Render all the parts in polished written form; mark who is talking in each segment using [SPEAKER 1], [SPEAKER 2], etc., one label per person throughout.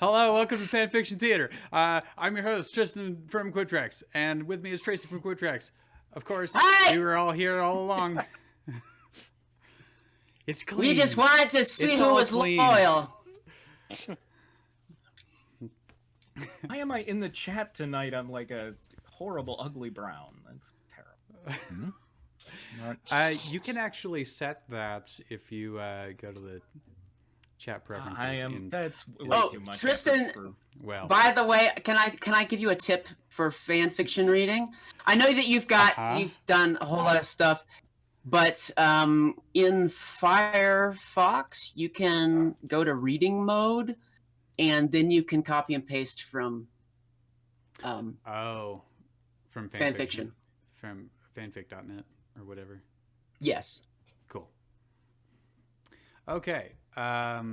[SPEAKER 1] Hello, welcome to Fan Fiction Theater. I'm your host, Tristan from Quitrex, and with me is Tracy from Quitrex. Of course,
[SPEAKER 2] Hi!
[SPEAKER 1] we were all here all along. It's clean.
[SPEAKER 2] We just wanted to see
[SPEAKER 1] It's
[SPEAKER 2] who
[SPEAKER 1] all
[SPEAKER 2] was
[SPEAKER 1] clean.
[SPEAKER 2] loyal.
[SPEAKER 3] Why am I in the chat tonight? I'm like a horrible, ugly brown. That's terrible.
[SPEAKER 1] You can actually set that if you go to the chat preferences.
[SPEAKER 3] I am. That's way
[SPEAKER 2] Oh,
[SPEAKER 3] too much.
[SPEAKER 2] Tristan,
[SPEAKER 1] Well,
[SPEAKER 2] by the way, can I give you a tip for fan fiction reading? I know that you've done a whole lot of stuff, but in Firefox you can go to reading mode, and then you can copy and paste from
[SPEAKER 1] from
[SPEAKER 2] fan fiction.
[SPEAKER 1] From fanfic.net or whatever.
[SPEAKER 2] Yes.
[SPEAKER 1] Cool. Okay. Let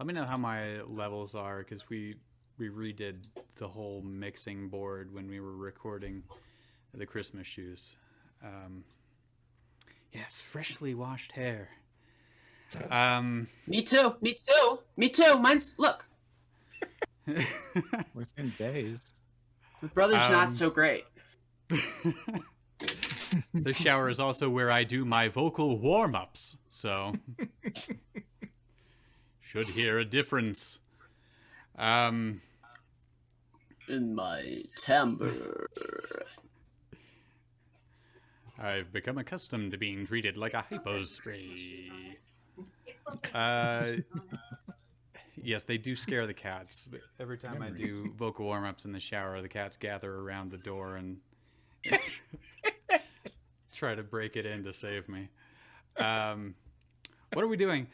[SPEAKER 1] me know how my levels are, because we redid the whole mixing board when we were recording the Christmas shoes. Yes, freshly washed hair.
[SPEAKER 2] Me too. Mine's, look.
[SPEAKER 4] Within days.
[SPEAKER 2] My brother's not so great.
[SPEAKER 1] The shower is also where I do my vocal warm-ups, so should hear a difference.
[SPEAKER 2] In my timbre.
[SPEAKER 1] I've become accustomed to being treated like a hypospray. Yes, they do scare the cats. Every time I do vocal warm-ups in the shower, the cats gather around the door and try to break it in to save me. What are we doing?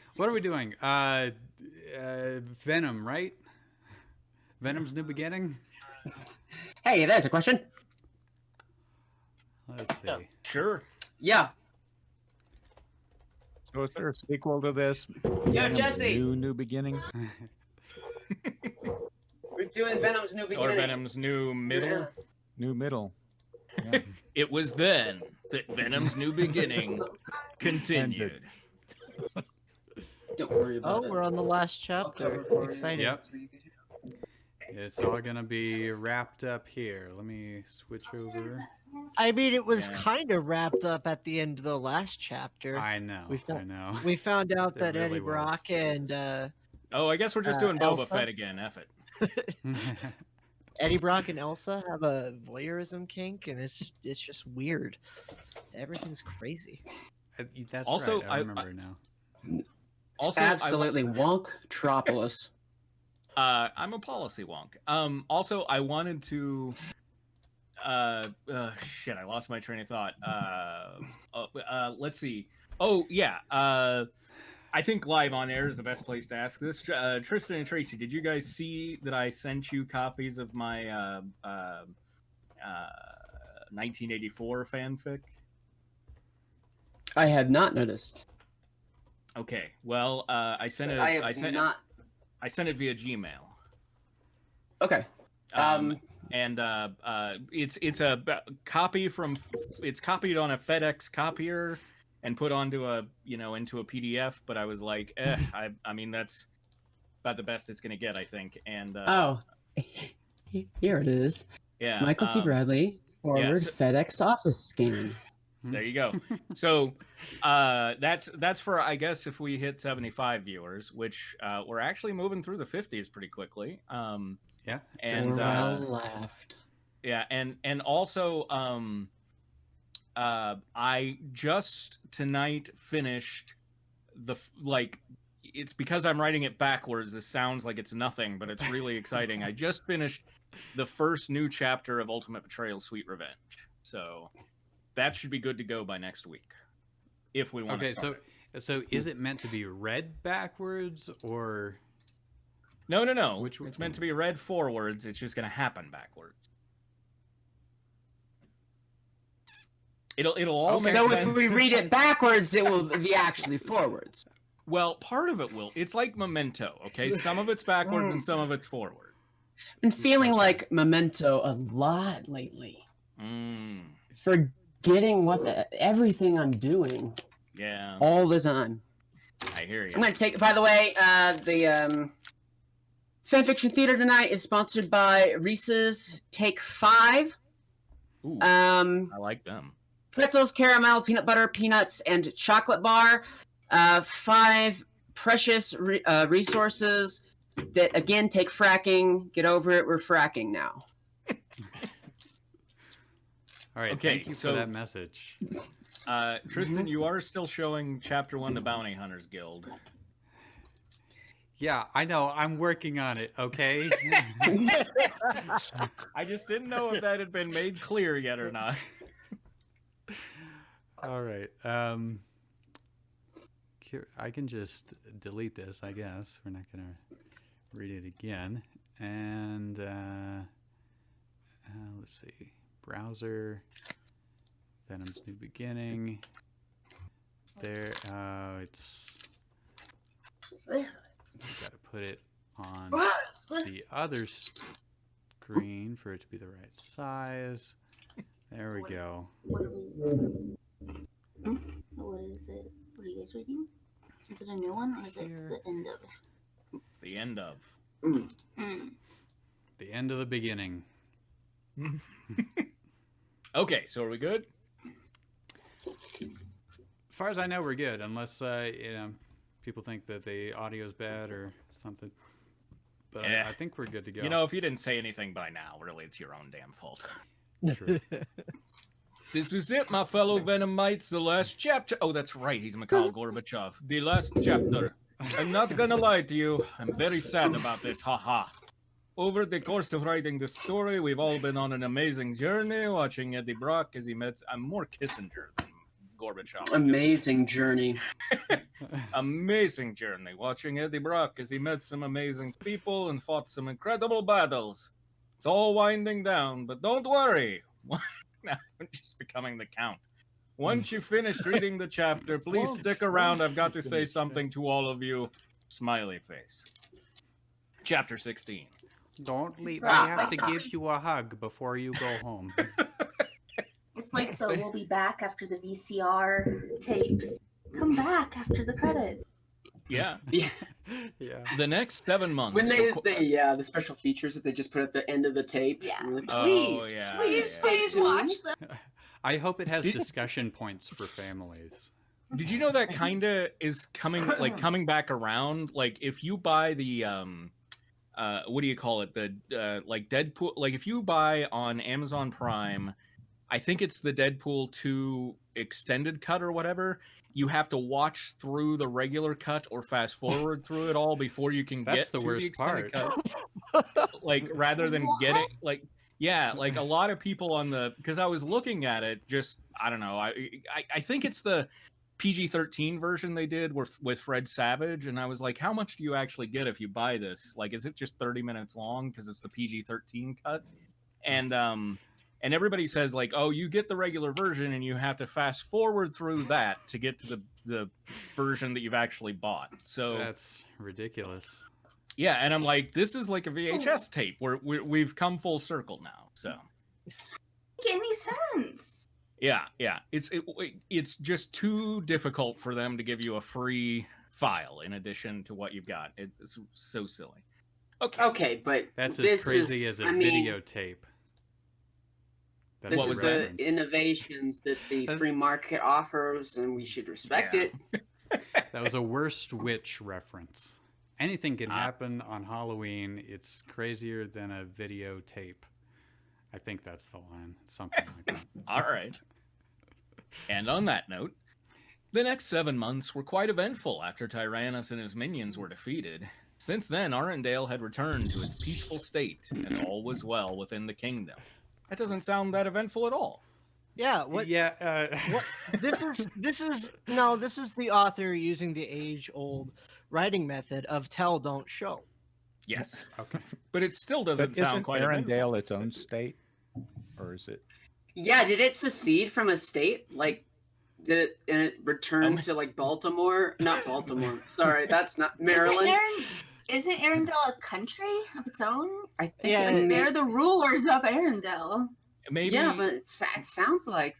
[SPEAKER 1] Venom, right? Venom's New Beginning?
[SPEAKER 2] Hey, there's a question.
[SPEAKER 1] Let's see.
[SPEAKER 3] Sure.
[SPEAKER 2] Yeah.
[SPEAKER 4] So is there a sequel to this?
[SPEAKER 2] Yo, Jesse.
[SPEAKER 4] New beginning.
[SPEAKER 2] We're doing Venom's New Beginning.
[SPEAKER 3] Or Venom's New Middle.
[SPEAKER 4] New middle. Yeah.
[SPEAKER 3] It was then that Venom's New Beginning continued.
[SPEAKER 2] Don't worry about it.
[SPEAKER 5] Oh, we're on the last chapter. Exciting.
[SPEAKER 1] Yep. It's all gonna be wrapped up here. Let me switch over.
[SPEAKER 5] I mean, it was
[SPEAKER 3] Yeah.
[SPEAKER 5] kind of wrapped up at the end of the last chapter.
[SPEAKER 1] I know.
[SPEAKER 5] I know. We found out
[SPEAKER 1] It
[SPEAKER 5] that
[SPEAKER 1] really
[SPEAKER 5] Eddie
[SPEAKER 1] was.
[SPEAKER 5] Brock and
[SPEAKER 3] Oh, I guess we're just doing Boba
[SPEAKER 5] Elsa?
[SPEAKER 3] Fett again. F it.
[SPEAKER 5] Eddie Brock and Elsa have a voyeurism kink, and it's just weird. Everything's crazy.
[SPEAKER 1] That's
[SPEAKER 3] Also,
[SPEAKER 1] right. I remember now.
[SPEAKER 2] It's
[SPEAKER 3] Also,
[SPEAKER 2] absolutely wonktropolis.
[SPEAKER 3] I'm a policy wonk. Also, I wanted to. Shit, I lost my train of thought. Let's see. Oh yeah. I think live on air is the best place to ask this. Tristan and Tracy, did you guys see that I sent you copies of my 1984 fanfic?
[SPEAKER 2] I had not noticed.
[SPEAKER 3] Okay. Well, I sent it.
[SPEAKER 2] I
[SPEAKER 3] sent it via Gmail.
[SPEAKER 2] Okay.
[SPEAKER 3] And it's a copy from. It's copied on a FedEx copier and put onto a into a PDF. But I was like, I mean that's about the best it's gonna get, I think. And
[SPEAKER 2] Here it is.
[SPEAKER 3] yeah,
[SPEAKER 2] Michael T. Bradley, forward FedEx office scan.
[SPEAKER 3] There you go. So that's for, I guess, if we hit 75 viewers, which we're actually moving through the 50s pretty quickly.
[SPEAKER 1] Yeah.
[SPEAKER 3] And
[SPEAKER 2] well laughed.
[SPEAKER 3] yeah, and also I just tonight finished it's because I'm writing it backwards. This sounds like it's nothing, but it's really exciting. I just finished the first new chapter of Ultimate Betrayal: Sweet Revenge. So that should be good to go by next week, if we want to start.
[SPEAKER 1] Okay, so is it meant to be read backwards, or
[SPEAKER 3] No.
[SPEAKER 1] It's
[SPEAKER 3] meant to be read forwards. It's just going to happen backwards. It'll all make
[SPEAKER 2] So
[SPEAKER 3] sense.
[SPEAKER 2] if we read it backwards, it will be actually forwards.
[SPEAKER 3] Well, part of it will. It's like Memento, okay? Some of it's backwards and some of it's forward.
[SPEAKER 2] Been feeling like Memento a lot lately. Forgetting everything I'm doing.
[SPEAKER 3] Yeah.
[SPEAKER 2] All the time.
[SPEAKER 3] I hear you.
[SPEAKER 2] I'm gonna take. By the way, the Fanfiction Theater tonight is sponsored by Reese's Take 5.
[SPEAKER 3] Ooh,
[SPEAKER 2] I
[SPEAKER 3] like them.
[SPEAKER 2] Pretzels, caramel, peanut butter, peanuts, and chocolate bar. 5 precious resources that, again, take fracking. Get over it. We're fracking now.
[SPEAKER 1] All right,
[SPEAKER 3] Okay,
[SPEAKER 1] thank you
[SPEAKER 3] so-
[SPEAKER 1] for that message.
[SPEAKER 3] Tristan, you are still showing Chapter 1, The Bounty Hunters Guild.
[SPEAKER 1] Yeah, I know. I'm working on it, okay?
[SPEAKER 3] I just didn't know if that had been made clear yet or not.
[SPEAKER 1] All right. Here, I can just delete this, I guess. We're not going to read it again. And let's see. Browser. Venom's New Beginning. There. It's... Got to put it on the other screen for it to be the right size. There we go.
[SPEAKER 6] What is it? What are you guys reading? Is it a new one or is it the end of?
[SPEAKER 3] The end of.
[SPEAKER 1] The end of the beginning.
[SPEAKER 3] Okay, so are we good?
[SPEAKER 1] As far as I know, we're good, unless people think that the audio's bad or something. But
[SPEAKER 3] Yeah.
[SPEAKER 1] I think we're good to go.
[SPEAKER 3] You know, if you didn't say anything by now, really, it's your own damn fault.
[SPEAKER 1] True.
[SPEAKER 3] This is it, my fellow Venomites, the last chapter. Oh, that's right, he's Mikhail Gorbachev. The last chapter. I'm not gonna lie to you, I'm very sad about this, haha. Over the course of writing this story, we've all been on an amazing journey, watching Eddie Brock as he met... I'm more Kissinger than Gorbachev.
[SPEAKER 2] Amazing journey.
[SPEAKER 3] Amazing journey, watching Eddie Brock as he met some amazing people and fought some incredible battles. It's all winding down, but don't worry. Now I'm just becoming the Count. Once you finish reading the chapter, please stick around. I've got to say something to all of you. Smiley face. Chapter 16.
[SPEAKER 1] Don't leave.
[SPEAKER 6] Stop.
[SPEAKER 1] I have to give you a hug before you go home.
[SPEAKER 6] It's like the we'll be back after the VCR tapes. Come back after the credits.
[SPEAKER 3] Yeah.
[SPEAKER 2] Yeah.
[SPEAKER 1] Yeah.
[SPEAKER 3] The next 7 months.
[SPEAKER 2] When the special features that they just put at the end of the tape.
[SPEAKER 6] Yeah.
[SPEAKER 2] Like,
[SPEAKER 3] Oh,
[SPEAKER 2] please,
[SPEAKER 3] yeah,
[SPEAKER 2] please,
[SPEAKER 3] yeah.
[SPEAKER 2] please watch them.
[SPEAKER 1] I hope it has
[SPEAKER 3] Did-
[SPEAKER 1] discussion points for families.
[SPEAKER 3] Did you know that kinda is coming back around? Like if you buy the what do you call it? The like Deadpool, like if you buy on Amazon Prime, I think it's the Deadpool 2 extended cut or whatever, you have to watch through the regular cut or fast forward through it all before you can
[SPEAKER 1] That's
[SPEAKER 3] get
[SPEAKER 1] the
[SPEAKER 3] to
[SPEAKER 1] worst
[SPEAKER 3] the extended
[SPEAKER 1] part.
[SPEAKER 3] cut. Like rather than getting like yeah, like a lot of people on the because I was looking at it just I don't know, I think it's the PG-13 version they did with Fred Savage, and I was like, how much do you actually get if you buy this? Like, is it just 30 minutes long because it's the PG-13 cut? And everybody says like, oh, you get the regular version and you have to fast forward through that to get to the version that you've actually bought. So
[SPEAKER 1] That's ridiculous.
[SPEAKER 3] yeah, and I'm like, this is like a VHS tape where we've come full circle now. So
[SPEAKER 6] Make any sense?
[SPEAKER 3] yeah, it's just too difficult for them to give you a free file in addition to what you've got. It's so silly. Okay.
[SPEAKER 2] Okay, but
[SPEAKER 1] That's as
[SPEAKER 2] this
[SPEAKER 1] crazy
[SPEAKER 2] is,
[SPEAKER 1] as a
[SPEAKER 2] I mean,
[SPEAKER 1] videotape. That's
[SPEAKER 2] This
[SPEAKER 3] What
[SPEAKER 2] is
[SPEAKER 3] was
[SPEAKER 2] the
[SPEAKER 3] that?
[SPEAKER 1] reference.
[SPEAKER 2] innovations that the free market offers, and we should respect
[SPEAKER 1] Yeah.
[SPEAKER 2] it.
[SPEAKER 1] That was a worst witch reference. Anything can
[SPEAKER 3] Ah.
[SPEAKER 1] happen on Halloween. It's crazier than a videotape. I think that's the line. Something like that.
[SPEAKER 3] All right. And on that note, the next 7 months were quite eventful after Tyrannus and his minions were defeated. Since then, Arendelle had returned to its peaceful state, and all was well within the kingdom. That doesn't sound that eventful at all.
[SPEAKER 5] Yeah, what
[SPEAKER 1] Yeah.
[SPEAKER 5] What? this is the author using the age-old writing method of tell, don't show.
[SPEAKER 3] Yes,
[SPEAKER 1] Okay.
[SPEAKER 3] but it still
[SPEAKER 4] But
[SPEAKER 3] doesn't sound
[SPEAKER 4] isn't
[SPEAKER 3] quite eventful.
[SPEAKER 4] Arendelle its own state, or is it?
[SPEAKER 2] Yeah, did it secede from a state? Like, did it, and it returned to, like, Baltimore? Not Baltimore. Sorry, that's not Maryland.
[SPEAKER 6] Isn't Arendelle a country of its own?
[SPEAKER 2] I think
[SPEAKER 5] Yeah,
[SPEAKER 2] it
[SPEAKER 6] They're the rulers of Arendelle.
[SPEAKER 3] Maybe,
[SPEAKER 2] Yeah, but it sounds like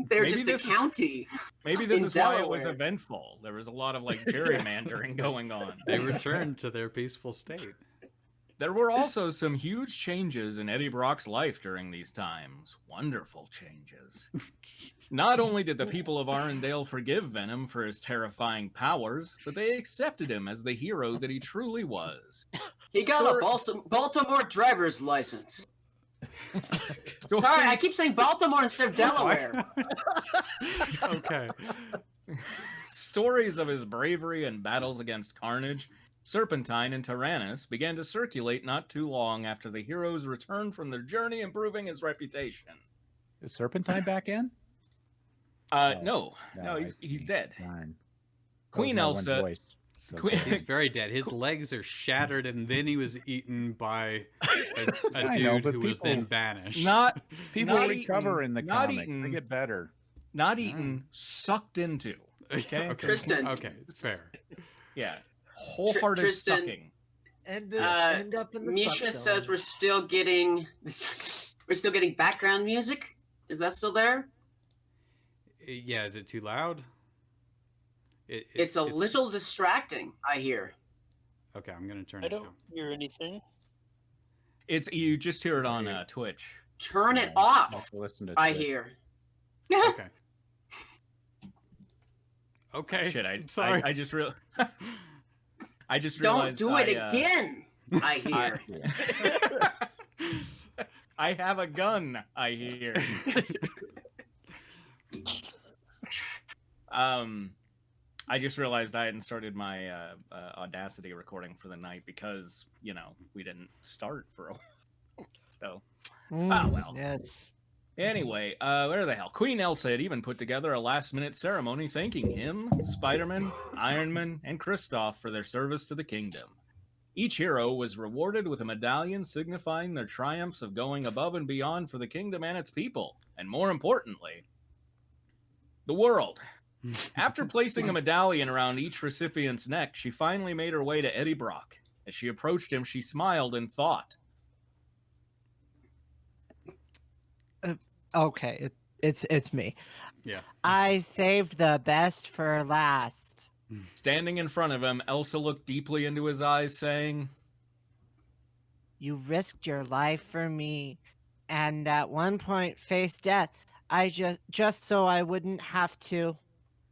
[SPEAKER 2] they're
[SPEAKER 3] Maybe
[SPEAKER 2] just a
[SPEAKER 3] this is-
[SPEAKER 2] county.
[SPEAKER 3] maybe this
[SPEAKER 2] in
[SPEAKER 3] is why it was
[SPEAKER 2] Delaware.
[SPEAKER 3] eventful. There was a lot of like gerrymandering going on.
[SPEAKER 1] They returned to their peaceful state.
[SPEAKER 3] There were also some huge changes in Eddie Brock's life during these times. Wonderful changes. Not only did the people of Arendelle forgive Venom for his terrifying powers, but they accepted him as the hero that he truly was.
[SPEAKER 2] He got a Baltimore driver's license. Sorry, I keep saying Baltimore instead of Delaware.
[SPEAKER 1] Okay.
[SPEAKER 3] Stories of his bravery and battles against Carnage, Serpentine, and Tyrannus began to circulate not too long after the heroes returned from their journey, improving his reputation.
[SPEAKER 4] Is Serpentine back in?
[SPEAKER 3] No,
[SPEAKER 4] I
[SPEAKER 3] he's
[SPEAKER 4] see.
[SPEAKER 3] dead.
[SPEAKER 4] Darn.
[SPEAKER 3] Queen
[SPEAKER 4] That was my
[SPEAKER 3] Elsa.
[SPEAKER 4] one voice, so
[SPEAKER 3] Queen-
[SPEAKER 1] He's very dead. His legs are shattered, and then he was eaten by a
[SPEAKER 4] I
[SPEAKER 1] dude
[SPEAKER 4] know, but
[SPEAKER 1] who was then
[SPEAKER 4] people-
[SPEAKER 1] banished.
[SPEAKER 3] Not
[SPEAKER 4] People
[SPEAKER 3] not
[SPEAKER 4] recover
[SPEAKER 3] eaten,
[SPEAKER 4] in the
[SPEAKER 3] not
[SPEAKER 4] comics.
[SPEAKER 3] eaten,
[SPEAKER 4] They get better.
[SPEAKER 3] not eaten, sucked into. Okay,
[SPEAKER 2] Tristan.
[SPEAKER 1] Okay, fair.
[SPEAKER 3] yeah, wholehearted
[SPEAKER 2] Tristan,
[SPEAKER 3] sucking.
[SPEAKER 5] End up in the
[SPEAKER 2] Misha
[SPEAKER 5] suck
[SPEAKER 2] says
[SPEAKER 5] zone.
[SPEAKER 2] we're still getting background music. Is that still there?
[SPEAKER 1] Yeah, is it too loud?
[SPEAKER 2] It's a little distracting, I hear.
[SPEAKER 1] Okay, I'm gonna turn
[SPEAKER 7] I
[SPEAKER 1] it
[SPEAKER 7] don't
[SPEAKER 1] down.
[SPEAKER 7] hear anything.
[SPEAKER 3] It's you just hear it on Twitch.
[SPEAKER 2] Turn it
[SPEAKER 4] I'll
[SPEAKER 2] off,
[SPEAKER 4] have to listen to
[SPEAKER 2] I
[SPEAKER 4] Twitch.
[SPEAKER 2] hear.
[SPEAKER 1] Okay. Okay.
[SPEAKER 3] Shit,
[SPEAKER 1] I'm sorry.
[SPEAKER 3] I just real. I just
[SPEAKER 2] Don't
[SPEAKER 3] realized
[SPEAKER 2] do it
[SPEAKER 3] I,
[SPEAKER 2] again, I hear.
[SPEAKER 3] I have a gun. I hear. I just realized I hadn't started my Audacity recording for the night because we didn't start for a while. So well.
[SPEAKER 5] Yes.
[SPEAKER 3] Anyway, where the hell? Queen Elsa had even put together a last-minute ceremony thanking him, Spider-Man, Iron Man, and Kristoff for their service to the kingdom. Each hero was rewarded with a medallion signifying their triumphs of going above and beyond for the kingdom and its people, and more importantly, the world. After placing a medallion around each recipient's neck, she finally made her way to Eddie Brock. As she approached him, she smiled and thought.
[SPEAKER 5] Okay, it's me.
[SPEAKER 1] Yeah.
[SPEAKER 5] I saved the best for last.
[SPEAKER 3] Standing in front of him, Elsa looked deeply into his eyes, saying,
[SPEAKER 5] You risked your life for me, and at one point faced death. I just so I wouldn't have to.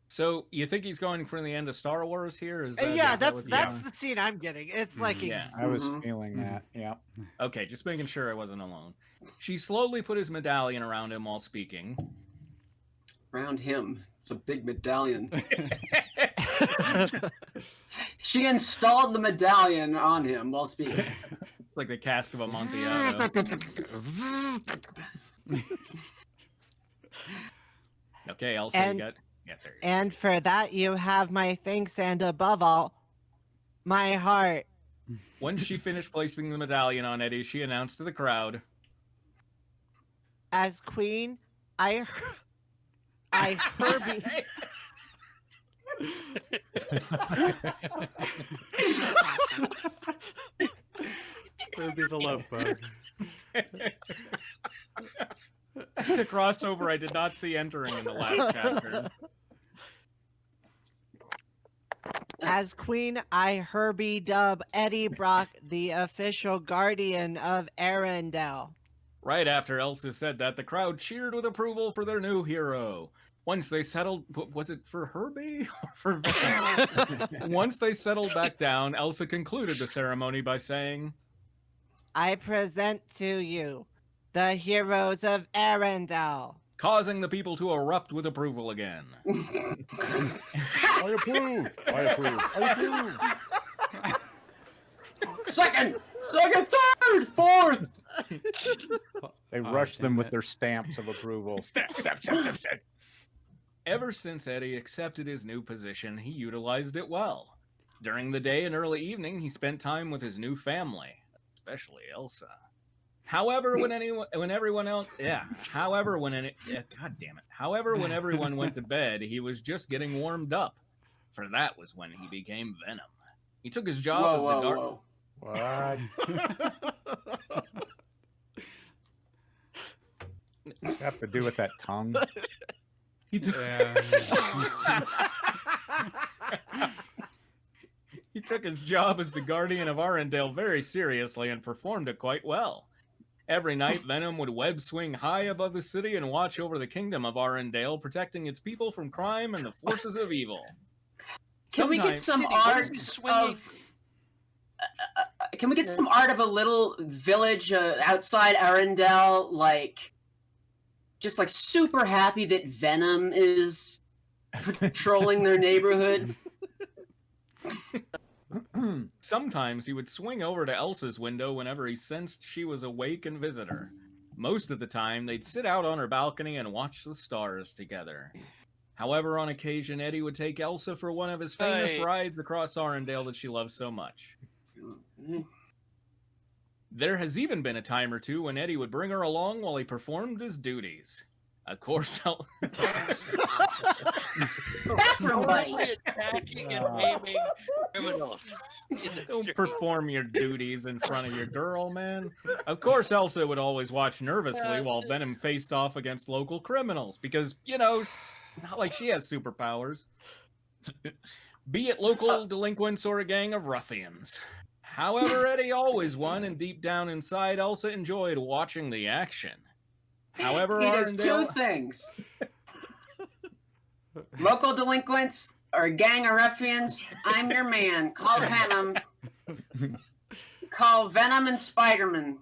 [SPEAKER 3] So you think he's going for the end of Star Wars here? Is
[SPEAKER 5] Yeah,
[SPEAKER 3] is that
[SPEAKER 5] that's
[SPEAKER 3] what
[SPEAKER 5] the scene I'm getting. It's like
[SPEAKER 3] Yeah.
[SPEAKER 4] I was
[SPEAKER 2] Mhm.
[SPEAKER 4] feeling that. Yeah.
[SPEAKER 3] Okay, just making sure I wasn't alone. She slowly put his medallion around him while speaking.
[SPEAKER 2] Around him. It's a big medallion. She installed the medallion on him while speaking.
[SPEAKER 3] It's like the cask of Amontillado. Okay, Elsa,
[SPEAKER 5] And-
[SPEAKER 3] you got... Yeah, there you go.
[SPEAKER 5] And for that, you have my thanks, and above all, my heart.
[SPEAKER 3] Once she finished placing the medallion on Eddie, she announced to the crowd,
[SPEAKER 5] As queen, I Herbie.
[SPEAKER 1] That'd be the love bug.
[SPEAKER 3] It's a crossover I did not see entering in the last chapter.
[SPEAKER 5] As queen, I Herbie dub Eddie Brock the official guardian of Arendelle.
[SPEAKER 3] Right after Elsa said that, the crowd cheered with approval for their new hero. Once they settled... Was it for Herbie or for Venom? Once they settled back down, Elsa concluded the ceremony by saying,
[SPEAKER 5] I present to you the heroes of Arendelle.
[SPEAKER 3] causing the people to erupt with approval again.
[SPEAKER 4] I approve. I approve. I approve.
[SPEAKER 2] Second, third, fourth.
[SPEAKER 4] They
[SPEAKER 1] Oh,
[SPEAKER 4] rush them
[SPEAKER 1] damn
[SPEAKER 4] with
[SPEAKER 1] it.
[SPEAKER 4] their stamps of approval.
[SPEAKER 3] Ever since Eddie accepted his new position, he utilized it well. During the day and early evening, he spent time with his new family, especially Elsa. However, when everyone went to bed, he was just getting warmed up. For that was when he became Venom. He took his job as the guard.
[SPEAKER 2] Whoa.
[SPEAKER 4] What? Have to do with that tongue.
[SPEAKER 3] He took,
[SPEAKER 1] Yeah.
[SPEAKER 3] He took his job as the guardian of Arendelle very seriously and performed it quite well. Every night, Venom would web swing high above the city and watch over the kingdom of Arendelle, protecting its people from crime and the forces of evil.
[SPEAKER 2] Can we get some art of? Can we get some art of a little village outside Arendelle, like, just like super happy that Venom is patrolling their neighborhood?
[SPEAKER 3] Sometimes he would swing over to Elsa's window whenever he sensed she was awake and visit her. Most of the time, they'd sit out on her balcony and watch the stars together. However, on occasion, Eddie would take Elsa for one of his famous rides across Arendelle that she loves so much. There has even been a time or two when Eddie would bring her along while he performed his duties. Of course,
[SPEAKER 2] Bathroom buddy.
[SPEAKER 7] Attacking and maiming criminals.
[SPEAKER 3] Don't perform your duties in front of your girl, man. Of course, Elsa would always watch nervously while Venom faced off against local criminals, because, you know, not like she has superpowers. Be it local delinquents or a gang of ruffians. However, Eddie always won, and deep down inside, Elsa enjoyed watching the action. However,
[SPEAKER 2] he does two things. Local delinquents or a gang of ruffians, I'm your man. Call Venom. Call Venom and Spider-Man.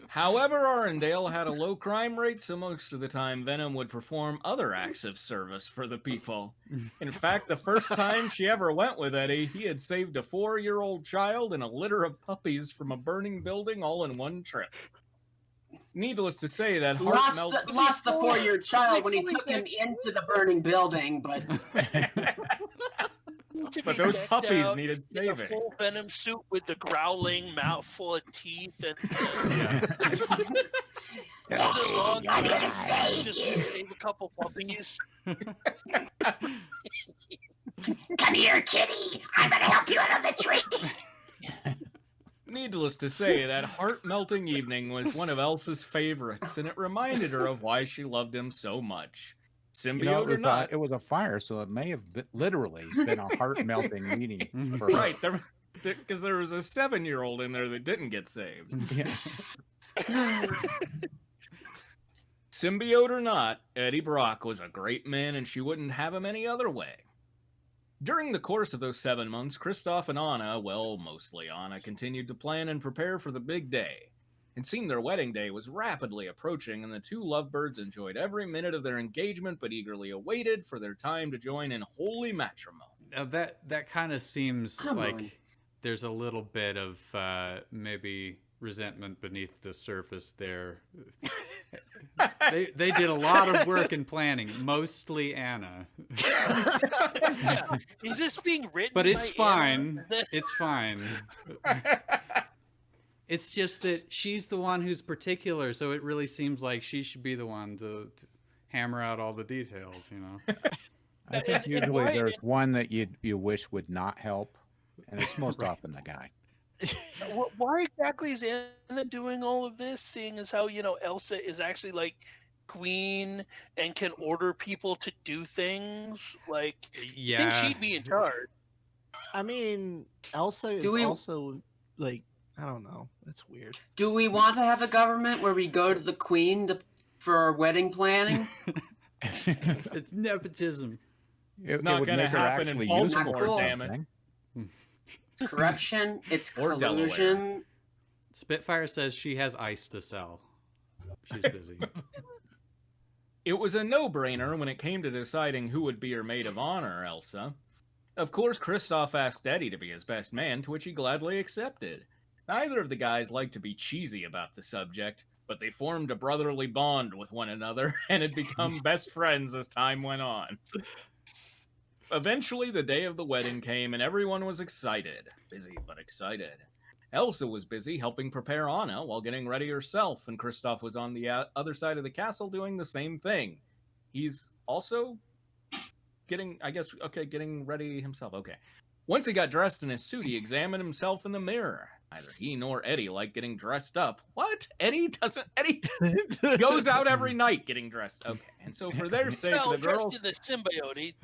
[SPEAKER 3] However, Arendelle had a low crime rate, so most of the time Venom would perform other acts of service for the people. In fact, the first time she ever went with Eddie, he had saved a 4-year-old child and a litter of puppies from a burning building all in one trip. Needless to say, that
[SPEAKER 2] lost the 4-year child when he took him into the burning building, but
[SPEAKER 3] but those puppies needed saving.
[SPEAKER 7] A full Venom suit with the growling mouth full of teeth and
[SPEAKER 2] I'm gonna save
[SPEAKER 7] just
[SPEAKER 2] you.
[SPEAKER 7] save a couple puppies.
[SPEAKER 2] Come here, kitty. I'm gonna help you out of the tree.
[SPEAKER 3] Needless to say, that heart-melting evening was one of Elsa's favorites, and it reminded her of why she loved him so much. Symbiote or not.
[SPEAKER 4] It was a fire, so it may have literally been a heart-melting meeting for
[SPEAKER 3] right, because there was a 7-year-old in there that didn't get saved.
[SPEAKER 4] Yeah.
[SPEAKER 3] Symbiote or not, Eddie Brock was a great man, and she wouldn't have him any other way. During the course of those 7 months, Kristoff and Anna, well, mostly Anna, continued to plan and prepare for the big day. It seemed their wedding day was rapidly approaching, and the two lovebirds enjoyed every minute of their engagement, but eagerly awaited for their time to join in holy matrimony.
[SPEAKER 1] Now that kind of seems there's a little bit of maybe resentment beneath the surface there. They did a lot of work in planning, mostly Anna.
[SPEAKER 7] Is this being written?
[SPEAKER 1] But it's
[SPEAKER 7] by
[SPEAKER 1] fine.
[SPEAKER 7] Anna?
[SPEAKER 1] It's fine. It's just that she's the one who's particular, so it really seems like she should be the one to hammer out all the details, you know.
[SPEAKER 4] I think usually there's one that you wish would not help, and it's most often the guy.
[SPEAKER 7] Why exactly is Anna doing all of this, seeing as how, you know, Elsa is actually like queen and can order people to do things? Like,
[SPEAKER 1] Yeah.
[SPEAKER 7] I think she'd be in charge.
[SPEAKER 5] I mean, Elsa is also like, I don't know. That's weird.
[SPEAKER 2] Do we want to have a government where we go to the queen for our wedding planning?
[SPEAKER 1] It's nepotism.
[SPEAKER 3] It's not going to happen in Baltimore, damn it.
[SPEAKER 2] It's corruption. It's
[SPEAKER 3] Or
[SPEAKER 2] collusion.
[SPEAKER 3] Delaware.
[SPEAKER 1] Spitfire says she has ice to sell. She's busy.
[SPEAKER 3] It was a no-brainer when it came to deciding who would be her maid of honor, Elsa. Of course, Kristoff asked Eddie to be his best man, to which he gladly accepted. Neither of the guys liked to be cheesy about the subject, but they formed a brotherly bond with one another and had become best friends as time went on. Eventually, the day of the wedding came, and everyone was excited. Busy, but excited. Elsa was busy helping prepare Anna while getting ready herself, and Kristoff was on the other side of the castle doing the same thing. He's also getting ready himself. Okay. Once he got dressed in his suit, he examined himself in the mirror. Neither he nor Eddie liked getting dressed up. What? Eddie goes out every night getting dressed. Okay. And so for their sake, the girls...
[SPEAKER 7] dressed in the symbiote.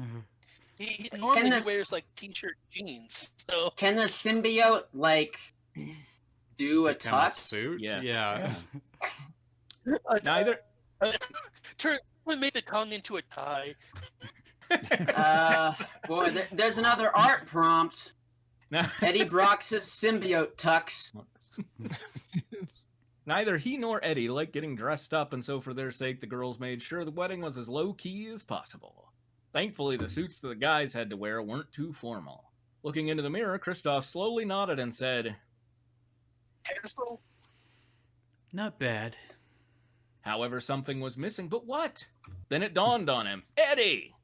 [SPEAKER 7] Normally
[SPEAKER 2] this-
[SPEAKER 7] he wears like t-shirt jeans. So
[SPEAKER 2] Can the symbiote like do a
[SPEAKER 1] Become a
[SPEAKER 2] tux?
[SPEAKER 1] suit?
[SPEAKER 3] Yes.
[SPEAKER 1] Yeah.
[SPEAKER 3] Neither.
[SPEAKER 7] make the tongue into a tie.
[SPEAKER 2] Boy, there's another art prompt.
[SPEAKER 3] No.
[SPEAKER 2] Eddie Brox's symbiote tux.
[SPEAKER 3] Neither he nor Eddie liked getting dressed up, and so for their sake, the girls made sure the wedding was as low-key as possible. Thankfully, the suits that the guys had to wear weren't too formal. Looking into the mirror, Kristoff slowly nodded and said,
[SPEAKER 7] Hairstyle?
[SPEAKER 1] Not bad.
[SPEAKER 3] however, something was missing, but what? Then it dawned on him, Eddie!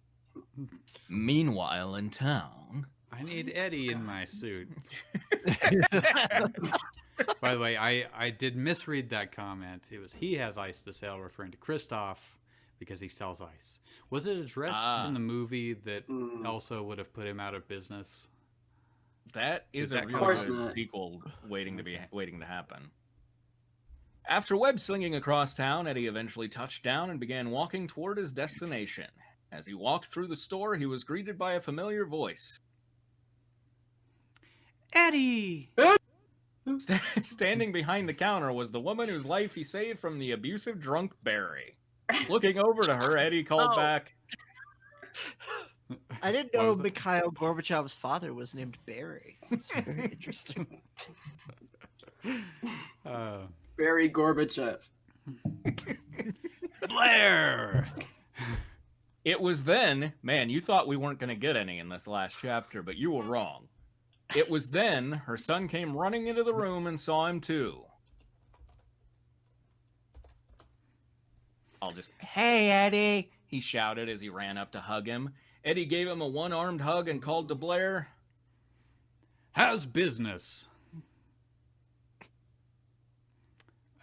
[SPEAKER 3] Meanwhile, in town...
[SPEAKER 1] I need Eddie in my suit. By the way, I did misread that comment. It was he has ice to sell, referring to Kristoff because he sells ice. Was it addressed in the movie that Elsa would have put him out of business?
[SPEAKER 3] That is a
[SPEAKER 1] Of
[SPEAKER 3] really
[SPEAKER 2] course
[SPEAKER 3] good
[SPEAKER 2] not.
[SPEAKER 3] sequel waiting to happen. After web slinging across town, Eddie eventually touched down and began walking toward his destination. As he walked through the store, he was greeted by a familiar voice.
[SPEAKER 1] Eddie!
[SPEAKER 3] Standing behind the counter was the woman whose life he saved from the abusive drunk Barry. Looking over to her, Eddie called
[SPEAKER 7] Oh.
[SPEAKER 3] back,
[SPEAKER 5] I didn't
[SPEAKER 1] What
[SPEAKER 5] know
[SPEAKER 1] was it?
[SPEAKER 5] Mikhail Gorbachev's father was named Barry. It's very interesting.
[SPEAKER 2] Barry Gorbachev.
[SPEAKER 1] Blair!
[SPEAKER 3] It was then, man, you thought we weren't going to get any in this last chapter, but you were wrong. It was then her son came running into the room and saw him too. Hey, Eddie, he shouted as he ran up to hug him. Eddie gave him a one-armed hug and called to Blair,
[SPEAKER 1] How's business?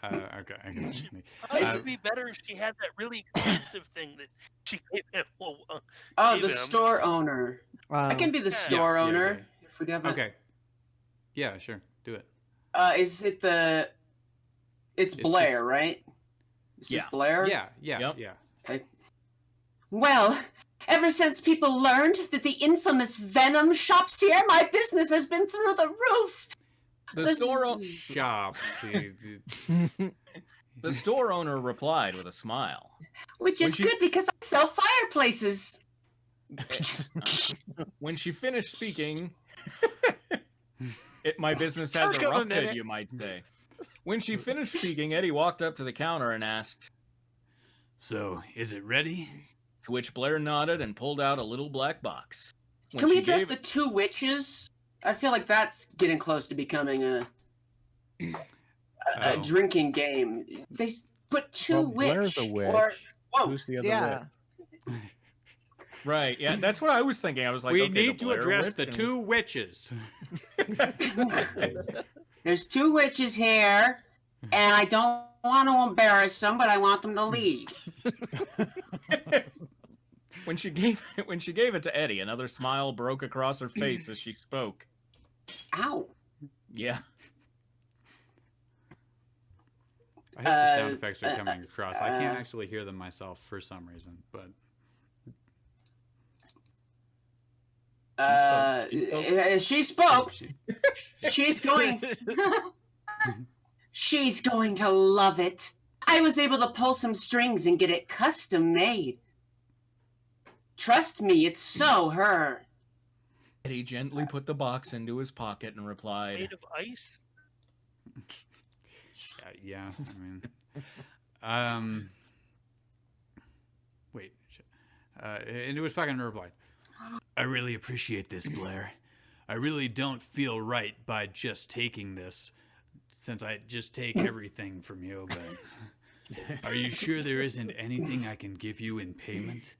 [SPEAKER 1] Okay.
[SPEAKER 7] It would be better if she had that really expensive thing that she gave him.
[SPEAKER 2] Oh,
[SPEAKER 7] Gave
[SPEAKER 2] the
[SPEAKER 7] him.
[SPEAKER 2] store owner. I can be the store
[SPEAKER 1] Yeah,
[SPEAKER 2] owner.
[SPEAKER 1] okay.
[SPEAKER 2] If we have a,
[SPEAKER 1] Okay. Yeah, sure. Do it.
[SPEAKER 2] Is it the? It's Blair,
[SPEAKER 1] just-
[SPEAKER 2] right? This
[SPEAKER 3] Yeah.
[SPEAKER 2] is Blair.
[SPEAKER 1] Yeah.
[SPEAKER 3] Yep.
[SPEAKER 2] Well, ever since people learned that the infamous Venom shops here, my business has been through the roof.
[SPEAKER 3] the store,
[SPEAKER 1] Shop.
[SPEAKER 3] the store owner replied with a smile.
[SPEAKER 2] Which
[SPEAKER 3] When
[SPEAKER 2] is
[SPEAKER 3] she-
[SPEAKER 2] good because I sell fireplaces.
[SPEAKER 3] When she finished speaking, my business has
[SPEAKER 7] Took him a
[SPEAKER 3] erupted,
[SPEAKER 7] minute.
[SPEAKER 3] you might say. When she finished speaking, Eddie walked up to the counter and asked,
[SPEAKER 1] So, is it ready?
[SPEAKER 3] to which Blair nodded and pulled out a little black box. When
[SPEAKER 2] Can we
[SPEAKER 3] she
[SPEAKER 2] address
[SPEAKER 3] gave
[SPEAKER 2] the two witches? I feel like that's getting close to becoming a
[SPEAKER 1] Oh.
[SPEAKER 2] drinking game. They put two
[SPEAKER 4] Well, Blair's
[SPEAKER 2] witch.
[SPEAKER 4] a witch.
[SPEAKER 2] Or, whoa,
[SPEAKER 4] Who's the other
[SPEAKER 5] Yeah.
[SPEAKER 4] witch?
[SPEAKER 3] Right, yeah, that's what I was thinking. I was like,
[SPEAKER 1] we
[SPEAKER 3] okay, the
[SPEAKER 1] need to
[SPEAKER 3] Blair
[SPEAKER 1] address
[SPEAKER 3] Witch
[SPEAKER 1] the
[SPEAKER 3] and-
[SPEAKER 1] two witches.
[SPEAKER 2] there's two witches here, and I don't want to embarrass them, but I want them to leave.
[SPEAKER 3] When she gave it to Eddie, another smile broke across her face as she spoke.
[SPEAKER 2] Ow.
[SPEAKER 3] Yeah.
[SPEAKER 1] I hope the sound effects are
[SPEAKER 2] uh,
[SPEAKER 1] coming across. I can't actually hear them myself for some reason, but
[SPEAKER 2] She spoke.
[SPEAKER 1] she-
[SPEAKER 2] She's going. She's going to love it. I was able to pull some strings and get it custom made. Trust me, it's so her.
[SPEAKER 3] Eddie gently put the box into his pocket and replied,
[SPEAKER 7] Made of ice.
[SPEAKER 1] yeah, I mean, wait, into his pocket and replied, I really appreciate this, Blair. I really don't feel right by just taking this, since I just take everything from you, but are you sure there isn't anything I can give you in payment?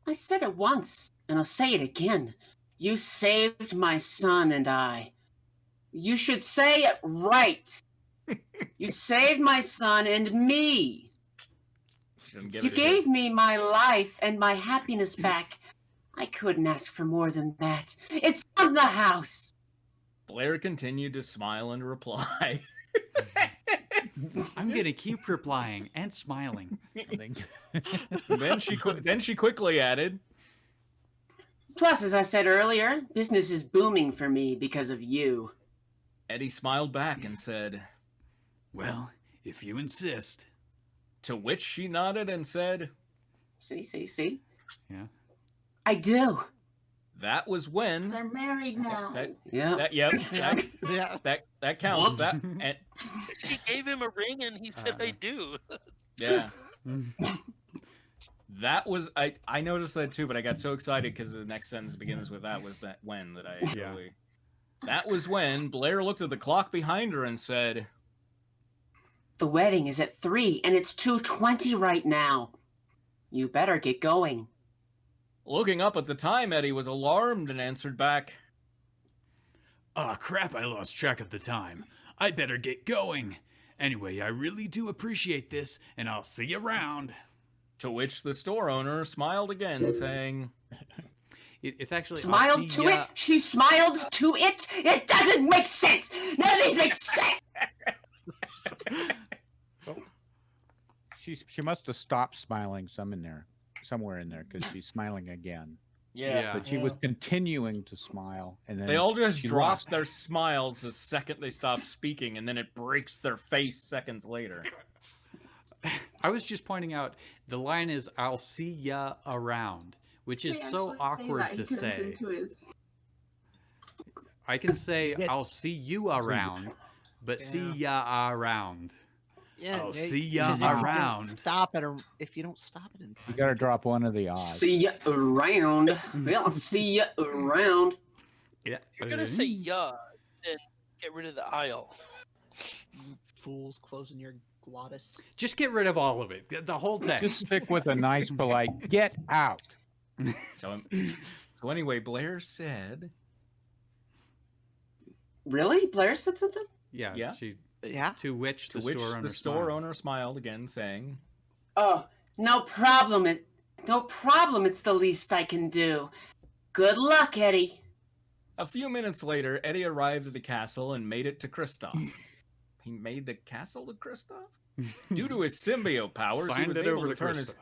[SPEAKER 2] I said it once, and I'll say it again. You saved my son and I. You should say it right. You saved my son and me.
[SPEAKER 3] Shouldn't give
[SPEAKER 2] You
[SPEAKER 3] it to
[SPEAKER 2] gave me my life and my happiness back. I couldn't ask for more than that. It's on the house.
[SPEAKER 3] Blair continued to smile and reply.
[SPEAKER 1] I'm gonna keep replying and smiling.
[SPEAKER 3] Then she quickly added,
[SPEAKER 2] Plus, as I said earlier, business is booming for me because of you.
[SPEAKER 3] Eddie smiled back and said,
[SPEAKER 1] Well, if you insist.
[SPEAKER 3] to which she nodded and said,
[SPEAKER 2] See?
[SPEAKER 1] Yeah.
[SPEAKER 2] I do.
[SPEAKER 3] that was when...
[SPEAKER 6] They're married now.
[SPEAKER 2] Yeah.
[SPEAKER 5] Yeah.
[SPEAKER 3] That counts.
[SPEAKER 2] Whoops.
[SPEAKER 3] That and,
[SPEAKER 7] She gave him a ring and he said, I do.
[SPEAKER 3] yeah. That was I noticed that too, but I got so excited because the next sentence begins with that was that when that I really. That was when Blair looked at the clock behind her and said,
[SPEAKER 2] The wedding is at 3 and it's 2:20 right now. You better get going.
[SPEAKER 3] Looking up at the time, Eddie was alarmed and answered back,
[SPEAKER 1] Ah, crap, I lost track of the time. I'd better get going. Anyway, I really do appreciate this, and I'll see you around.
[SPEAKER 3] to which the store owner smiled again, saying,
[SPEAKER 1] It's actually...
[SPEAKER 2] Smiled to it? She smiled to it? It doesn't make sense! None of these make sense!
[SPEAKER 4] She must have stopped smiling somewhere in there, because she's smiling again.
[SPEAKER 3] yeah.
[SPEAKER 4] But she was continuing to smile, and then
[SPEAKER 3] They all just
[SPEAKER 4] she
[SPEAKER 3] drop
[SPEAKER 4] lost.
[SPEAKER 3] their smiles the second they stop speaking, and then it breaks their face seconds later.
[SPEAKER 1] I was just pointing out, the line is, I'll see ya around, which is so awkward to say. I can say, I'll see you around, but see ya around.
[SPEAKER 5] Yeah,
[SPEAKER 1] I'll
[SPEAKER 5] they-
[SPEAKER 1] see ya
[SPEAKER 5] if you don't
[SPEAKER 1] around.
[SPEAKER 5] Stop it, if you don't stop it in
[SPEAKER 4] You
[SPEAKER 5] time.
[SPEAKER 4] gotta drop one of the odds.
[SPEAKER 2] See ya around. Well, I'll see ya around.
[SPEAKER 1] Yeah.
[SPEAKER 7] You're going to say yeah, then get rid of the aisle.
[SPEAKER 8] Fools closing your glottis.
[SPEAKER 1] Just get rid of all of it. The whole text.
[SPEAKER 4] Just stick with a nice, polite, get out.
[SPEAKER 3] So anyway, Blair said,
[SPEAKER 2] Really? Blair said something?
[SPEAKER 1] Yeah.
[SPEAKER 3] Yeah.
[SPEAKER 5] Yeah.
[SPEAKER 1] To which
[SPEAKER 3] to
[SPEAKER 1] the
[SPEAKER 3] which
[SPEAKER 1] store owner
[SPEAKER 3] the store
[SPEAKER 1] smiled.
[SPEAKER 3] owner smiled again, saying,
[SPEAKER 2] Oh, no problem. No problem. It's the least I can do. Good luck, Eddie.
[SPEAKER 3] A few minutes later, Eddie arrived at the castle and made it to Kristoff. He made the castle to Kristoff? Due to his symbiote powers, he
[SPEAKER 1] Signed
[SPEAKER 3] was
[SPEAKER 1] it
[SPEAKER 3] able
[SPEAKER 1] over
[SPEAKER 3] to
[SPEAKER 1] to
[SPEAKER 3] turn his...
[SPEAKER 1] Kristoff.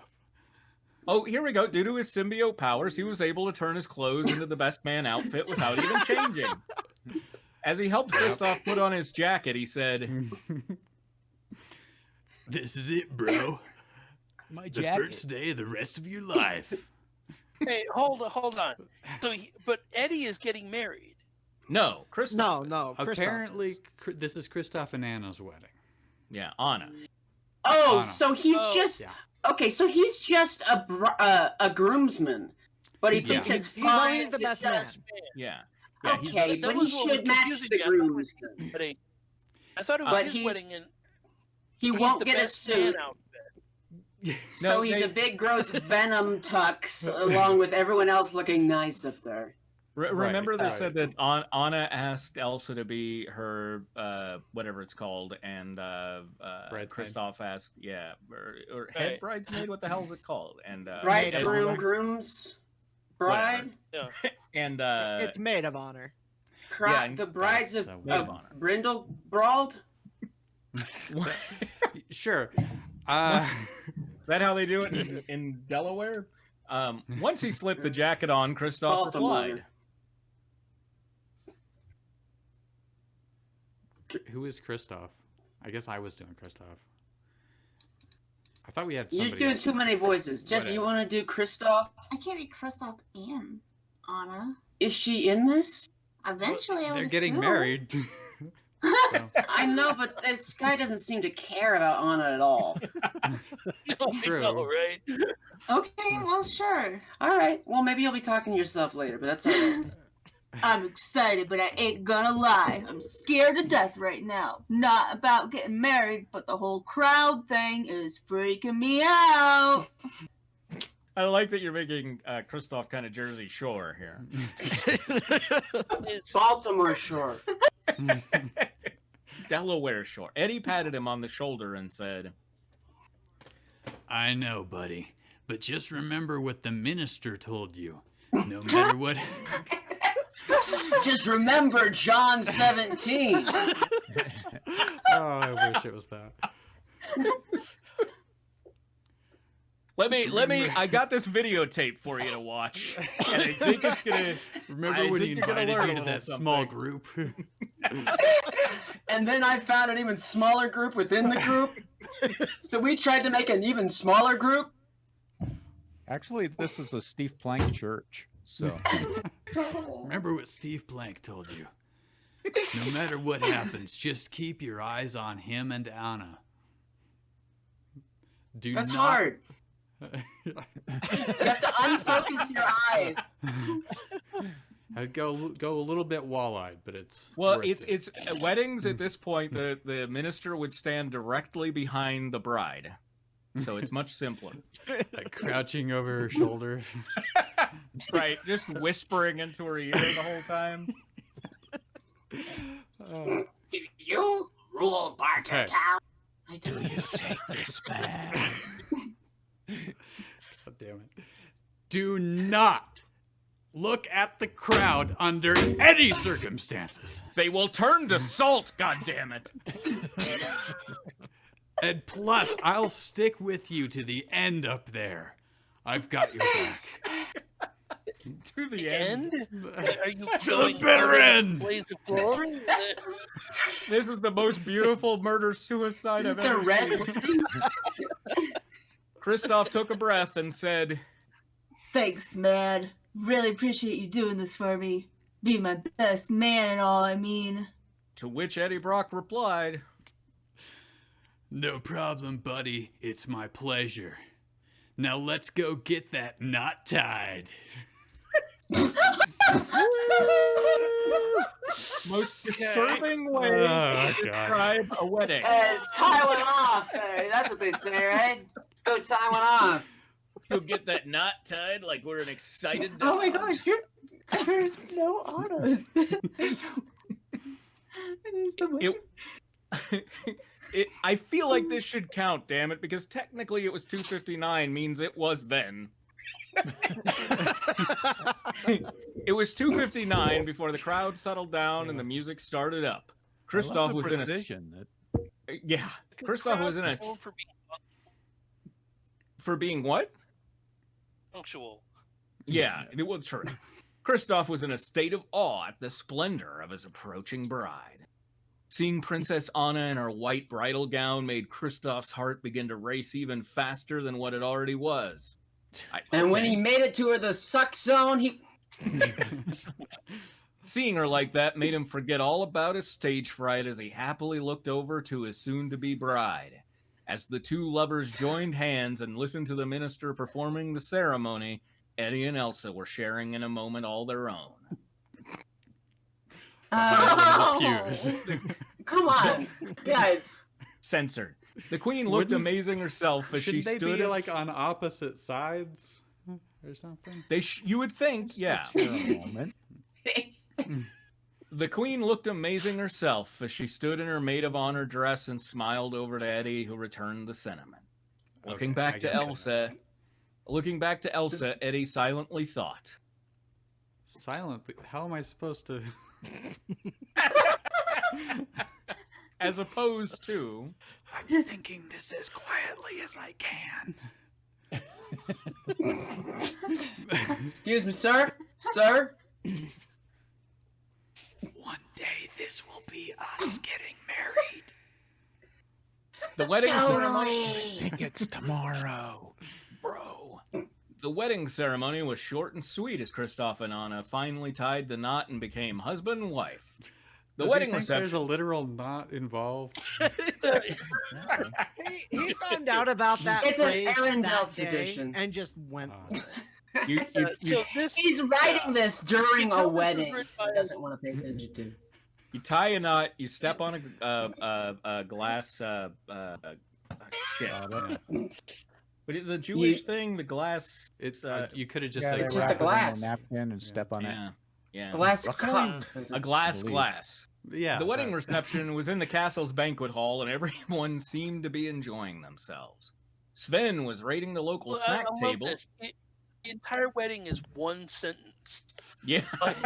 [SPEAKER 3] Oh, here we go. Due to his symbiote powers, he was able to turn his clothes into the best man outfit without even changing. As he helped Kristoff put on his jacket, he said,
[SPEAKER 1] This is it, bro.
[SPEAKER 8] My
[SPEAKER 1] The first day of the rest of your life.
[SPEAKER 7] Hey, hold on. So, but Eddie is getting married.
[SPEAKER 3] no, Kristoff.
[SPEAKER 5] No, Kristoff
[SPEAKER 1] Apparently,
[SPEAKER 5] is.
[SPEAKER 1] this is Kristoff and Anna's wedding.
[SPEAKER 3] Yeah, Anna.
[SPEAKER 2] Oh,
[SPEAKER 1] Anna.
[SPEAKER 2] so he's
[SPEAKER 7] Oh,
[SPEAKER 2] just...
[SPEAKER 1] yeah.
[SPEAKER 2] Okay, so he's just a groomsman. But he
[SPEAKER 1] Yeah.
[SPEAKER 2] thinks it's
[SPEAKER 5] He's
[SPEAKER 2] fun.
[SPEAKER 5] always the
[SPEAKER 2] to
[SPEAKER 5] best
[SPEAKER 2] just-
[SPEAKER 5] man.
[SPEAKER 3] Yeah. Yeah, he's
[SPEAKER 2] Okay,
[SPEAKER 7] That
[SPEAKER 2] but he
[SPEAKER 7] was what was
[SPEAKER 2] should match
[SPEAKER 7] confusing
[SPEAKER 2] the
[SPEAKER 7] me. I thought it was
[SPEAKER 2] groomsman.
[SPEAKER 7] But I thought it was
[SPEAKER 2] But
[SPEAKER 7] his
[SPEAKER 2] he's-
[SPEAKER 7] wedding, and
[SPEAKER 2] He
[SPEAKER 7] he's
[SPEAKER 2] won't
[SPEAKER 7] the
[SPEAKER 2] get a
[SPEAKER 7] best man
[SPEAKER 2] suit.
[SPEAKER 7] outfit.
[SPEAKER 2] So
[SPEAKER 3] No,
[SPEAKER 2] he's
[SPEAKER 3] they-
[SPEAKER 2] a big, gross Venom tux, along with everyone else looking nice up there.
[SPEAKER 3] Remember they
[SPEAKER 1] right.
[SPEAKER 3] said that Anna asked Elsa to be her whatever it's called, and
[SPEAKER 1] Bridesmaid.
[SPEAKER 3] Kristoff asked, yeah, or head
[SPEAKER 7] Right.
[SPEAKER 3] bridesmaid. What the hell is it called? And
[SPEAKER 2] Bridegroom, groom's bride.
[SPEAKER 3] and
[SPEAKER 5] It's maid of honor.
[SPEAKER 3] Yeah, and
[SPEAKER 2] The brides of,
[SPEAKER 1] that's
[SPEAKER 3] maid of honor.
[SPEAKER 2] Brindlebrald?
[SPEAKER 1] Sure.
[SPEAKER 3] Is that how they do it in Delaware? Once he slipped the jacket on, Kristoff
[SPEAKER 2] Baltimore.
[SPEAKER 3] replied,
[SPEAKER 1] Who is Kristoff? I guess I was doing Kristoff. I thought we had
[SPEAKER 2] You're
[SPEAKER 1] somebody
[SPEAKER 2] doing
[SPEAKER 1] else.
[SPEAKER 2] too many voices. Jesse, you want to do Kristoff?
[SPEAKER 6] I can't be Kristoff and Anna.
[SPEAKER 2] Is she in this?
[SPEAKER 6] Eventually, I would
[SPEAKER 1] They're getting
[SPEAKER 6] assume.
[SPEAKER 1] married.
[SPEAKER 2] I know, but this guy doesn't seem to care about Anna at all.
[SPEAKER 1] True.
[SPEAKER 7] No, right?
[SPEAKER 6] Okay, well, sure.
[SPEAKER 2] All right. Well, maybe you'll be talking to yourself later, but that's all right.
[SPEAKER 6] I'm excited, but I ain't gonna lie. I'm scared to death right now. Not about getting married, but the whole crowd thing is freaking me out.
[SPEAKER 3] I like that you're making Kristoff kind of Jersey Shore here.
[SPEAKER 7] It's,
[SPEAKER 2] Baltimore Shore.
[SPEAKER 3] Delaware Shore. Eddie patted him on the shoulder and said,
[SPEAKER 1] I know, buddy. But just remember what the minister told you. No matter what...
[SPEAKER 2] Just remember John 17.
[SPEAKER 1] Oh, I wish it was that.
[SPEAKER 3] Let me. I got this videotape for you to watch, and I think it's gonna.
[SPEAKER 1] Remember when he invited you to that small group?
[SPEAKER 2] And then I found an even smaller group within the group. So we tried to make an even smaller group.
[SPEAKER 4] Actually, this is a Steve Plank church. So
[SPEAKER 1] Remember what Steve Plank told you. No matter what happens, just keep your eyes on him and Anna.
[SPEAKER 2] That's hard. You have to unfocus your eyes.
[SPEAKER 1] I'd go a little bit wall-eyed, but it's
[SPEAKER 3] well, it's weddings at this point. The minister would stand directly behind the bride, so it's much simpler.
[SPEAKER 1] Like crouching over her shoulder,
[SPEAKER 3] right? Just whispering into her ear the whole time.
[SPEAKER 2] Do you rule Barter Town? I do.
[SPEAKER 1] You take this back. God damn it! Do not look at the crowd under any circumstances.
[SPEAKER 3] They will turn to salt, goddammit.
[SPEAKER 1] And plus, I'll stick with you to the end up there. I've got your back.
[SPEAKER 3] To the end?
[SPEAKER 7] Are you
[SPEAKER 1] to the bitter end!
[SPEAKER 3] This is the most beautiful murder-suicide I've ever seen. Christoph took a breath and said,
[SPEAKER 6] Thanks, man. Really appreciate you doing this for me. Be my best man and all, I mean.
[SPEAKER 3] To which Eddie Brock replied,
[SPEAKER 1] No problem, buddy. It's my pleasure. Now let's go get that knot tied.
[SPEAKER 3] Most disturbing way to describe a wedding.
[SPEAKER 2] Let's tie one off. That's what they say, right? Let's go tie one off.
[SPEAKER 3] Let's go get that knot tied like we're an excited dog.
[SPEAKER 6] Oh my gosh, there's no auto.
[SPEAKER 3] I feel like this should count, damn it, because technically it was 2:59 means it was then. It was 2:59 before the crowd settled down and the music started up. Christoph was in a yeah. Christoph was in a for being what?
[SPEAKER 7] Punctual.
[SPEAKER 3] Yeah, it was true. Christoph was in a state of awe at the splendor of his approaching bride. Seeing Princess Anna in her white bridal gown made Christoph's heart begin to race even faster than what it already was.
[SPEAKER 2] And when he made it to the suck zone, he...
[SPEAKER 3] Seeing her like that made him forget all about his stage fright as he happily looked over to his soon-to-be bride. As the two lovers joined hands and listened to the minister performing the ceremony, Eddie and Elsa were sharing in a moment all their own.
[SPEAKER 2] Come on, guys.
[SPEAKER 3] Censored. The queen looked amazing herself as she stood.
[SPEAKER 1] Shouldn't they be like on opposite sides or something?
[SPEAKER 3] You would think, yeah. The queen looked amazing herself as she stood in her maid of honor dress and smiled over to Eddie, who returned the sentiment. Looking back to Elsa, Eddie silently thought.
[SPEAKER 1] Silently? How am I supposed to?
[SPEAKER 3] As opposed to,
[SPEAKER 1] I'm thinking this as quietly as I can.
[SPEAKER 2] Excuse me, sir? Sir?
[SPEAKER 1] One day this will be us getting married.
[SPEAKER 3] The wedding ceremony.
[SPEAKER 4] I think it's tomorrow.
[SPEAKER 3] Bro. The wedding ceremony was short and sweet as Christoph and Anna finally tied the knot and became husband and wife. The wedding reception.
[SPEAKER 1] There's a literal knot involved.
[SPEAKER 5] he found out about that.
[SPEAKER 2] It's an
[SPEAKER 5] phrase
[SPEAKER 2] Arendelle
[SPEAKER 5] that day
[SPEAKER 2] tradition.
[SPEAKER 5] and just went with
[SPEAKER 2] it. He's writing this during a wedding. He doesn't want to pay attention to.
[SPEAKER 3] You tie a knot. You step on a glass. Shit. But the Jewish thing, the glass.
[SPEAKER 1] It's you could have just
[SPEAKER 4] Yeah,
[SPEAKER 1] like
[SPEAKER 2] it's just a glass.
[SPEAKER 4] Napkin and step on it.
[SPEAKER 3] Yeah.
[SPEAKER 2] Glass cup.
[SPEAKER 3] A glass.
[SPEAKER 1] Yeah.
[SPEAKER 3] The wedding reception was in the castle's banquet hall, and everyone seemed to be enjoying themselves. Sven was raiding the local snack table.
[SPEAKER 7] entire wedding is one sentence.
[SPEAKER 3] Yeah.
[SPEAKER 7] Like,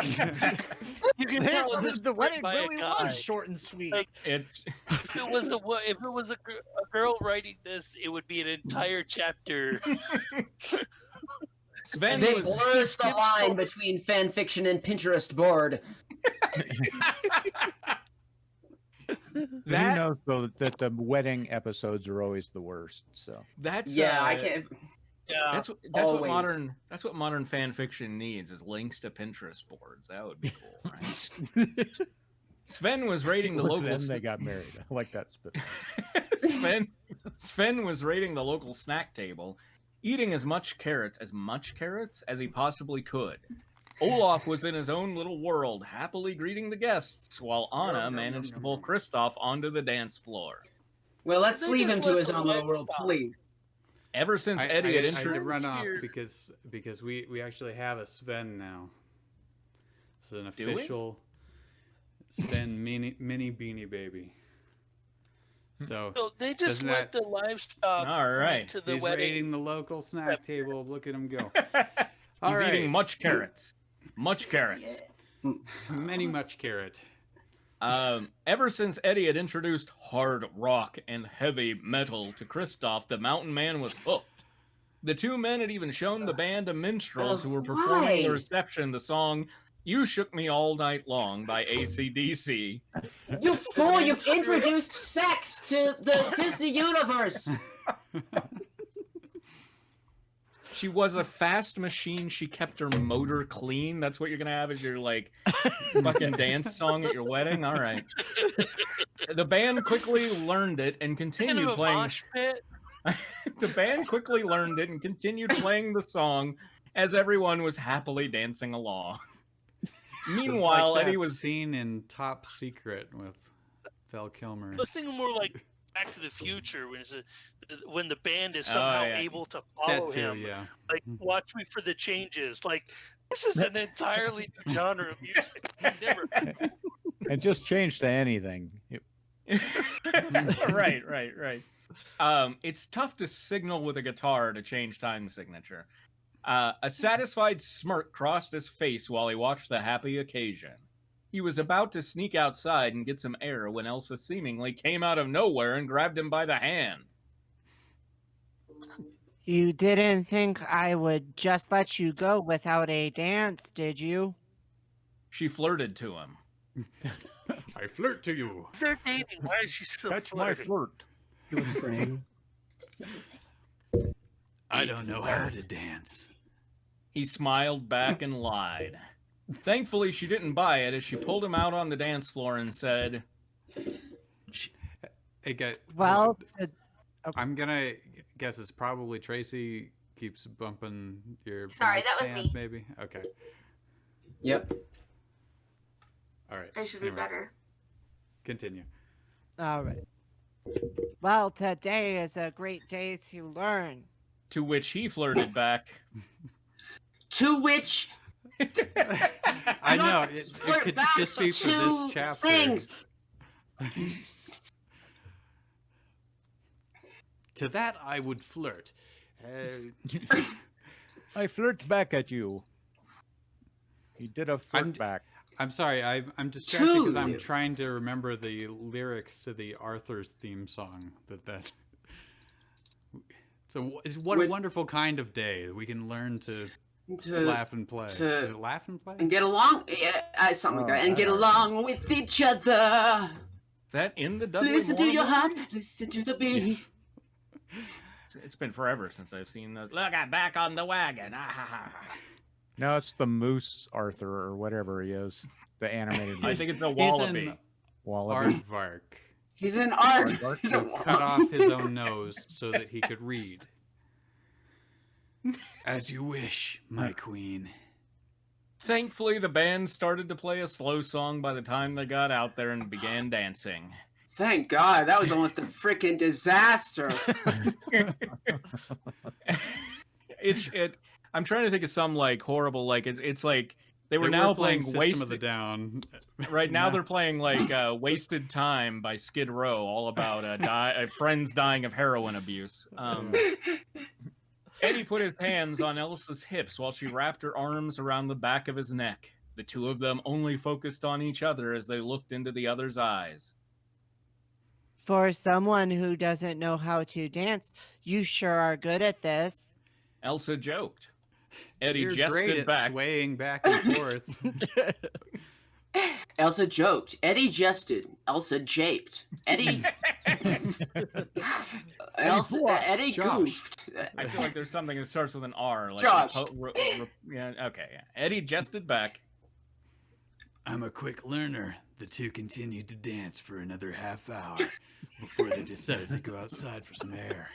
[SPEAKER 7] you can tell
[SPEAKER 8] The,
[SPEAKER 7] this
[SPEAKER 8] the
[SPEAKER 7] was
[SPEAKER 8] wedding
[SPEAKER 7] written by a
[SPEAKER 8] really
[SPEAKER 7] guy.
[SPEAKER 8] was short and sweet.
[SPEAKER 7] Like,
[SPEAKER 3] It,
[SPEAKER 7] if it was a girl writing this, it would be an entire chapter.
[SPEAKER 3] Sven
[SPEAKER 2] They
[SPEAKER 3] was
[SPEAKER 2] blurs the line between fan fiction and Pinterest board.
[SPEAKER 4] Who
[SPEAKER 3] that.
[SPEAKER 4] knows though that the wedding episodes are always the worst. So
[SPEAKER 3] That's
[SPEAKER 2] Yeah, I
[SPEAKER 3] uh,
[SPEAKER 2] can't.
[SPEAKER 7] Yeah.
[SPEAKER 3] That's what
[SPEAKER 2] Always.
[SPEAKER 3] modern fan fiction needs is links to Pinterest boards. That would be cool, right? Sven was rating the
[SPEAKER 4] Towards
[SPEAKER 3] local.
[SPEAKER 4] then they got married. I like that.
[SPEAKER 3] Sven was rating the local snack table, eating as much carrots as he possibly could. Olaf was in his own little world, happily greeting the guests, while Anna managed to pull Kristoff onto the dance floor.
[SPEAKER 2] Well, let's
[SPEAKER 7] They
[SPEAKER 2] leave
[SPEAKER 7] just
[SPEAKER 2] him to
[SPEAKER 7] let
[SPEAKER 2] his
[SPEAKER 7] the
[SPEAKER 2] own little
[SPEAKER 7] lights
[SPEAKER 2] world,
[SPEAKER 7] stop.
[SPEAKER 2] please.
[SPEAKER 3] Ever since Eddie had
[SPEAKER 1] I had to
[SPEAKER 3] introduced,
[SPEAKER 1] run off
[SPEAKER 7] here.
[SPEAKER 1] because we actually have a Sven now. This is an
[SPEAKER 3] Do we?
[SPEAKER 1] official Sven mini beanie baby. So
[SPEAKER 7] So they just
[SPEAKER 1] Doesn't
[SPEAKER 7] let
[SPEAKER 1] that-
[SPEAKER 7] the livestock
[SPEAKER 3] All right.
[SPEAKER 7] to the
[SPEAKER 1] he's
[SPEAKER 7] wedding.
[SPEAKER 1] raiding the local snack table. Look at him go.
[SPEAKER 3] he's
[SPEAKER 1] All right.
[SPEAKER 3] eating much carrots. Much carrots.
[SPEAKER 1] Many much carrot.
[SPEAKER 3] Ever since Eddie had introduced hard rock and heavy metal to Kristoff, the mountain man was hooked. The two men had even shown the band of minstrels who were performing the
[SPEAKER 2] Why?
[SPEAKER 3] reception the song You Shook Me All Night Long by AC/DC.
[SPEAKER 2] You fool! You've introduced sex to the Disney universe.
[SPEAKER 3] She was a fast machine. She kept her motor clean. That's what you're going to have as your, like, fucking dance song at your wedding? All right. The band quickly learned it and
[SPEAKER 7] Kind
[SPEAKER 3] continued
[SPEAKER 7] of a
[SPEAKER 3] playing.
[SPEAKER 7] mosh pit.
[SPEAKER 3] The band quickly learned it and continued playing the song as everyone was happily dancing along. Meanwhile,
[SPEAKER 1] It's like
[SPEAKER 3] Eddie
[SPEAKER 1] that
[SPEAKER 3] was
[SPEAKER 1] scene in Top Secret with Val Kilmer.
[SPEAKER 7] I was thinking more like Back to the Future when the band is somehow
[SPEAKER 3] yeah.
[SPEAKER 7] able to follow
[SPEAKER 1] That too,
[SPEAKER 7] him.
[SPEAKER 1] yeah.
[SPEAKER 7] Like, watch me for the changes. Like, this is an entirely new genre of music. I've never.
[SPEAKER 4] And just change to anything.
[SPEAKER 3] right. It's tough to signal with a guitar to change time signature. A satisfied smirk crossed his face while he watched the happy occasion. He was about to sneak outside and get some air when Elsa seemingly came out of nowhere and grabbed him by the hand.
[SPEAKER 5] You didn't think I would just let you go without a dance, did you?
[SPEAKER 3] She flirted to him.
[SPEAKER 1] I flirt to you.
[SPEAKER 7] They're dating. Why is she still
[SPEAKER 4] That's my
[SPEAKER 7] flirting?
[SPEAKER 4] flirt.
[SPEAKER 1] I don't know how to dance.
[SPEAKER 3] He smiled back and lied. Thankfully, she didn't buy it as she pulled him out on the dance floor and said,
[SPEAKER 1] Hey, guy.
[SPEAKER 5] Well,
[SPEAKER 1] I'm gonna guess it's probably Tracy keeps bumping your.
[SPEAKER 6] Sorry,
[SPEAKER 1] mic
[SPEAKER 6] that was
[SPEAKER 1] stand,
[SPEAKER 6] me.
[SPEAKER 1] Maybe. Okay.
[SPEAKER 2] Yep.
[SPEAKER 1] All right.
[SPEAKER 6] They should be
[SPEAKER 1] Anyway,
[SPEAKER 6] better.
[SPEAKER 1] Continue.
[SPEAKER 5] all right. Well, today is a great day to learn.
[SPEAKER 3] to which he flirted back.
[SPEAKER 2] To which
[SPEAKER 1] I know.
[SPEAKER 2] not
[SPEAKER 1] It
[SPEAKER 2] flirt
[SPEAKER 1] could
[SPEAKER 2] back
[SPEAKER 1] just be for this
[SPEAKER 2] two
[SPEAKER 1] chapter.
[SPEAKER 2] things.
[SPEAKER 1] To that, I would flirt.
[SPEAKER 4] I flirt back at you. He did a flirt
[SPEAKER 1] I'm-
[SPEAKER 4] back.
[SPEAKER 1] I'm sorry. I'm distracted because I'm
[SPEAKER 2] you.
[SPEAKER 1] trying to remember the lyrics to the Arthur theme song. So what a
[SPEAKER 2] Would-
[SPEAKER 1] wonderful kind of day that we can learn to
[SPEAKER 2] To
[SPEAKER 1] laugh and play.
[SPEAKER 2] to-
[SPEAKER 1] Is it laugh and play?
[SPEAKER 2] and get along, yeah, something like
[SPEAKER 4] Oh,
[SPEAKER 2] that, and get
[SPEAKER 4] I don't
[SPEAKER 2] along with each other.
[SPEAKER 3] Is that in the Dudley
[SPEAKER 2] Listen to
[SPEAKER 3] Moore
[SPEAKER 2] your
[SPEAKER 3] movie?
[SPEAKER 2] heart, listen to the beat.
[SPEAKER 1] Yes.
[SPEAKER 3] It's been forever since I've seen those. Look, I'm back on the wagon. Ah, ha, ha, ha.
[SPEAKER 4] No, it's the Moose Arthur or whatever he is. The animated
[SPEAKER 3] I think it's a
[SPEAKER 1] He's
[SPEAKER 3] wallaby.
[SPEAKER 1] an
[SPEAKER 4] wallaby.
[SPEAKER 1] aardvark
[SPEAKER 2] He's an art.
[SPEAKER 4] Aardvark?
[SPEAKER 2] He's a
[SPEAKER 1] who cut off his own nose so that he could read. As you wish, my queen.
[SPEAKER 3] Thankfully, the band started to play a slow song by the time they got out there and began dancing.
[SPEAKER 2] Thank God, that was almost a freaking disaster.
[SPEAKER 3] I'm trying to think of some like horrible like it's like they were
[SPEAKER 1] They
[SPEAKER 3] now
[SPEAKER 1] were
[SPEAKER 3] playing
[SPEAKER 1] System
[SPEAKER 3] wasted.
[SPEAKER 1] of the Down.
[SPEAKER 3] Right now
[SPEAKER 1] No.
[SPEAKER 3] they're playing like "Wasted Time" by Skid Row, all about friends dying of heroin abuse. Eddie put his hands on Elsa's hips while she wrapped her arms around the back of his neck. The two of them only focused on each other as they looked into the other's eyes.
[SPEAKER 5] For someone who doesn't know how to dance, you sure are good at this.
[SPEAKER 3] Elsa joked. Eddie
[SPEAKER 1] You're great
[SPEAKER 3] jested
[SPEAKER 1] at
[SPEAKER 3] back.
[SPEAKER 1] swaying back and forth.
[SPEAKER 2] Elsa joked. Eddie jested. Elsa japed. Eddie. Eddie
[SPEAKER 1] Josh.
[SPEAKER 2] goofed.
[SPEAKER 3] I feel like there's something that starts with an R. Like
[SPEAKER 2] Josh.
[SPEAKER 3] Yeah, okay. Yeah. Eddie jested back.
[SPEAKER 1] I'm a quick learner. The two continued to dance for another half hour before they decided to go outside for some air.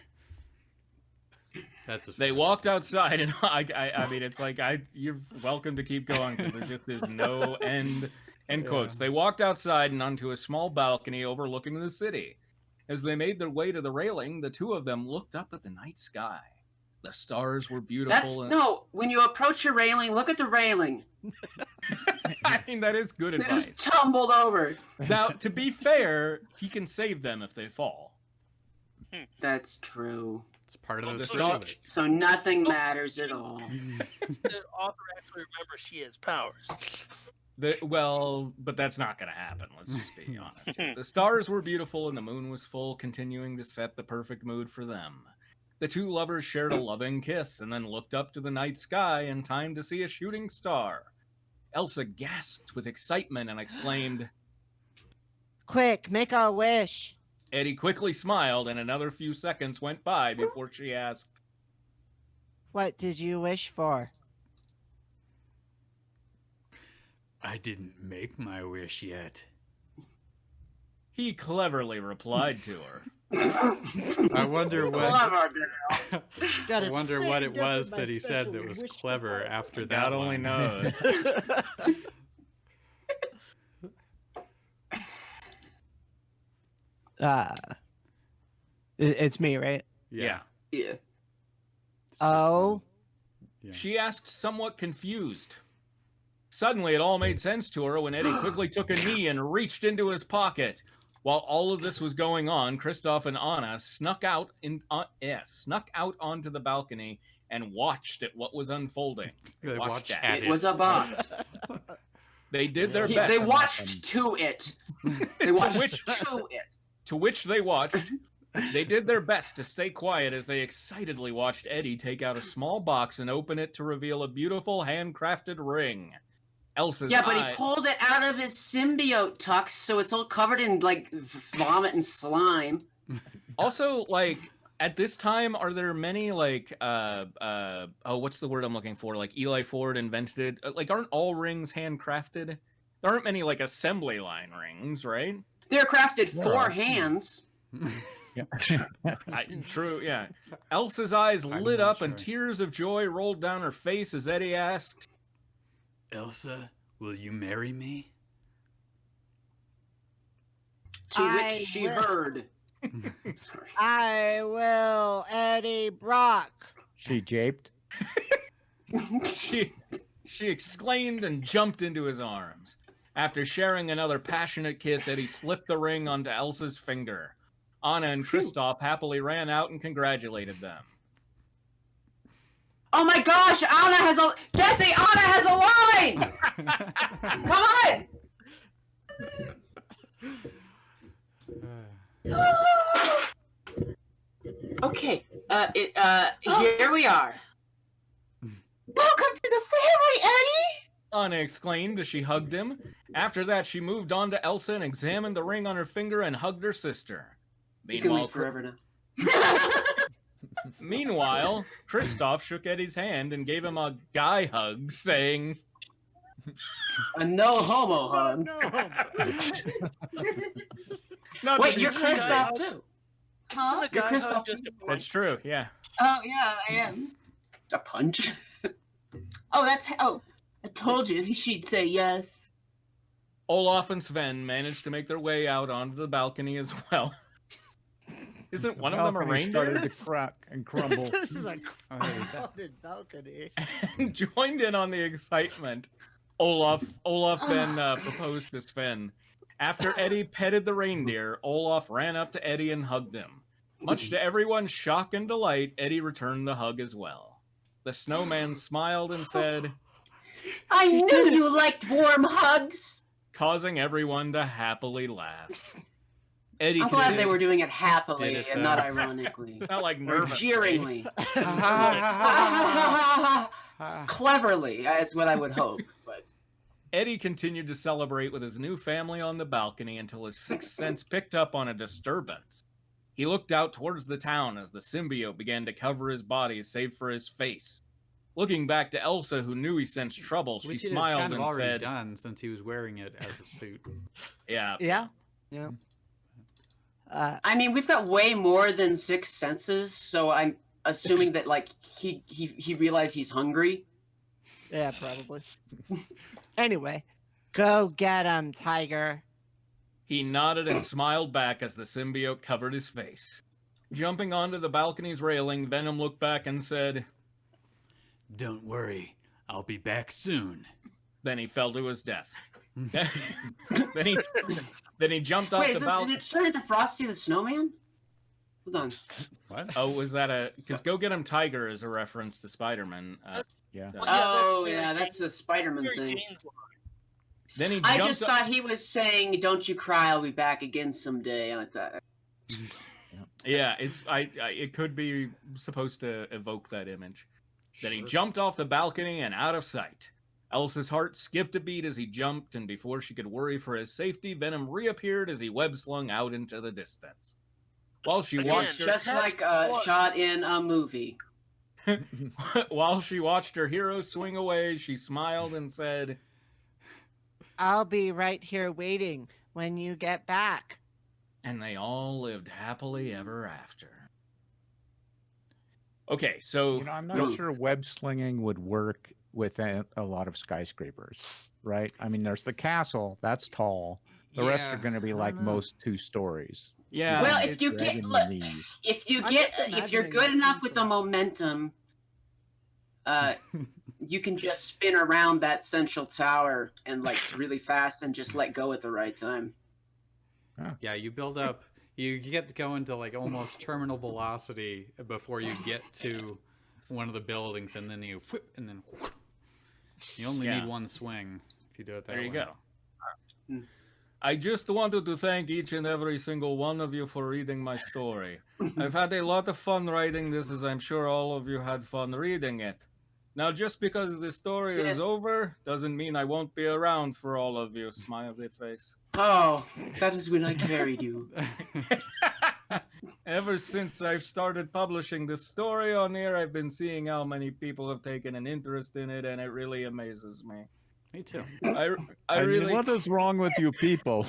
[SPEAKER 1] That's
[SPEAKER 3] They walked outside, and I mean, it's like you're welcome to keep going because there just is no end. End quotes. They walked outside and onto a small balcony overlooking the city. As they made their way to the railing, the two of them looked up at the night sky. The stars were beautiful.
[SPEAKER 2] No. When you approach a railing, look at the railing.
[SPEAKER 3] I mean, that is good
[SPEAKER 2] They
[SPEAKER 3] advice.
[SPEAKER 2] just tumbled over.
[SPEAKER 3] Now, to be fair, he can save them if they fall.
[SPEAKER 2] That's true.
[SPEAKER 1] It's part of the
[SPEAKER 3] The
[SPEAKER 1] thrill of
[SPEAKER 3] star-
[SPEAKER 1] it.
[SPEAKER 2] So nothing matters at all.
[SPEAKER 7] The author actually remembers she has powers.
[SPEAKER 3] Well, but that's not going to happen. Let's just be honest here. The stars were beautiful and the moon was full, continuing to set the perfect mood for them. The two lovers shared a loving kiss and then looked up to the night sky in time to see a shooting star. Elsa gasped with excitement and exclaimed,
[SPEAKER 5] Quick, make a wish.
[SPEAKER 3] Eddie quickly smiled, and another few seconds went by before she asked,
[SPEAKER 5] What did you wish for?
[SPEAKER 1] I didn't make my wish yet.
[SPEAKER 3] He cleverly replied to her.
[SPEAKER 1] I wonder what.
[SPEAKER 2] Clever girl.
[SPEAKER 8] Got
[SPEAKER 1] I
[SPEAKER 8] it
[SPEAKER 1] wonder what it
[SPEAKER 8] saved up
[SPEAKER 1] was
[SPEAKER 8] in my
[SPEAKER 1] that he said
[SPEAKER 8] special
[SPEAKER 1] that was
[SPEAKER 8] wish
[SPEAKER 1] clever
[SPEAKER 8] book.
[SPEAKER 1] after that.
[SPEAKER 3] God only
[SPEAKER 1] line.
[SPEAKER 3] knows.
[SPEAKER 5] It's me, right?
[SPEAKER 3] Yeah.
[SPEAKER 2] Yeah.
[SPEAKER 1] It's just
[SPEAKER 5] Oh,
[SPEAKER 1] one. Yeah.
[SPEAKER 3] She asked, somewhat confused. Suddenly, it all made sense to her when Eddie quickly took a knee and reached into his pocket. While all of this was going on, Kristoff and Anna snuck out onto the balcony and watched at what was unfolding.
[SPEAKER 1] They
[SPEAKER 3] watched
[SPEAKER 1] watched
[SPEAKER 3] at
[SPEAKER 1] at
[SPEAKER 2] It
[SPEAKER 1] it.
[SPEAKER 2] was a box.
[SPEAKER 3] They did their best.
[SPEAKER 2] They watched to it. They watched
[SPEAKER 3] Which-
[SPEAKER 2] to it.
[SPEAKER 3] To which they watched. They did their best to stay quiet as they excitedly watched Eddie take out a small box and open it to reveal a beautiful handcrafted ring. Elsa's
[SPEAKER 2] Yeah, but he
[SPEAKER 3] eye-
[SPEAKER 2] pulled it out of his symbiote tux, so it's all covered in like vomit and slime.
[SPEAKER 3] Also, like, at this time, are there many like what's the word I'm looking for? Like Eli Ford invented like aren't all rings handcrafted? There aren't many like assembly line rings, right?
[SPEAKER 2] They're crafted
[SPEAKER 4] Yeah.
[SPEAKER 2] for hands.
[SPEAKER 3] True, yeah. Elsa's eyes
[SPEAKER 1] I'm
[SPEAKER 3] lit
[SPEAKER 1] not
[SPEAKER 3] up and
[SPEAKER 1] sure.
[SPEAKER 3] tears of joy rolled down her face as Eddie asked,
[SPEAKER 1] Elsa, will you marry me?
[SPEAKER 2] To which
[SPEAKER 5] I
[SPEAKER 2] she
[SPEAKER 5] will.
[SPEAKER 2] heard. Sorry.
[SPEAKER 5] I will, Eddie Brock.
[SPEAKER 4] She japed.
[SPEAKER 3] she exclaimed and jumped into his arms. After sharing another passionate kiss, Eddie slipped the ring onto Elsa's finger. Anna and Kristoff happily ran out and congratulated them.
[SPEAKER 2] Oh my gosh, Anna has a Jesse. Anna has a line. Come on. Okay. Here we are.
[SPEAKER 6] Welcome to the family, Eddie!
[SPEAKER 3] Anna exclaimed as she hugged him. After that, she moved on to Elsa and examined the ring on her finger and hugged her sister.
[SPEAKER 2] You can
[SPEAKER 3] Meanwhile,
[SPEAKER 2] leave forever now.
[SPEAKER 3] Meanwhile, Kristoff shook Eddie's hand and gave him a guy hug, saying,
[SPEAKER 2] A no homo hug.
[SPEAKER 3] Not
[SPEAKER 2] Wait,
[SPEAKER 3] to
[SPEAKER 2] you're
[SPEAKER 3] be-
[SPEAKER 2] Kristoff too.
[SPEAKER 6] Huh?
[SPEAKER 2] You're
[SPEAKER 7] Guy
[SPEAKER 2] Kristoff
[SPEAKER 7] hug just
[SPEAKER 2] too.
[SPEAKER 7] a
[SPEAKER 3] That's true, yeah.
[SPEAKER 6] Oh, yeah, I am.
[SPEAKER 2] A punch.
[SPEAKER 6] Oh, I told you she'd say yes.
[SPEAKER 3] Olaf and Sven managed to make their way out onto the balcony as well. Isn't one of them a
[SPEAKER 4] Balcony started
[SPEAKER 3] reindeer?
[SPEAKER 4] to crack and crumble.
[SPEAKER 5] This is a
[SPEAKER 1] Oh, there we go.
[SPEAKER 5] crowded balcony.
[SPEAKER 3] And joined in on the excitement. Olaf then proposed to Sven. After Eddie petted the reindeer, Olaf ran up to Eddie and hugged him. Much to everyone's shock and delight, Eddie returned the hug as well. The snowman smiled and said,
[SPEAKER 2] I knew you liked warm hugs.
[SPEAKER 3] causing everyone to happily laugh. Eddie
[SPEAKER 2] I'm glad they
[SPEAKER 3] continued-
[SPEAKER 2] were doing it happily
[SPEAKER 1] Did it,
[SPEAKER 2] and not
[SPEAKER 1] though?
[SPEAKER 2] ironically.
[SPEAKER 3] not like
[SPEAKER 2] Or
[SPEAKER 3] nervously.
[SPEAKER 2] jeeringly.
[SPEAKER 1] Ah.
[SPEAKER 2] Cleverly, is what I would hope. But
[SPEAKER 3] Eddie continued to celebrate with his new family on the balcony until his sixth sense picked up on a disturbance. He looked out towards the town as the symbiote began to cover his body save for his face. Looking back to Elsa, who knew he sensed trouble, she
[SPEAKER 1] Which he had
[SPEAKER 3] smiled
[SPEAKER 1] kind of
[SPEAKER 3] and
[SPEAKER 1] already
[SPEAKER 3] said,
[SPEAKER 1] done since he was wearing it as a suit.
[SPEAKER 3] yeah.
[SPEAKER 5] Yeah. Yeah.
[SPEAKER 2] I mean, we've got way more than 6 senses, so I'm assuming that like he realized he's hungry.
[SPEAKER 5] Yeah, probably. Anyway, go get him, Tiger.
[SPEAKER 3] He nodded and smiled back as the symbiote covered his face. Jumping onto the balcony's railing, Venom looked back and said,
[SPEAKER 1] Don't worry, I'll be back soon.
[SPEAKER 3] then he fell to his death. then he jumped off
[SPEAKER 2] Wait,
[SPEAKER 3] the
[SPEAKER 2] did
[SPEAKER 3] balcony.
[SPEAKER 2] it turn into Frosty the Snowman? Hold on.
[SPEAKER 1] What?
[SPEAKER 3] Oh, was that a... Because Go Get 'em Tiger is a reference to Spider-Man.
[SPEAKER 4] Yeah.
[SPEAKER 3] So-
[SPEAKER 2] Oh,
[SPEAKER 7] Mary
[SPEAKER 2] yeah, that's
[SPEAKER 7] Jane-
[SPEAKER 2] a Spider-Man
[SPEAKER 7] Mary
[SPEAKER 2] thing.
[SPEAKER 7] Jane's line.
[SPEAKER 3] Then he
[SPEAKER 2] I
[SPEAKER 3] jumped
[SPEAKER 2] just
[SPEAKER 3] up-
[SPEAKER 2] thought he was saying, "Don't you cry, I'll be back again someday." And I thought,
[SPEAKER 3] Yeah, it could be supposed to evoke that image. Then he
[SPEAKER 1] Sure.
[SPEAKER 3] jumped off the balcony and out of sight. Elsa's heart skipped a beat as he jumped, and before she could worry for his safety, Venom reappeared as he web-slung out into the distance. While she
[SPEAKER 7] Again,
[SPEAKER 3] watched her,
[SPEAKER 2] just like a shot in a movie.
[SPEAKER 3] while she watched her hero swing away, she smiled and said,
[SPEAKER 5] I'll be right here waiting when you get back.
[SPEAKER 3] and they all lived happily ever after. Okay, so
[SPEAKER 4] You know, I'm not
[SPEAKER 2] No.
[SPEAKER 4] sure web slinging would work with a lot of skyscrapers, right? I mean, there's the castle, that's tall. The rest are
[SPEAKER 1] Yeah,
[SPEAKER 4] going to be
[SPEAKER 1] I
[SPEAKER 4] like
[SPEAKER 1] don't know.
[SPEAKER 4] most 2 stories.
[SPEAKER 3] yeah,
[SPEAKER 2] Well,
[SPEAKER 3] it-
[SPEAKER 2] if you
[SPEAKER 4] Dragging
[SPEAKER 2] get
[SPEAKER 4] your
[SPEAKER 2] look,
[SPEAKER 4] knees.
[SPEAKER 2] if you
[SPEAKER 5] I'm
[SPEAKER 2] get
[SPEAKER 5] just
[SPEAKER 2] if you're
[SPEAKER 5] imagining
[SPEAKER 2] good
[SPEAKER 5] it
[SPEAKER 2] enough with the
[SPEAKER 5] simple.
[SPEAKER 2] momentum, you can just spin around that central tower and like really fast and just let go at the right time.
[SPEAKER 1] Yeah, you build up. You get to go into like almost terminal velocity before you get to one of the buildings, and then you whip, and then you only
[SPEAKER 3] Yeah.
[SPEAKER 1] need one swing if you do it that
[SPEAKER 3] there you
[SPEAKER 1] way.
[SPEAKER 3] go.
[SPEAKER 2] Mm.
[SPEAKER 3] I just wanted to thank each and every single one of you for reading my story. I've had a lot of fun writing this, as I'm sure all of you had fun reading it. Now, just because the story is
[SPEAKER 2] Yeah.
[SPEAKER 3] over doesn't mean I won't be around for all of you. Smiley face.
[SPEAKER 2] Oh, that is when I carried you.
[SPEAKER 3] Ever since I've started publishing this story on here, I've been seeing how many people have taken an interest in it, and it really amazes me.
[SPEAKER 1] Me too.
[SPEAKER 3] I
[SPEAKER 4] I mean,
[SPEAKER 3] really,
[SPEAKER 4] what is wrong with you people?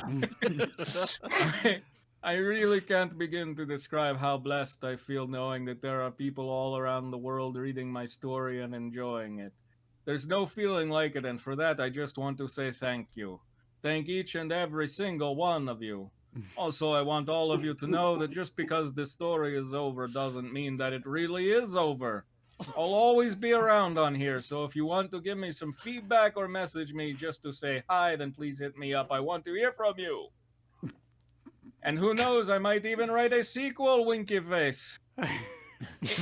[SPEAKER 3] I really can't begin to describe how blessed I feel knowing that there are people all around the world reading my story and enjoying it. There's no feeling like it, and for that, I just want to say thank you. Thank each and every single one of you. Also, I want all of you to know that just because the story is over doesn't mean that it really is over. I'll always be around on here, so if you want to give me some feedback or message me just to say hi, then please hit me up. I want to hear from you. And who knows, I might even write a sequel, Winky Face.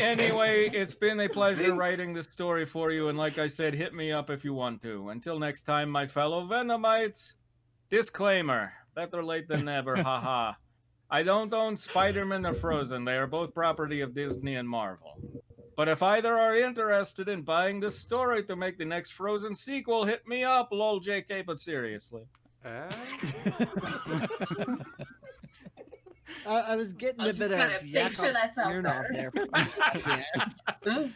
[SPEAKER 3] Anyway, it's been a pleasure
[SPEAKER 2] Vink.
[SPEAKER 3] writing this story for you, and like I said, hit me up if you want to. Until next time, my fellow Venomites. Disclaimer, better late than never, haha. I don't own Spider-Man or Frozen. They are both property of Disney and Marvel. But if either are interested in buying this story to make the next Frozen sequel, hit me up, lol JK, but seriously.
[SPEAKER 5] I was getting
[SPEAKER 6] I'm
[SPEAKER 5] a
[SPEAKER 6] just
[SPEAKER 5] bit
[SPEAKER 6] gonna
[SPEAKER 5] of
[SPEAKER 6] make sure that's out
[SPEAKER 5] Yakov
[SPEAKER 6] there.
[SPEAKER 5] there.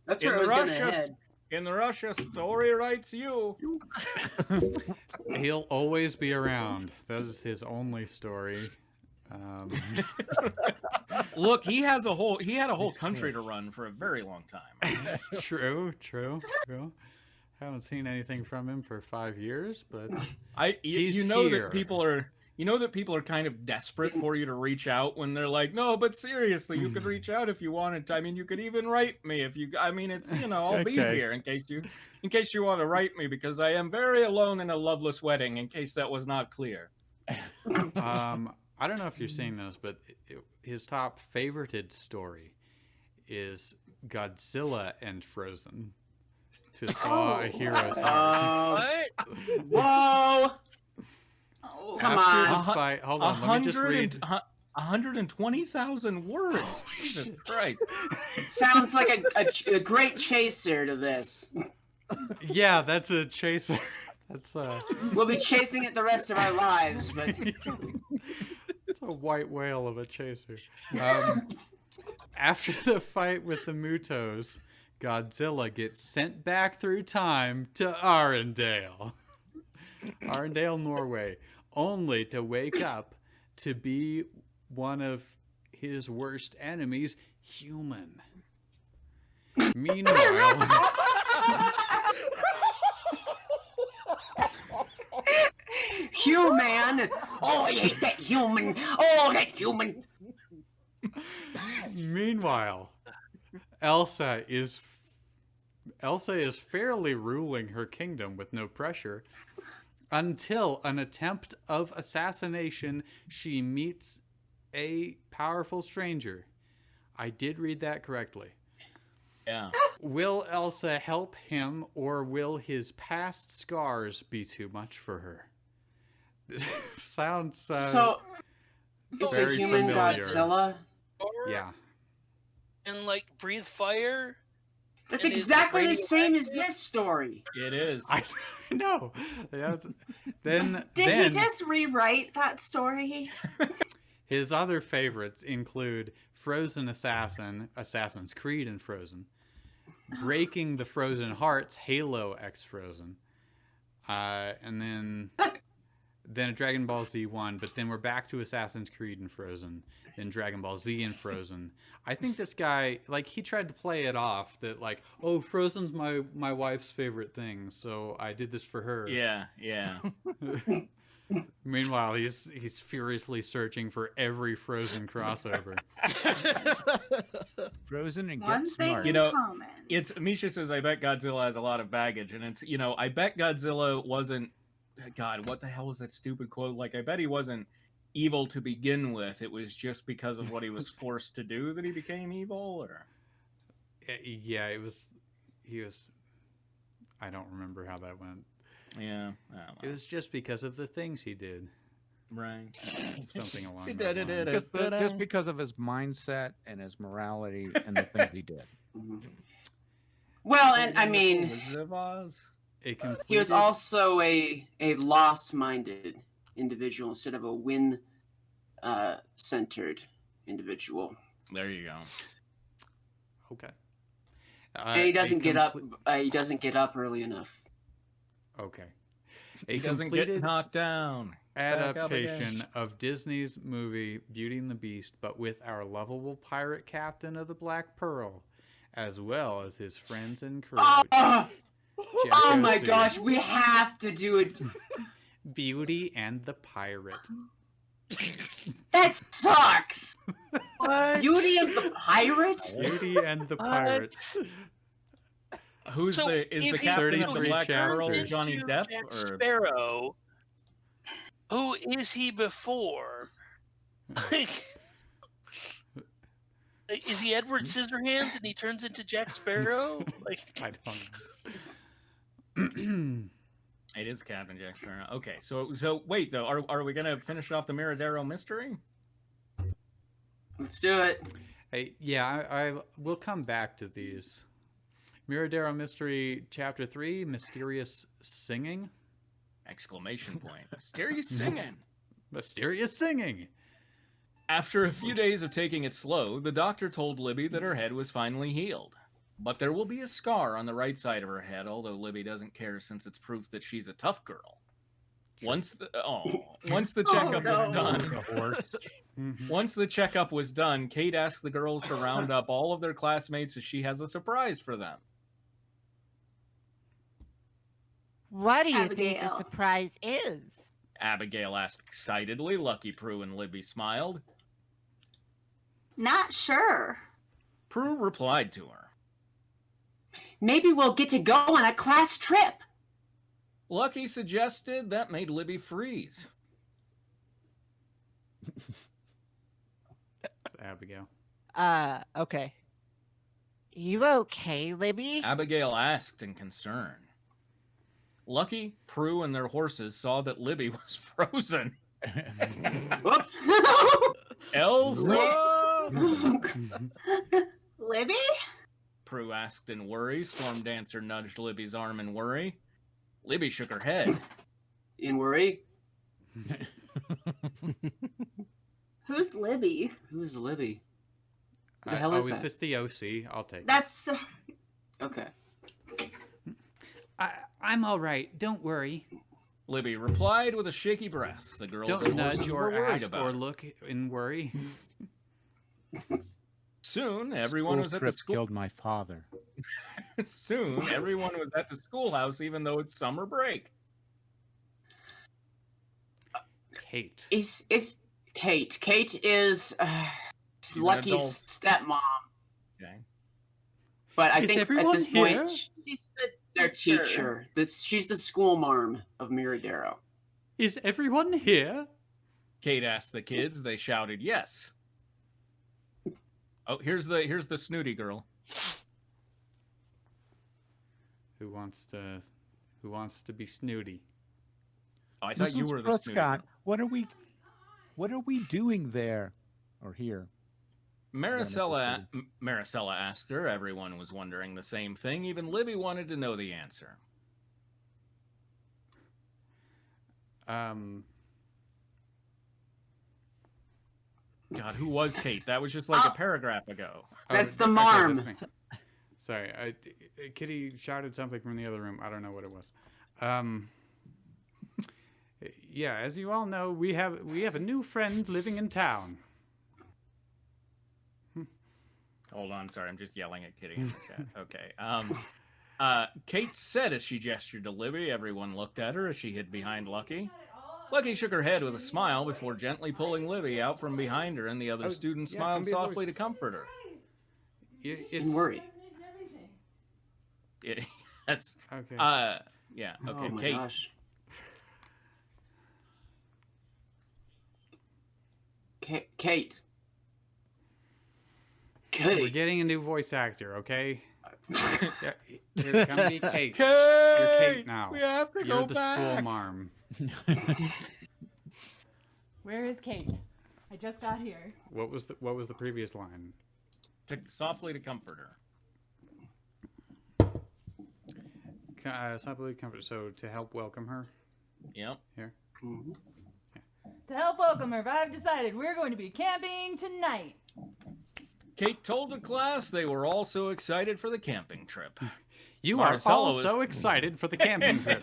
[SPEAKER 2] That's
[SPEAKER 3] In
[SPEAKER 2] where I was going to
[SPEAKER 3] Russia-
[SPEAKER 2] head.
[SPEAKER 3] In Russia, story writes you.
[SPEAKER 1] He'll always be around. That is his only story.
[SPEAKER 3] Look, he had a whole country to run for a very long time.
[SPEAKER 1] True. Haven't seen anything from him for 5 years, but He's
[SPEAKER 3] You know
[SPEAKER 1] here.
[SPEAKER 3] that people are kind of desperate for you to reach out when they're like, no, but seriously, you could reach out if you wanted to. I mean, you could even write me if you. I mean, it's I'll be
[SPEAKER 4] Okay.
[SPEAKER 3] here in case you want to write me, because I am very alone in a loveless wedding. In case that was not clear.
[SPEAKER 1] I don't know if you're seeing this, but his top favorited story is Godzilla and Frozen to thaw a hero's heart.
[SPEAKER 7] What?
[SPEAKER 2] Whoa!
[SPEAKER 6] Oh.
[SPEAKER 2] Come
[SPEAKER 1] After
[SPEAKER 2] on.
[SPEAKER 1] the fight, hold on, let me just read.
[SPEAKER 3] 120,000 words. Jesus Christ.
[SPEAKER 2] Sounds like a great chaser to this.
[SPEAKER 1] Yeah, that's a chaser. That's
[SPEAKER 2] We'll be chasing it the rest of our lives, but
[SPEAKER 1] it's a white whale of a chaser. After the fight with the Mutos, Godzilla gets sent back through time to Arendelle, Norway, only to wake up to be one of his worst enemies, human. Meanwhile,
[SPEAKER 2] human. Oh, I hate that human. Oh, that human.
[SPEAKER 1] Meanwhile, Elsa is fairly ruling her kingdom with no pressure until an attempt of assassination. She meets a powerful stranger. I did read that correctly.
[SPEAKER 3] Yeah.
[SPEAKER 1] Will Elsa help him, or will his past scars be too much for her? This sounds
[SPEAKER 2] So it's a
[SPEAKER 1] very
[SPEAKER 2] human
[SPEAKER 1] familiar.
[SPEAKER 2] Godzilla.
[SPEAKER 1] Yeah.
[SPEAKER 7] And like breathe fire.
[SPEAKER 2] That's
[SPEAKER 7] And is
[SPEAKER 2] exactly the same as
[SPEAKER 7] radioactive?
[SPEAKER 2] this story.
[SPEAKER 3] It is.
[SPEAKER 1] I know. Then
[SPEAKER 6] Did he just rewrite that story?
[SPEAKER 1] his other favorites include Frozen Assassin, Assassin's Creed and Frozen, Breaking the Frozen Hearts, Halo X Frozen, and then a Dragon Ball Z one, but then we're back to Assassin's Creed and Frozen, then Dragon Ball Z and Frozen. I think this guy, like, he tried to play it off that, like, oh, Frozen's my wife's favorite thing, so I did this for her.
[SPEAKER 3] Yeah, yeah.
[SPEAKER 1] Meanwhile, he's furiously searching for every Frozen crossover.
[SPEAKER 4] Frozen and
[SPEAKER 6] One
[SPEAKER 4] get
[SPEAKER 6] thing
[SPEAKER 4] smart.
[SPEAKER 3] You
[SPEAKER 6] in
[SPEAKER 3] know,
[SPEAKER 6] common.
[SPEAKER 3] It's Misha says, I bet Godzilla has a lot of baggage, and it's, you know, I bet Godzilla wasn't, God, what the hell was that stupid quote? Like, I bet he wasn't evil to begin with. It was just because of what he was forced to do that he became evil, or?
[SPEAKER 1] Yeah, he was, I don't remember how that went.
[SPEAKER 3] Yeah, I don't know.
[SPEAKER 1] It was just because of the things he did.
[SPEAKER 3] Right.
[SPEAKER 1] Something along those lines.
[SPEAKER 4] Just because of his mindset and his morality and the things he did.
[SPEAKER 2] Well, and I mean,
[SPEAKER 3] Wizard of Oz?
[SPEAKER 2] he was also a loss-minded individual instead of a win-centered individual.
[SPEAKER 3] There you go.
[SPEAKER 1] Okay.
[SPEAKER 2] And he doesn't get up. He doesn't get up early enough.
[SPEAKER 1] Okay.
[SPEAKER 3] He doesn't get knocked down.
[SPEAKER 1] Adaptation of Disney's movie Beauty and the Beast, but with our lovable pirate captain of the Black Pearl, as well as his friends and crew.
[SPEAKER 2] Oh my
[SPEAKER 1] Jacko
[SPEAKER 2] gosh,
[SPEAKER 1] Sue,
[SPEAKER 2] we have to do it.
[SPEAKER 1] Beauty and the Pirate.
[SPEAKER 2] That sucks.
[SPEAKER 7] What?
[SPEAKER 2] Beauty and the Pirate?
[SPEAKER 1] Beauty and the Pirate.
[SPEAKER 3] Who's
[SPEAKER 7] So
[SPEAKER 3] is the
[SPEAKER 7] if he
[SPEAKER 3] captain of the
[SPEAKER 1] 33
[SPEAKER 3] Black Pearl?
[SPEAKER 1] chapters.
[SPEAKER 3] Johnny
[SPEAKER 7] Into
[SPEAKER 3] Depp?
[SPEAKER 7] Jack
[SPEAKER 3] Or...
[SPEAKER 7] Sparrow. Who is he before? Like, is he Edward Scissorhands and he turns into Jack Sparrow? Like,
[SPEAKER 1] I don't know.
[SPEAKER 3] It is Captain Jack Sparrow. Okay, so wait though, are we gonna finish off the Miradero Mystery?
[SPEAKER 2] Let's do it.
[SPEAKER 1] Hey, yeah, I will come back to these. Miradero Mystery Chapter 3, Mysterious Singing.
[SPEAKER 3] Exclamation point. Mysterious singing.
[SPEAKER 1] Mysterious Singing.
[SPEAKER 3] After a few days of taking it slow, the doctor told Libby that her head was finally healed. But there will be a scar on the right side of her head, although Libby doesn't care since it's proof that she's a tough girl. Once the checkup was done, once the checkup was done, Kate asked the girls to round up all of their classmates as she has a surprise for them.
[SPEAKER 5] What do you think the
[SPEAKER 6] Abigail.
[SPEAKER 5] surprise is?
[SPEAKER 3] Abigail asked excitedly. Lucky Prue and Libby smiled.
[SPEAKER 6] Not sure.
[SPEAKER 3] Prue replied to her.
[SPEAKER 2] Maybe we'll get to go on a class trip.
[SPEAKER 3] Lucky suggested. That made Libby freeze.
[SPEAKER 1] Abigail.
[SPEAKER 5] Okay. You okay, Libby?
[SPEAKER 3] Abigail asked in concern. Lucky, Prue, and their horses saw that Libby was frozen.
[SPEAKER 2] Whoops.
[SPEAKER 3] Elsa!
[SPEAKER 6] Libby?
[SPEAKER 3] Prue asked in worry. Storm Dancer nudged Libby's arm in worry. Libby shook her head.
[SPEAKER 2] In worry?
[SPEAKER 6] Who's Libby?
[SPEAKER 2] Who's Libby? Who the hell is that?
[SPEAKER 1] This the OC? I'll take it.
[SPEAKER 6] That's
[SPEAKER 2] Okay.
[SPEAKER 1] I'm all right. Don't worry.
[SPEAKER 3] Libby replied with a shaky breath. The girls
[SPEAKER 1] Don't
[SPEAKER 3] and
[SPEAKER 1] nudge
[SPEAKER 3] horses
[SPEAKER 1] or
[SPEAKER 3] were worried
[SPEAKER 1] ask
[SPEAKER 3] about
[SPEAKER 1] or
[SPEAKER 3] her.
[SPEAKER 1] look in worry.
[SPEAKER 3] Soon, everyone was at the
[SPEAKER 4] trip
[SPEAKER 3] school.
[SPEAKER 4] killed my father.
[SPEAKER 3] Soon, everyone was at the schoolhouse, even though it's summer break.
[SPEAKER 1] Kate.
[SPEAKER 2] It's Kate. Kate is
[SPEAKER 3] She's an
[SPEAKER 2] Lucky's
[SPEAKER 3] adult.
[SPEAKER 2] stepmom.
[SPEAKER 3] Okay.
[SPEAKER 2] But I
[SPEAKER 1] Is
[SPEAKER 2] think at
[SPEAKER 1] everyone
[SPEAKER 2] this
[SPEAKER 1] here?
[SPEAKER 2] point, she's their teacher. She's the school marm of Miradero.
[SPEAKER 1] Is everyone here?
[SPEAKER 3] Kate asked the kids. They shouted yes. Oh, here's the snooty girl.
[SPEAKER 1] Who wants to be snooty?
[SPEAKER 3] Oh, I thought you
[SPEAKER 4] Mrs.
[SPEAKER 3] were the snooty girl.
[SPEAKER 4] Prescott, what are we doing there or here?
[SPEAKER 3] Maricela asked her. Everyone was wondering the same thing. Even Libby wanted to know the answer. God, who was Kate? That was just like a paragraph ago.
[SPEAKER 2] That's the
[SPEAKER 1] okay,
[SPEAKER 2] marm.
[SPEAKER 1] that's me. Sorry, Kitty shouted something from the other room. I don't know what it was. Yeah, as you all know, we have a new friend living in town.
[SPEAKER 3] Hold on, sorry, I'm just yelling at Kitty in the chat. Okay. Kate said as she gestured to Libby. Everyone looked at her as she hid behind Lucky. Lucky shook her head with a smile before gently pulling Libby out from behind her, and the other students
[SPEAKER 1] yeah,
[SPEAKER 3] smiled
[SPEAKER 1] can be
[SPEAKER 3] softly to
[SPEAKER 1] voiced.
[SPEAKER 3] comfort her.
[SPEAKER 1] It's
[SPEAKER 2] In worry.
[SPEAKER 3] Yes.
[SPEAKER 1] Okay.
[SPEAKER 3] Yeah. Okay.
[SPEAKER 2] Oh my
[SPEAKER 3] Kate.
[SPEAKER 2] gosh. Kate.
[SPEAKER 1] We're getting a new voice actor, okay? Yeah, you're gonna be Kate.
[SPEAKER 3] Kate.
[SPEAKER 1] You're Kate now.
[SPEAKER 3] We have to
[SPEAKER 1] You're
[SPEAKER 3] go
[SPEAKER 1] the
[SPEAKER 3] back.
[SPEAKER 1] school marm.
[SPEAKER 9] Where is Kate? I just got here.
[SPEAKER 1] What was the previous line?
[SPEAKER 3] Softly to comfort her.
[SPEAKER 1] Softly comfort. So to help welcome her.
[SPEAKER 3] Yep.
[SPEAKER 1] Here.
[SPEAKER 2] Mm-hmm.
[SPEAKER 9] To help welcome her, I've decided we're going to be camping tonight.
[SPEAKER 3] Kate told the class they were all so excited for the camping trip.
[SPEAKER 1] You are
[SPEAKER 3] Marcelo
[SPEAKER 1] all
[SPEAKER 3] is-
[SPEAKER 1] so excited for the camping trip.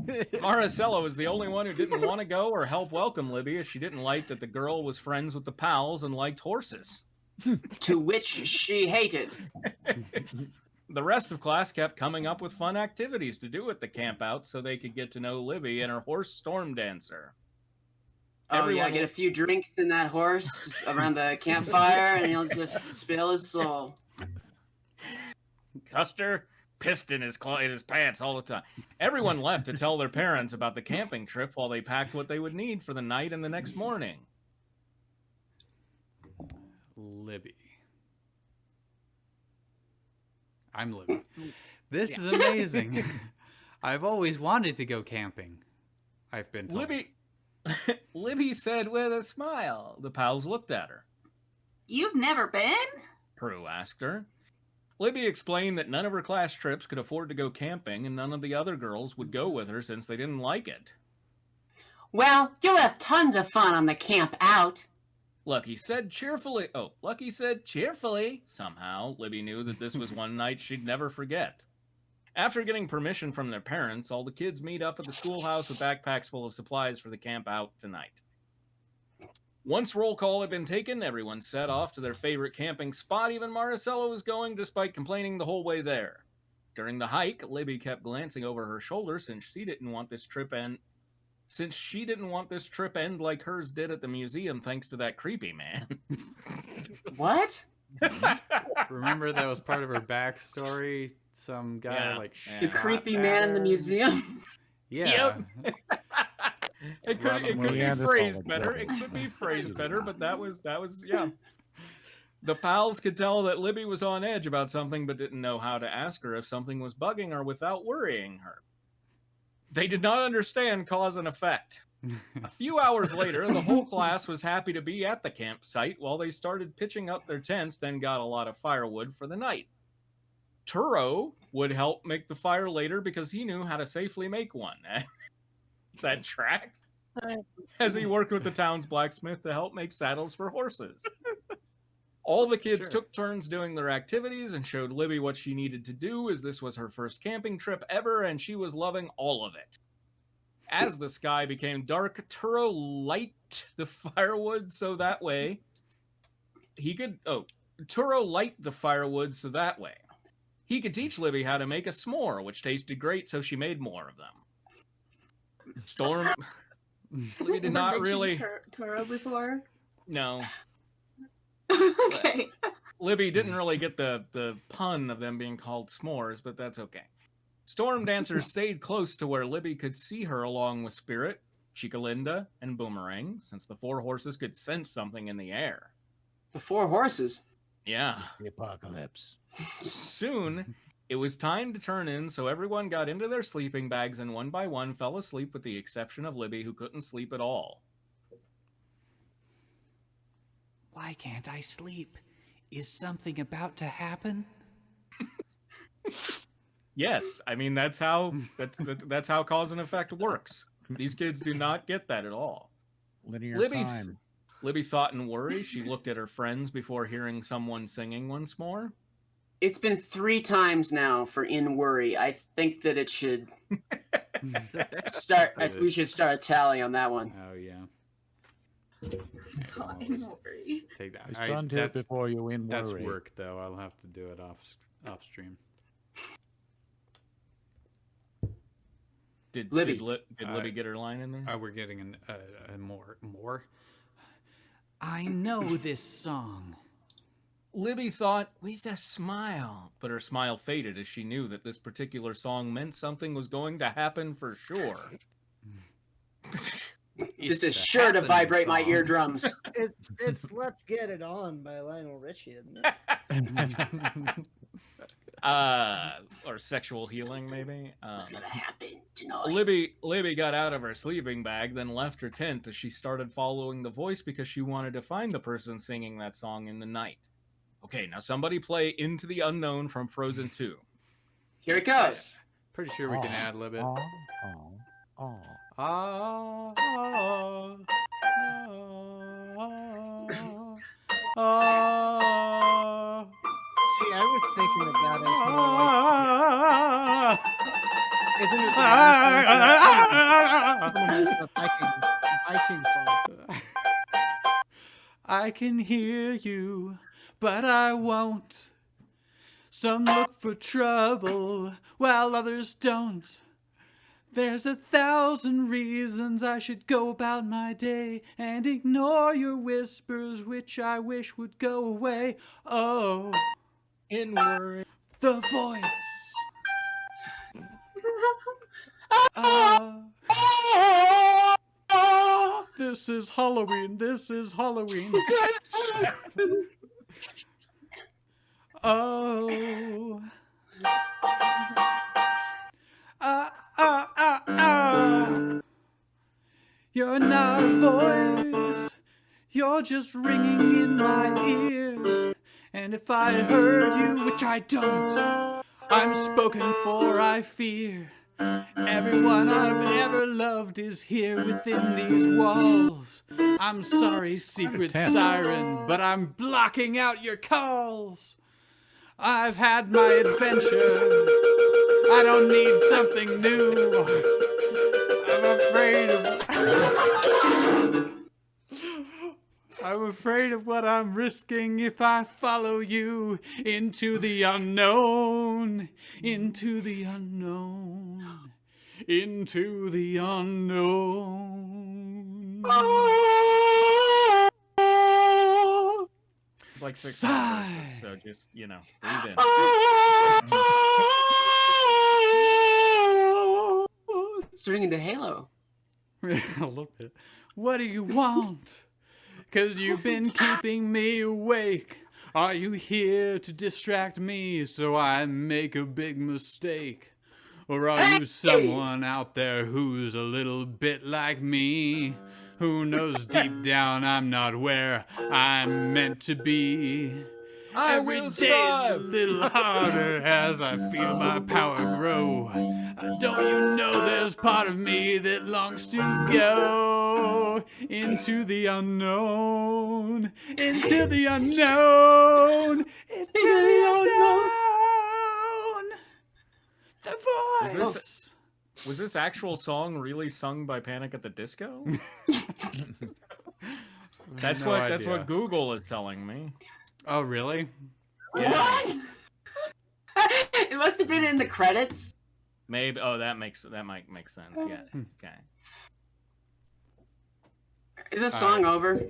[SPEAKER 3] Maricela was the only one who didn't want to go or help welcome Libby, as she didn't like that the girl was friends with the pals and liked horses.
[SPEAKER 2] To which she hated.
[SPEAKER 3] The rest of class kept coming up with fun activities to do at the camp out so they could get to know Libby and her horse Storm Dancer.
[SPEAKER 2] Oh yeah,
[SPEAKER 3] Everyone-
[SPEAKER 2] get a few drinks in that horse around the campfire, and he'll just spill his soul.
[SPEAKER 3] Custer pissed in his pants all the time. Everyone left to tell their parents about the camping trip while they packed what they would need for the night and the next morning.
[SPEAKER 1] Libby. I'm Libby. This is amazing. I've always wanted to go camping. I've been told.
[SPEAKER 3] Libby said with a smile. The pals looked at her.
[SPEAKER 6] You've never been?
[SPEAKER 3] Prue asked her. Libby explained that none of her class trips could afford to go camping, and none of the other girls would go with her since they didn't like it.
[SPEAKER 2] Well, you'll have tons of fun on the camp out.
[SPEAKER 3] Lucky said cheerfully. Somehow, Libby knew that this was one night she'd never forget. After getting permission from their parents, all the kids meet up at the schoolhouse with backpacks full of supplies for the camp out tonight. Once roll call had been taken, everyone set off to their favorite camping spot. Even Maricela was going, despite complaining the whole way there. During the hike, Libby kept glancing over her shoulder since she didn't want this trip end like hers did at the museum, thanks to that creepy man.
[SPEAKER 2] What?
[SPEAKER 1] Remember that was part of her backstory? Some guy
[SPEAKER 3] Yeah.
[SPEAKER 1] like
[SPEAKER 3] Yeah.
[SPEAKER 2] The
[SPEAKER 1] shot
[SPEAKER 2] creepy
[SPEAKER 1] at
[SPEAKER 2] man in the
[SPEAKER 1] her?
[SPEAKER 2] museum?
[SPEAKER 1] Yeah.
[SPEAKER 3] It could be phrased better. It could be phrased better, but that was yeah. The pals could tell that Libby was on edge about something, but didn't know how to ask her if something was bugging her without worrying her. They did not understand cause and effect. A few hours later, the whole class was happy to be at the campsite while they started pitching up their tents, then got a lot of firewood for the night. Turo would help make the fire later because he knew how to safely make one. That tracks. As he worked with the town's blacksmith to help make saddles for horses. All the kids took turns doing their activities and showed Libby what she needed to do, as this was her first camping trip ever, and she was loving all of it. As the sky became dark, Turo light the firewood so that way he could... Turo light the firewood so that way he could teach Libby how to make a s'more, which tasted great, so she made more of them. Storm... Libby did not really...
[SPEAKER 6] Turo before?
[SPEAKER 3] No.
[SPEAKER 6] Okay.
[SPEAKER 3] Libby didn't really get the pun of them being called s'mores, but that's okay. Storm dancers stayed close to where Libby could see her along with Spirit, Chicalinda, and Boomerang, since the 4 horses could sense something in the air.
[SPEAKER 2] The 4 horses?
[SPEAKER 3] Yeah.
[SPEAKER 4] The apocalypse.
[SPEAKER 3] Soon, it was time to turn in, so everyone got into their sleeping bags and one by one fell asleep with the exception of Libby, who couldn't sleep at all.
[SPEAKER 1] Why can't I sleep? Is something about to happen?
[SPEAKER 3] Yes, I mean that's how cause and effect works. These kids do not get that at all.
[SPEAKER 4] Linear time.
[SPEAKER 3] Libby thought and worried. She looked at her friends before hearing someone singing once more.
[SPEAKER 2] It's been 3 times now for in worry. I think that it should start. We should start a tally on that one.
[SPEAKER 1] Oh yeah. Take that.
[SPEAKER 4] It's done to it before you in worry.
[SPEAKER 1] That's work, though. I'll have to do it off stream.
[SPEAKER 3] Did
[SPEAKER 2] Libby
[SPEAKER 3] get her line in there?
[SPEAKER 1] We're getting more. I know this song.
[SPEAKER 3] Libby thought with a smile, but her smile faded as she knew that this particular song meant something was going to happen for sure.
[SPEAKER 2] This is sure to vibrate my eardrums.
[SPEAKER 8] It's Let's Get It On by Lionel Richie, isn't it?
[SPEAKER 3] Or Sexual Healing, maybe.
[SPEAKER 2] What's gonna happen tonight?
[SPEAKER 3] Libby got out of her sleeping bag, then left her tent as she started following the voice because she wanted to find the person singing that song in the night. Okay, now somebody play Into the Unknown from Frozen 2.
[SPEAKER 2] Here it goes.
[SPEAKER 1] Pretty sure we can ad-lib it.
[SPEAKER 8] See, I was thinking of that as more like... Isn't it the Viking song?
[SPEAKER 1] I can hear you, but I won't. Some look for trouble, while others don't. There's 1,000 reasons I should go about my day and ignore your whispers, which I wish would go away. Oh,
[SPEAKER 3] inward.
[SPEAKER 1] The voice. This is Halloween. This is Halloween. Oh. You're not a voice. You're just ringing in my ear. And if I heard you, which I don't, I'm spoken for, I fear. Everyone I've ever loved is here within these walls. I'm sorry, secret siren, but I'm blocking out your calls. I've had my adventure. I don't need something new. I'm afraid of what I'm risking if I follow you into the unknown, into the unknown, into the unknown.
[SPEAKER 3] It's like 6 hours, so just, breathe in.
[SPEAKER 2] It's turning into Halo.
[SPEAKER 1] A little bit. What do you want? 'Cause you've been keeping me awake. Are you here to distract me so I make a big mistake? Or are you someone out there who's a little bit like me? Who knows deep down I'm not where I'm meant to be? Every day's a little harder as I feel my power grow. Don't you know there's part of me that longs to go into the unknown, into the unknown, into the unknown. The voice.
[SPEAKER 3] Was this actual song really sung by Panic at the Disco? That's what Google is telling me.
[SPEAKER 1] Oh, really?
[SPEAKER 3] Yeah.
[SPEAKER 2] What? It must have been in the credits.
[SPEAKER 3] Maybe. Oh, that might make sense. Yeah. Okay.
[SPEAKER 2] Is this song over?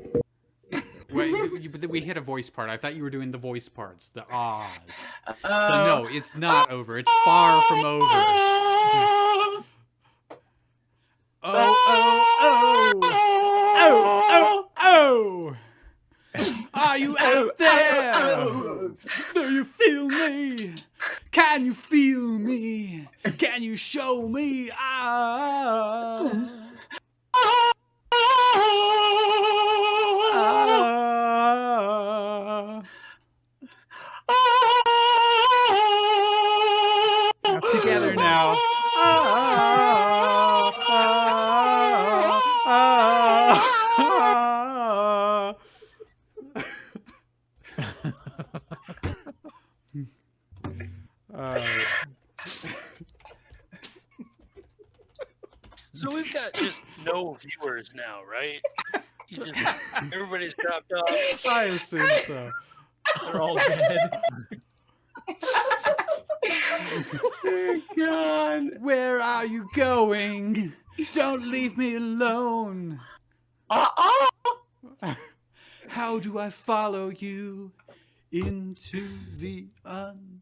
[SPEAKER 1] Wait, but we hit a voice part. I thought you were doing the voice parts, the ahs. So no, it's not over. It's far from over. Oh, oh, oh, oh, oh, oh. Are you out there? Do you feel me? Can you feel me? Can you show me? Together now.
[SPEAKER 7] So we've got just no viewers now, right? Everybody's dropped off.
[SPEAKER 1] I assume so.
[SPEAKER 3] They're all dead.
[SPEAKER 2] Oh, God.
[SPEAKER 1] Where are you going? Don't leave me alone. How do I follow you into the unknown?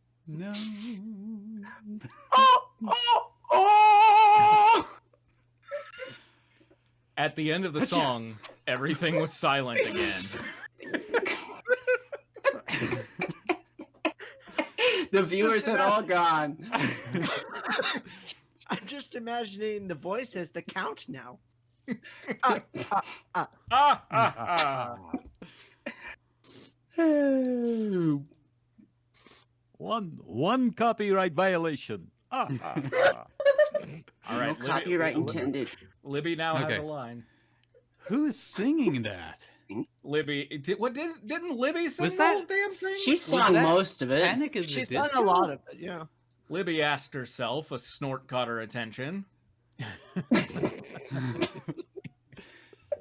[SPEAKER 3] At the end of the song, everything was silent again.
[SPEAKER 2] The viewers had all gone.
[SPEAKER 8] I'm just imagining the voice as the count now.
[SPEAKER 4] One copyright violation.
[SPEAKER 3] All right,
[SPEAKER 2] No copyright intended.
[SPEAKER 3] Libby now has
[SPEAKER 1] Okay.
[SPEAKER 3] a line.
[SPEAKER 1] Who's singing that?
[SPEAKER 3] Libby, didn't Libby sing
[SPEAKER 1] Was
[SPEAKER 3] the
[SPEAKER 1] that-
[SPEAKER 3] whole damn thing?
[SPEAKER 2] She sung
[SPEAKER 1] that
[SPEAKER 2] most of it.
[SPEAKER 1] Panic is
[SPEAKER 8] She's
[SPEAKER 1] the
[SPEAKER 8] done
[SPEAKER 1] disco?
[SPEAKER 8] a lot of it, yeah.
[SPEAKER 3] Libby asked herself. A snort caught her attention.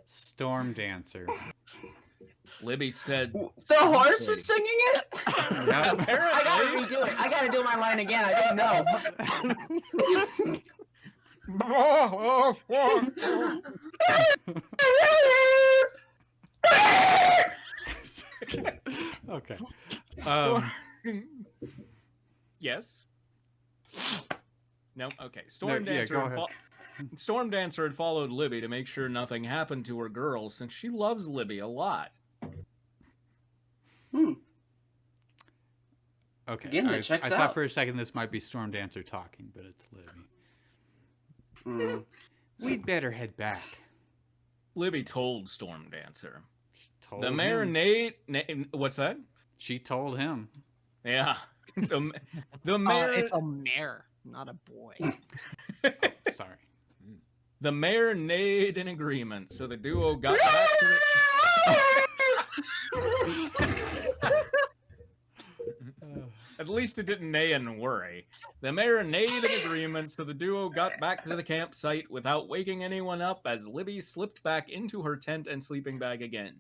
[SPEAKER 1] Storm Dancer.
[SPEAKER 3] Libby said,
[SPEAKER 2] The horse was singing it?
[SPEAKER 1] Yep.
[SPEAKER 2] I gotta redo it. I gotta do my line again. I didn't know.
[SPEAKER 1] Okay.
[SPEAKER 3] yes. No. Okay. Storm Dancer.
[SPEAKER 1] go ahead.
[SPEAKER 3] Storm Dancer had followed Libby to make sure nothing happened to her girl, since she loves Libby a lot.
[SPEAKER 1] Okay.
[SPEAKER 2] Again, that checks
[SPEAKER 1] I
[SPEAKER 2] out.
[SPEAKER 1] thought for a second this might be Storm Dancer talking, but it's Libby. We'd better head back.
[SPEAKER 3] Libby told Storm Dancer.
[SPEAKER 1] Told
[SPEAKER 3] The
[SPEAKER 1] him.
[SPEAKER 3] marinade. What's that?
[SPEAKER 1] She told him.
[SPEAKER 3] Yeah. The mayor.
[SPEAKER 8] It's a mare, not a boy.
[SPEAKER 1] Sorry.
[SPEAKER 3] The mayor neighed in agreement, so the duo got back to the... At least it didn't neigh and worry. The mayor neighed in agreement, so the duo got back to the campsite without waking anyone up as Libby slipped back into her tent and sleeping bag again.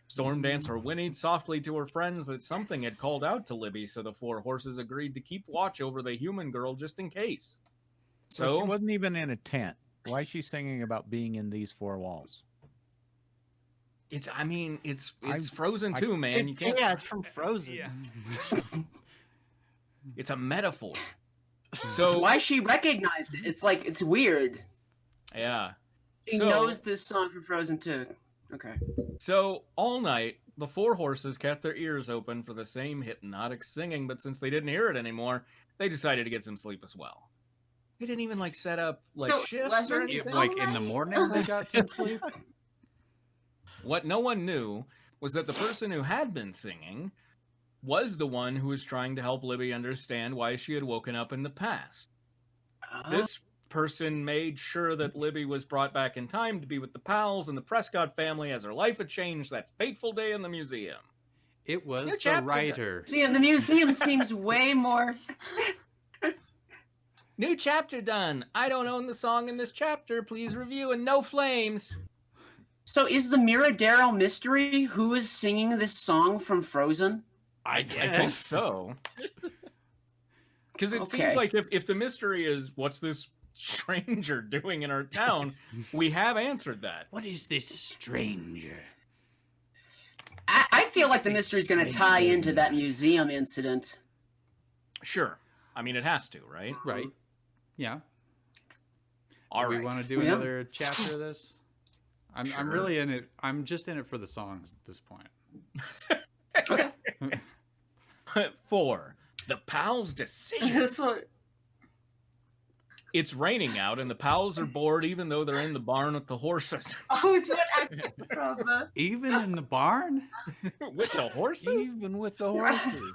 [SPEAKER 3] Storm Dancer whinnied softly to her friends that something had called out to Libby, so the four horses agreed to keep watch over the human girl just in case.
[SPEAKER 4] So she wasn't even in a tent. Why is she singing about being in these four walls?
[SPEAKER 3] It's Frozen too, man. You can't.
[SPEAKER 8] Yeah, it's from Frozen.
[SPEAKER 1] Yeah.
[SPEAKER 3] It's a metaphor.
[SPEAKER 2] It's
[SPEAKER 3] So
[SPEAKER 2] why she recognized it. It's like, it's weird.
[SPEAKER 3] yeah.
[SPEAKER 2] He knows this song from Frozen too. Okay.
[SPEAKER 3] So all night, the 4 horses kept their ears open for the same hypnotic singing, but since they didn't hear it anymore, they decided to get some sleep as well. They didn't even set up shifts or anything.
[SPEAKER 1] In the morning they got some sleep.
[SPEAKER 3] What no one knew was that the person who had been singing was the one who was trying to help Libby understand why she had woken up in the past. This person made sure that Libby was brought back in time to be with the pals and the Prescott family as her life had changed that fateful day in the museum.
[SPEAKER 1] It was the writer.
[SPEAKER 2] See, the museum seems way more...
[SPEAKER 3] New chapter done. I don't own the song in this chapter. Please review and no flames.
[SPEAKER 2] So is the Miradero Mystery who is singing this song from Frozen?
[SPEAKER 1] I guess.
[SPEAKER 3] I think so. Because it seems like if the mystery is, what's this stranger doing in our town, we have answered that.
[SPEAKER 1] What is this stranger?
[SPEAKER 2] I feel like the mystery is going to tie into that museum incident.
[SPEAKER 3] Sure. I mean, it has to, right?
[SPEAKER 1] Right. Yeah.
[SPEAKER 3] All right.
[SPEAKER 1] We want to do another chapter of this? I'm really in it. I'm just in it for the songs at this point.
[SPEAKER 2] Okay.
[SPEAKER 3] 4. The pals' decision.
[SPEAKER 6] This one.
[SPEAKER 3] It's raining out, and the pals are bored, even though they're in the barn with the horses.
[SPEAKER 6] Oh, it's what I from.
[SPEAKER 1] Even in the barn?
[SPEAKER 3] With the horses?
[SPEAKER 4] Even with the horses.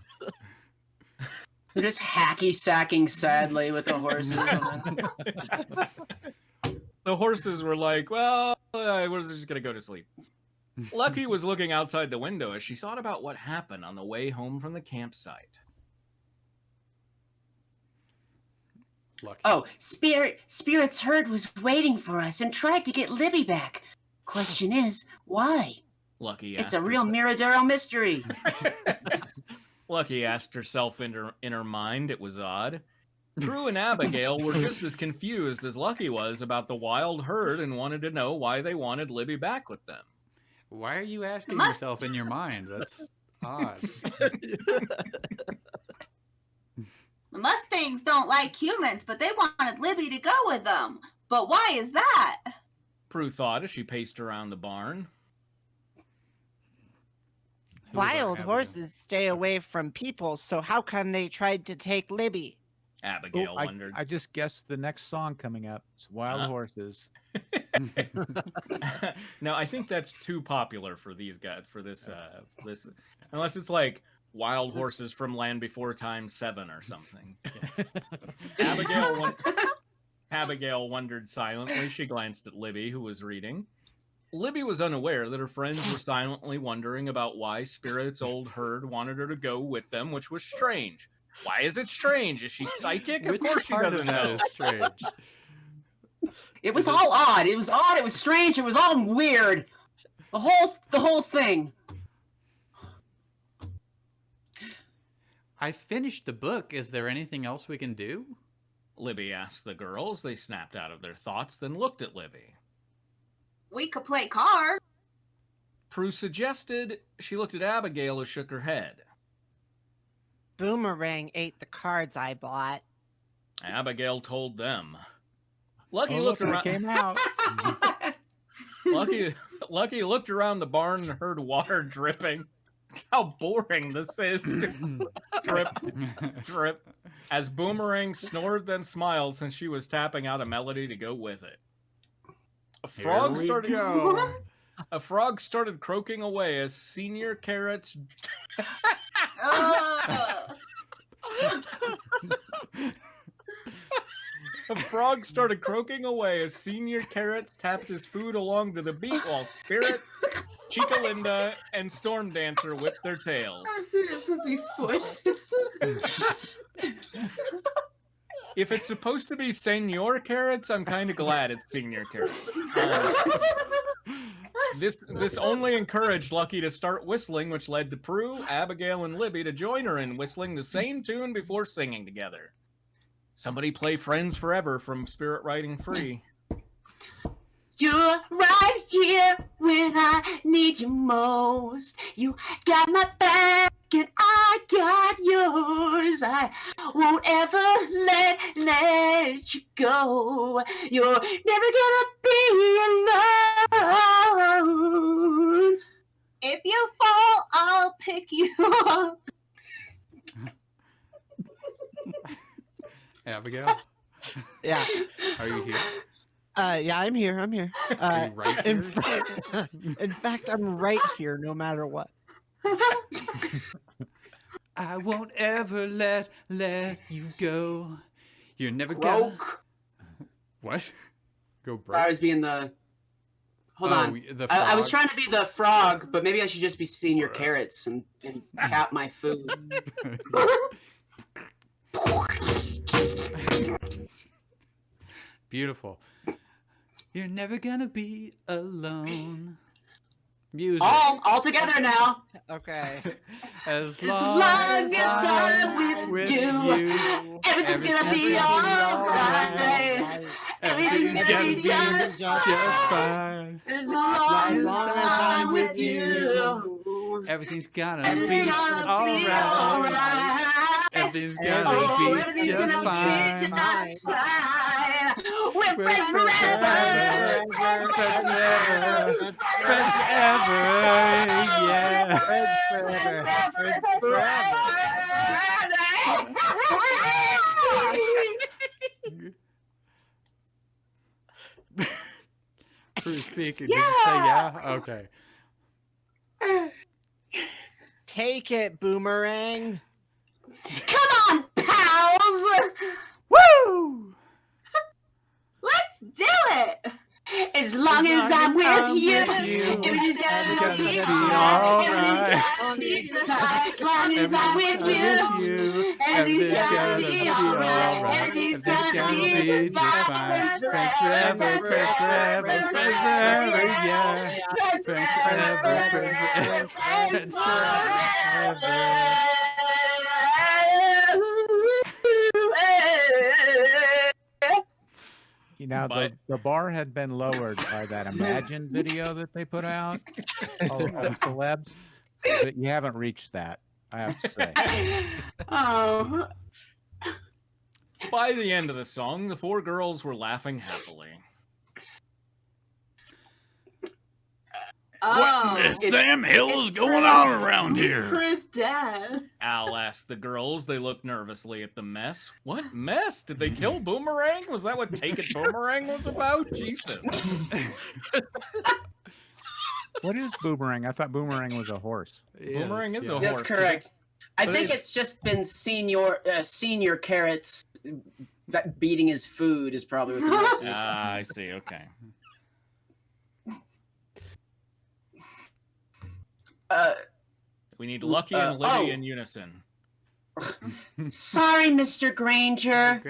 [SPEAKER 2] They're just hacky-sacking sadly with the horses.
[SPEAKER 3] The horses were like, well, we're just going to go to sleep. Lucky was looking outside the window as she thought about what happened on the way home from the campsite.
[SPEAKER 1] Lucky.
[SPEAKER 2] Oh, Spirit's herd was waiting for us and tried to get Libby back. Question is, why?
[SPEAKER 3] Lucky
[SPEAKER 2] It's a real Miradero mystery.
[SPEAKER 3] Lucky asked herself in her mind. It was odd. Prue and Abigail were just as confused as Lucky was about the wild herd and wanted to know why they wanted Libby back with them.
[SPEAKER 1] Why are you asking yourself in your mind? That's odd.
[SPEAKER 6] The Mustangs don't like humans, but they wanted Libby to go with them. But why is that?
[SPEAKER 3] Prue thought as she paced around the barn.
[SPEAKER 5] Wild horses stay away from people, so how come they tried to take Libby?
[SPEAKER 3] Abigail wondered.
[SPEAKER 4] I just guessed the next song coming up. It's Wild Horses.
[SPEAKER 3] No, I think that's too popular for these guys, for this, unless it's like Wild Horses from Land Before Time 7 or something. Abigail wondered silently. She glanced at Libby, who was reading. Libby was unaware that her friends were silently wondering about why Spirit's old herd wanted her to go with them, which was strange. Why is it strange? Is she psychic? Of course she doesn't know.
[SPEAKER 1] Is strange.
[SPEAKER 2] It was all odd. It was odd. It was strange. It was all weird. The whole thing.
[SPEAKER 1] I finished the book. Is there anything else we can do?
[SPEAKER 3] Libby asked the girls. They snapped out of their thoughts, then looked at Libby.
[SPEAKER 6] We could play cards.
[SPEAKER 3] Prue suggested. She looked at Abigail, who shook her head.
[SPEAKER 5] Boomerang ate the cards I bought.
[SPEAKER 3] Abigail told them. Lucky looked around.
[SPEAKER 4] Came out.
[SPEAKER 3] Lucky looked around the barn and heard water dripping. That's how boring this is. Drip, drip. As Boomerang snored then smiled since she was tapping out a melody to go with it. A frog started croaking away as Senior Carrots. A frog started croaking away as Senior Carrots tapped his food along to the beat while Spirit, Chica Linda, and Storm Dancer whipped their tails.
[SPEAKER 6] As soon as it's supposed to be foot.
[SPEAKER 3] If it's supposed to be Senor Carrots, I'm kind of glad it's Senior Carrots. This only encouraged Lucky to start whistling, which led to Prue, Abigail, and Libby to join her in whistling the same tune before singing together. Somebody play Friends Forever from Spirit Riding Free.
[SPEAKER 2] You're right here when I need you most. You got my back and I got yours. I won't ever let you go. You're never gonna be alone.
[SPEAKER 6] If you fall, I'll pick you up.
[SPEAKER 1] Abigail,
[SPEAKER 5] Yeah.
[SPEAKER 1] are you here?
[SPEAKER 5] Yeah, I'm here. I'm here.
[SPEAKER 1] Are you right
[SPEAKER 5] in,
[SPEAKER 1] here?
[SPEAKER 5] in fact, I'm right here no matter what.
[SPEAKER 1] I won't ever let you go. You're never gonna.
[SPEAKER 2] Broke.
[SPEAKER 1] What? Go broke?
[SPEAKER 2] I was being the. Hold on.
[SPEAKER 1] The
[SPEAKER 2] I was
[SPEAKER 1] frog?
[SPEAKER 2] trying to be the frog, but maybe I should just be senior carrots and tap my food.
[SPEAKER 1] Beautiful. You're never gonna be alone. Music.
[SPEAKER 2] All together now.
[SPEAKER 5] Okay.
[SPEAKER 1] As
[SPEAKER 2] long as I'm with you, everything's gonna be alright. Everything's gonna be just fine. As long as I'm with you,
[SPEAKER 1] everything's gonna be alright. Everything's gonna be just fine.
[SPEAKER 2] We're friends forever.
[SPEAKER 1] Friends forever, yeah.
[SPEAKER 5] Friends forever. Friends forever.
[SPEAKER 1] Who's speaking? Did you say yeah? Okay.
[SPEAKER 5] Take it, Boomerang.
[SPEAKER 2] Come on, pals!
[SPEAKER 1] Woo!
[SPEAKER 6] Let's do it.
[SPEAKER 2] As long as I'm with you, everything's gonna be alright. As long as I'm with you, everything's gonna be alright. Everything's gonna be just fine.
[SPEAKER 1] Friends forever, friends forever, friends forever, yeah. Friends forever, friends forever.
[SPEAKER 4] You know, the bar had been lowered by that Imagine video that they put out, all the celebs, but you haven't reached that, I have to say.
[SPEAKER 2] Oh.
[SPEAKER 3] By the end of the song, the four girls were laughing happily.
[SPEAKER 6] Oh,
[SPEAKER 1] What in the Sam Hill's going on around here?
[SPEAKER 6] Chris' dad.
[SPEAKER 3] Al asked the girls. They looked nervously at the mess. What mess? Did they kill Boomerang? Was that what Take It Boomerang was about? Jesus.
[SPEAKER 4] What is Boomerang? I thought Boomerang was a horse.
[SPEAKER 3] Boomerang is a horse.
[SPEAKER 2] That's correct. I think it's just been senior carrots beating his food is probably what the message is.
[SPEAKER 3] Ah, I see. Okay. We need Lucky and Libby in unison.
[SPEAKER 2] Sorry, Mr. Granger.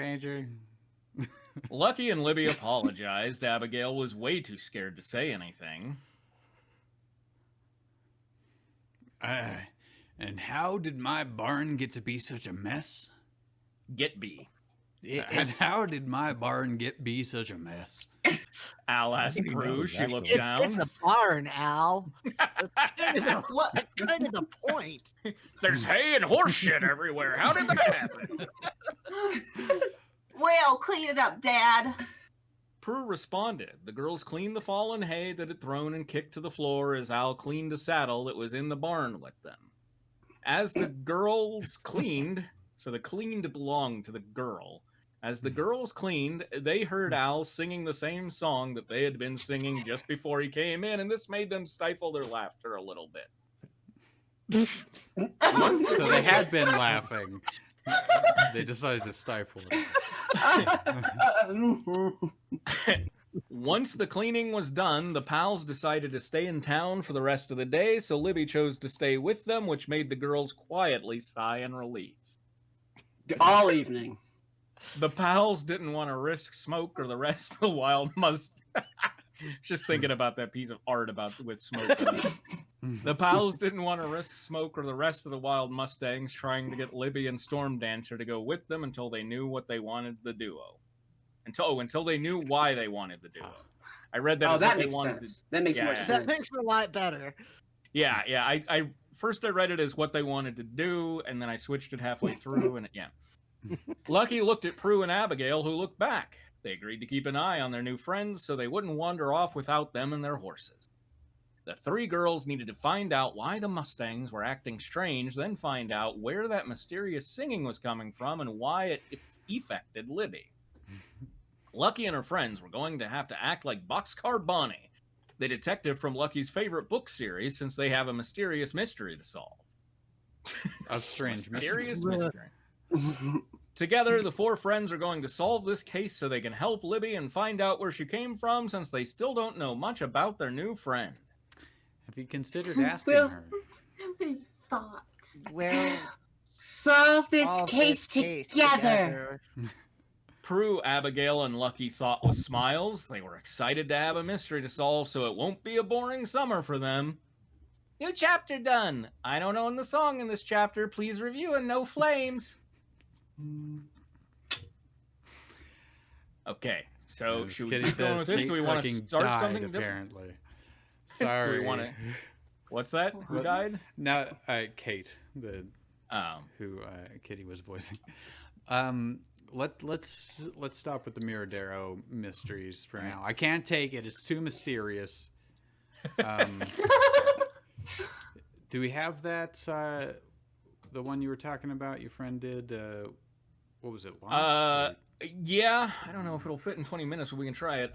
[SPEAKER 3] Lucky and Libby apologized. Abigail was way too scared to say anything.
[SPEAKER 1] And how did my barn get to be such a mess?
[SPEAKER 3] Get be.
[SPEAKER 1] And how did my barn be such a mess?
[SPEAKER 3] Al asked Prue. She looked down.
[SPEAKER 5] It's a barn, Al. That's kind of the point.
[SPEAKER 3] There's hay and horse shit everywhere. How did that happen?
[SPEAKER 6] Well, clean it up, Dad.
[SPEAKER 3] Prue responded. The girls cleaned the fallen hay that had thrown and kicked to the floor as Al cleaned a saddle that was in the barn with them. As the girls cleaned, so the cleaned belonged to the girl. As the girls cleaned, they heard Al singing the same song that they had been singing just before he came in, and this made them stifle their laughter a little bit.
[SPEAKER 1] So they had been laughing. They decided to stifle it.
[SPEAKER 3] Once the cleaning was done, the pals decided to stay in town for the rest of the day, so Libby chose to stay with them, which made the girls quietly sigh in relief.
[SPEAKER 2] All evening.
[SPEAKER 3] The pals didn't want to risk Smoke or the rest of the wild just thinking about that piece of art with Smoke. The pals didn't want to risk Smoke or the rest of the wild Mustangs trying to get Libby and Storm Dancer to go with them until they knew what they wanted the duo. Until they knew why they wanted the duo. I read that.
[SPEAKER 2] Oh, that makes sense. That makes more sense.
[SPEAKER 5] That makes it a lot better.
[SPEAKER 3] Yeah. I first I read it as what they wanted to do, and then I switched it halfway through, and yeah. Lucky looked at Prue and Abigail, who looked back. They agreed to keep an eye on their new friends so they wouldn't wander off without them and their horses. The three girls needed to find out why the Mustangs were acting strange, then find out where that mysterious singing was coming from and why it affected Libby. Lucky and her friends were going to have to act like Boxcar Bonnie, the detective from Lucky's favorite book series, since they have a mysterious mystery to solve.
[SPEAKER 1] A strange
[SPEAKER 3] mysterious mystery. Together, the four friends are going to solve this case so they can help Libby and find out where she came from, since they still don't know much about their new friend.
[SPEAKER 1] Have you considered asking her?
[SPEAKER 6] I thought.
[SPEAKER 5] We'll
[SPEAKER 2] Solve this
[SPEAKER 5] solve
[SPEAKER 2] case
[SPEAKER 5] this case
[SPEAKER 2] together.
[SPEAKER 3] Prue, Abigail, and Lucky thought with smiles. They were excited to have a mystery to solve, so it won't be a boring summer for them. New chapter done. I don't own the song in this chapter. Please review and no flames. Okay, so should we keep going with this? Do we want to start something different?
[SPEAKER 1] Apparently. Sorry.
[SPEAKER 3] Do we want to? What's that? Who died?
[SPEAKER 1] No, Kate, who Kitty was voicing. Let's stop with the Miradero mysteries for now. I can't take it; it's too mysterious. Do we have that? The one you were talking about, your friend did. What was it? Launched?
[SPEAKER 3] Yeah, I don't know if it'll fit in 20 minutes, but we can try it.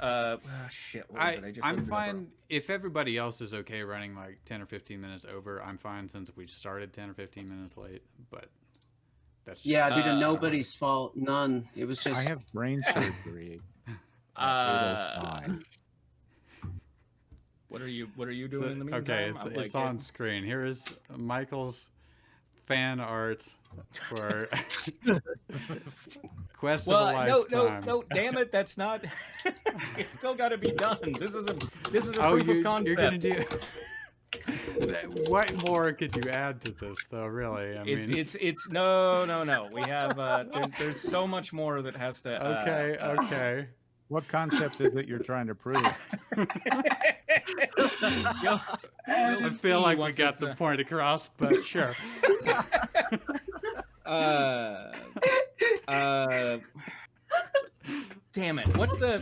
[SPEAKER 3] Shit. What was it?
[SPEAKER 1] I'm fine if everybody else is okay running like 10 or 15 minutes over. I'm fine since we started 10 or 15 minutes late. But that's
[SPEAKER 2] Yeah, due to nobody's fault. None. It was just.
[SPEAKER 4] I have brain surgery. at 8:05.
[SPEAKER 3] What are you doing in the meantime?
[SPEAKER 1] Okay, it's on screen. Here is Michael's fan art for Quest of a Lifetime.
[SPEAKER 3] No, damn it, that's not. It's still got to be done. This is a proof of concept.
[SPEAKER 1] You're gonna do. What more could you add to this, though? Really, I mean,
[SPEAKER 3] it's no. We have there's so much more that has to.
[SPEAKER 1] Okay.
[SPEAKER 4] What concept is it you're trying to prove?
[SPEAKER 1] I feel like we got the point across, but sure.
[SPEAKER 3] Damn it! What's the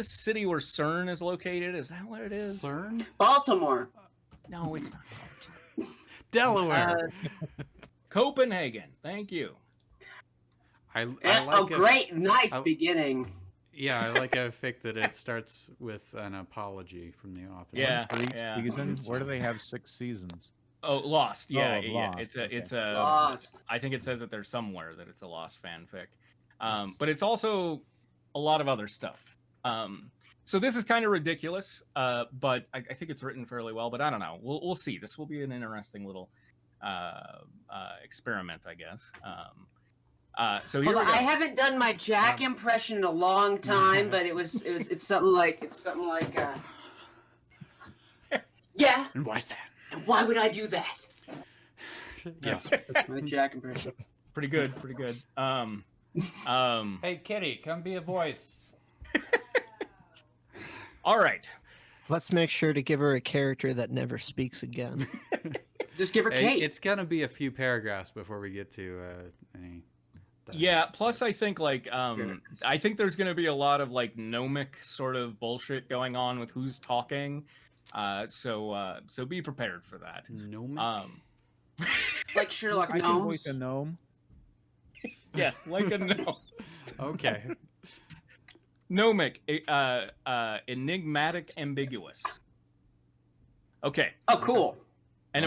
[SPEAKER 3] city where CERN is located? Is that what it is?
[SPEAKER 1] CERN?
[SPEAKER 2] Baltimore.
[SPEAKER 3] No, it's not.
[SPEAKER 1] Delaware.
[SPEAKER 3] Copenhagen. Thank you.
[SPEAKER 1] I like
[SPEAKER 2] great, nice beginning.
[SPEAKER 1] Yeah, I like a fic that it starts with an apology from the author.
[SPEAKER 3] Yeah.
[SPEAKER 4] Season? Where do they have 6 seasons?
[SPEAKER 3] Oh, Lost. Yeah,
[SPEAKER 4] Lost.
[SPEAKER 3] It's a
[SPEAKER 2] Lost.
[SPEAKER 3] I think it says that there's somewhere that it's a Lost fanfic, but it's also a lot of other stuff. So this is kind of ridiculous, but I think it's written fairly well. But I don't know. We'll see. This will be an interesting little experiment, I guess. So here we go.
[SPEAKER 2] I haven't done my Jack impression in a long time, but it's something like yeah.
[SPEAKER 1] And why's that?
[SPEAKER 2] And why would I do that?
[SPEAKER 1] Yes.
[SPEAKER 2] That's my Jack impression.
[SPEAKER 3] Pretty good.
[SPEAKER 1] Hey, Kitty, come be a voice.
[SPEAKER 3] All right.
[SPEAKER 10] Let's make sure to give her a character that never speaks again.
[SPEAKER 2] Just give her Kate.
[SPEAKER 1] It's gonna be a few paragraphs before we get to any.
[SPEAKER 3] Yeah, plus I think I think there's going to be a lot of like gnomic sort of bullshit going on with who's talking. So be prepared for that.
[SPEAKER 1] Gnomic?
[SPEAKER 2] Like Sherlock
[SPEAKER 4] I can
[SPEAKER 2] Gnomes.
[SPEAKER 4] voice a gnome.
[SPEAKER 3] Yes, like a gnome.
[SPEAKER 1] Okay.
[SPEAKER 3] Gnomic, enigmatic, ambiguous. Okay.
[SPEAKER 2] Oh, cool.
[SPEAKER 3] An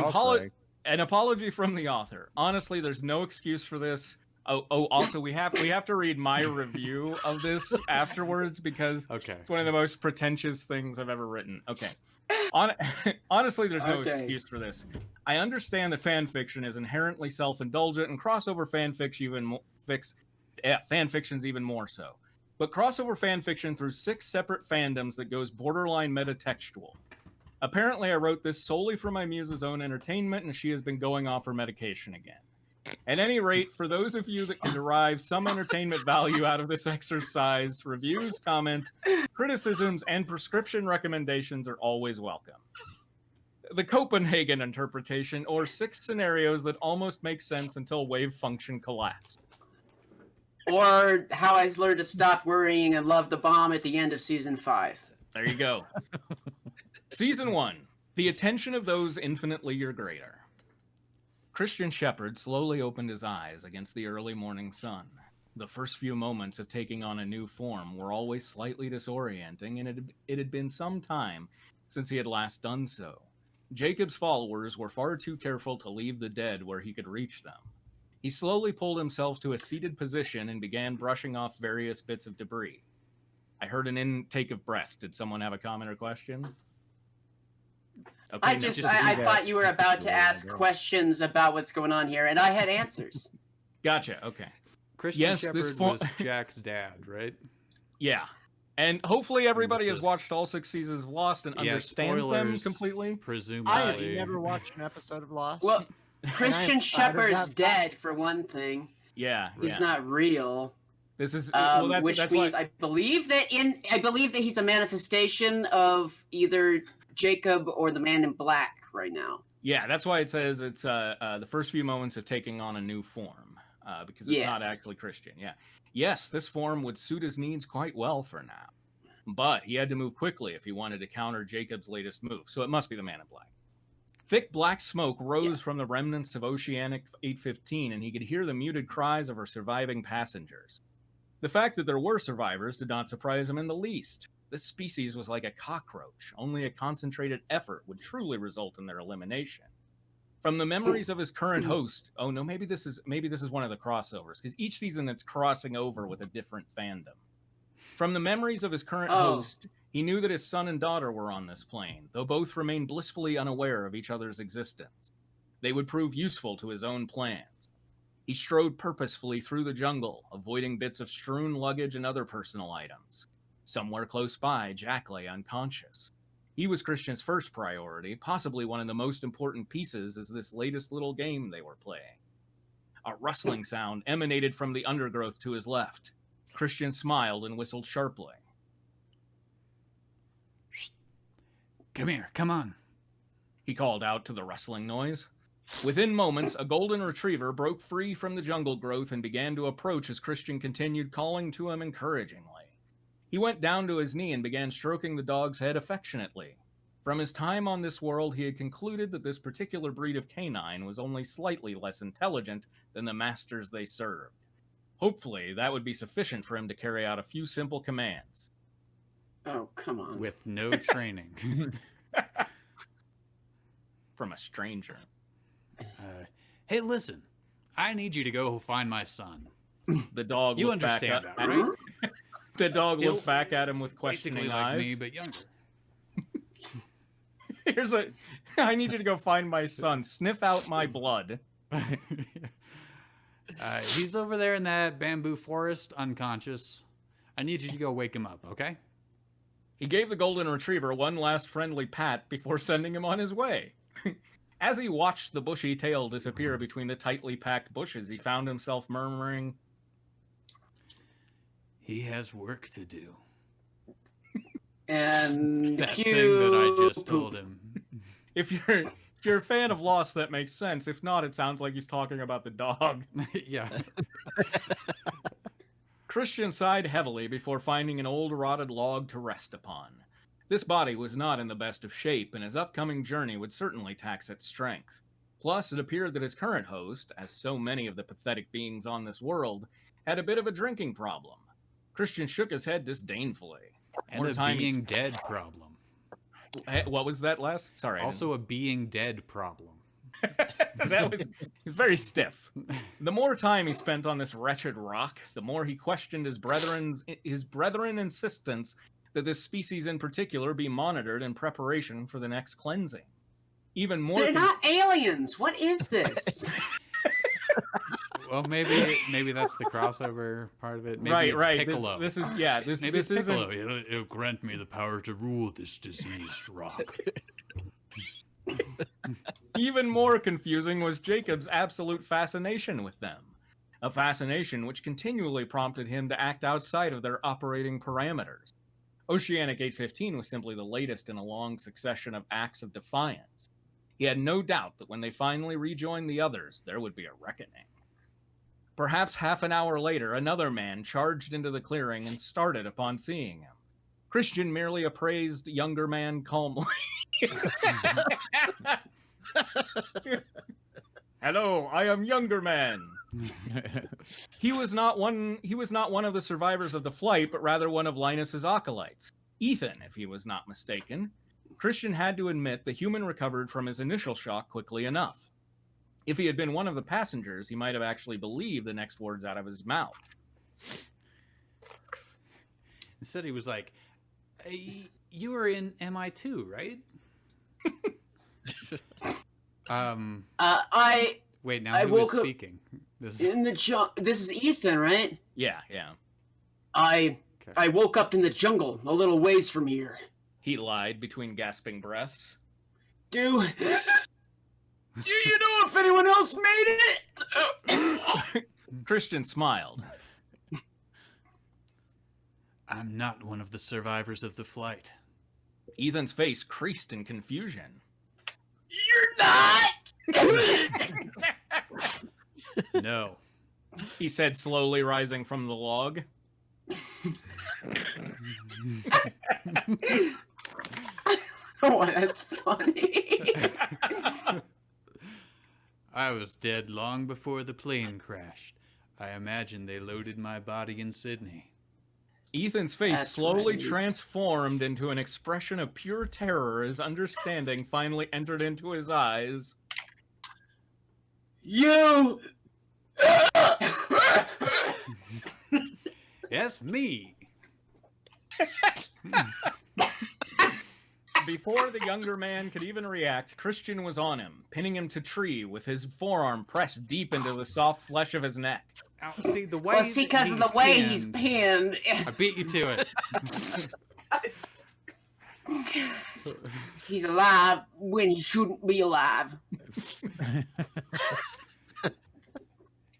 [SPEAKER 3] apology from the author. Honestly, there's no excuse for this. Also, we have to read my review of this afterwards because it's one of the most pretentious things I've ever written. Okay. Honestly, there's no excuse for this. I understand that fan fiction is inherently self-indulgent and crossover fan fiction's even more so. But crossover fan fiction through 6 separate fandoms that goes borderline metatextual. Apparently, I wrote this solely for my muse's own entertainment, and she has been going off her medication again. At any rate, for those of you that can derive some entertainment value out of this exercise, reviews, comments, criticisms, and prescription recommendations are always welcome. the Copenhagen Interpretation, or 6 scenarios that almost make sense until wave function collapse.
[SPEAKER 2] Or How I Learned to Stop Worrying and Love the Bomb at the end of season 5.
[SPEAKER 3] There you go. Season 1. The attention of those infinitely your greater. Christian Shepherd slowly opened his eyes against the early morning sun. The first few moments of taking on a new form were always slightly disorienting, and it had been some time since he had last done so. Jacob's followers were far too careful to leave the dead where he could reach them. He slowly pulled himself to a seated position and began brushing off various bits of debris. I heard an intake of breath. Did someone have a comment or question?
[SPEAKER 2] Okay, I thought you were about to ask questions about what's going on here, and I had answers.
[SPEAKER 3] Gotcha, okay.
[SPEAKER 1] Christian Shepherd was Jack's dad, right?
[SPEAKER 3] Yeah. And hopefully everybody has watched all 6 seasons of Lost and understands them completely.
[SPEAKER 1] Presumably.
[SPEAKER 8] I have never watched an episode of Lost.
[SPEAKER 2] Well, Christian Shepherd's dead, for one thing.
[SPEAKER 3] Yeah.
[SPEAKER 2] He's not real.
[SPEAKER 3] This is
[SPEAKER 2] which means I believe that he's a manifestation of either Jacob or the Man in Black right now.
[SPEAKER 3] Yeah, that's why it says it's the first few moments of taking on a new form, because it's not actually Christian. Yeah. Yes, this form would suit his needs quite well for now. But he had to move quickly if he wanted to counter Jacob's latest move, so it must be the Man in Black. Thick black smoke rose from the remnants of Oceanic 815, and he could hear the muted cries of our surviving passengers. The fact that there were survivors did not surprise him in the least. This species was like a cockroach. Only a concentrated effort would truly result in their elimination. From the memories of his current host, oh no, maybe this is one of the crossovers, because each season it's crossing over with a different fandom. From the memories of his current host, he knew that his son and daughter were on this plane, though both remained blissfully unaware of each other's existence. They would prove useful to his own plans. He strode purposefully through the jungle, avoiding bits of strewn luggage and other personal items. Somewhere close by, Jack lay unconscious. He was Christian's first priority, possibly one of the most important pieces as this latest little game they were playing. A rustling sound emanated from the undergrowth to his left. Christian smiled and whistled sharply.
[SPEAKER 1] Come here, come on.
[SPEAKER 3] He called out to the rustling noise. Within moments, a golden retriever broke free from the jungle growth and began to approach as Christian continued calling to him encouragingly. He went down to his knee and began stroking the dog's head affectionately. From his time on this world, he had concluded that this particular breed of canine was only slightly less intelligent than the masters they served. Hopefully, that would be sufficient for him to carry out a few simple commands.
[SPEAKER 2] Oh, come on.
[SPEAKER 1] With no training.
[SPEAKER 3] From a stranger.
[SPEAKER 1] Hey, listen. I need you to go find my son.
[SPEAKER 3] The dog
[SPEAKER 1] you
[SPEAKER 3] looked
[SPEAKER 1] understand
[SPEAKER 3] back
[SPEAKER 1] that, right?
[SPEAKER 3] The dog looked back at him with questioning
[SPEAKER 1] basically
[SPEAKER 3] eyes.
[SPEAKER 1] like me, but younger.
[SPEAKER 3] I need you to go find my son. Sniff out my blood.
[SPEAKER 1] He's over there in that bamboo forest, unconscious. I need you to go wake him up, okay?
[SPEAKER 3] He gave the golden retriever one last friendly pat before sending him on his way. As he watched the bushy tail disappear between the tightly packed bushes, he found himself murmuring,
[SPEAKER 1] "He has work to do."
[SPEAKER 2] And
[SPEAKER 1] that thing that I just told him.
[SPEAKER 3] If you're a fan of Lost, that makes sense. If not, it sounds like he's talking about the dog.
[SPEAKER 1] Yeah.
[SPEAKER 3] Christian sighed heavily before finding an old rotted log to rest upon. This body was not in the best of shape, and his upcoming journey would certainly tax its strength. Plus, it appeared that his current host, as so many of the pathetic beings on this world, had a bit of a drinking problem. Christian shook his head disdainfully.
[SPEAKER 1] And a being dead problem.
[SPEAKER 3] What was that last? Sorry.
[SPEAKER 1] Also a being dead problem.
[SPEAKER 3] That was very stiff. The more time he spent on this wretched rock, the more he questioned his brethren's insistence that this species in particular be monitored in preparation for the next cleansing. Even more.
[SPEAKER 2] They're not aliens. What is this?
[SPEAKER 1] Well, maybe that's the crossover part of it. Maybe
[SPEAKER 3] right.
[SPEAKER 1] Piccolo.
[SPEAKER 3] This is
[SPEAKER 1] Piccolo. It'll grant me the power to rule this diseased rock.
[SPEAKER 3] Even more confusing was Jacob's absolute fascination with them. A fascination which continually prompted him to act outside of their operating parameters. Oceanic 815 was simply the latest in a long succession of acts of defiance. He had no doubt that when they finally rejoined the others, there would be a reckoning. Perhaps half an hour later, another man charged into the clearing and started upon seeing him. Christian merely appraised younger man calmly. Hello, I am younger man. He was not one of the survivors of the flight, but rather one of Linus's acolytes. Ethan, if he was not mistaken. Christian had to admit the human recovered from his initial shock quickly enough. If he had been one of the passengers, he might have actually believed the next words out of his mouth.
[SPEAKER 1] Instead, he was like, hey, you were in MI2, right? Wait, now who is speaking?
[SPEAKER 2] This is Ethan, right?
[SPEAKER 3] Yeah.
[SPEAKER 2] I woke up in the jungle, a little ways from here.
[SPEAKER 3] He lied between gasping breaths.
[SPEAKER 2] Do you know if anyone else made it?
[SPEAKER 3] Christian smiled.
[SPEAKER 1] I'm not one of the survivors of the flight.
[SPEAKER 3] Ethan's face creased in confusion.
[SPEAKER 2] You're not!
[SPEAKER 1] No.
[SPEAKER 3] He said, slowly rising from the log.
[SPEAKER 2] Oh, that's funny.
[SPEAKER 1] I was dead long before the plane crashed. I imagine they loaded my body in Sydney.
[SPEAKER 3] Ethan's face slowly transformed into an expression of pure terror as understanding finally entered into his eyes.
[SPEAKER 2] You!
[SPEAKER 1] Yes, me.
[SPEAKER 3] Before the younger man could even react, Christian was on him, pinning him to tree with his forearm pressed deep into the soft flesh of his neck.
[SPEAKER 1] See, the way
[SPEAKER 2] because of the way he's pinned.
[SPEAKER 1] I beat you to it.
[SPEAKER 2] He's alive when he shouldn't be alive.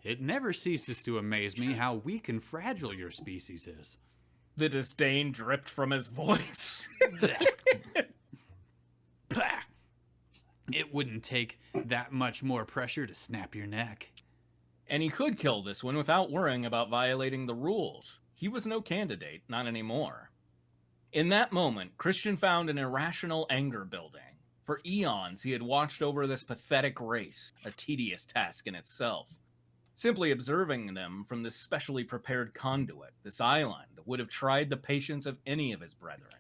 [SPEAKER 1] It never ceases to amaze me how weak and fragile your species is.
[SPEAKER 3] The disdain dripped from his voice.
[SPEAKER 1] It wouldn't take that much more pressure to snap your neck.
[SPEAKER 3] And he could kill this one without worrying about violating the rules. He was no candidate, not anymore. In that moment, Christian found an irrational anger building. For eons, he had watched over this pathetic race, a tedious task in itself. Simply observing them from this specially prepared conduit, this island, would have tried the patience of any of his brethren.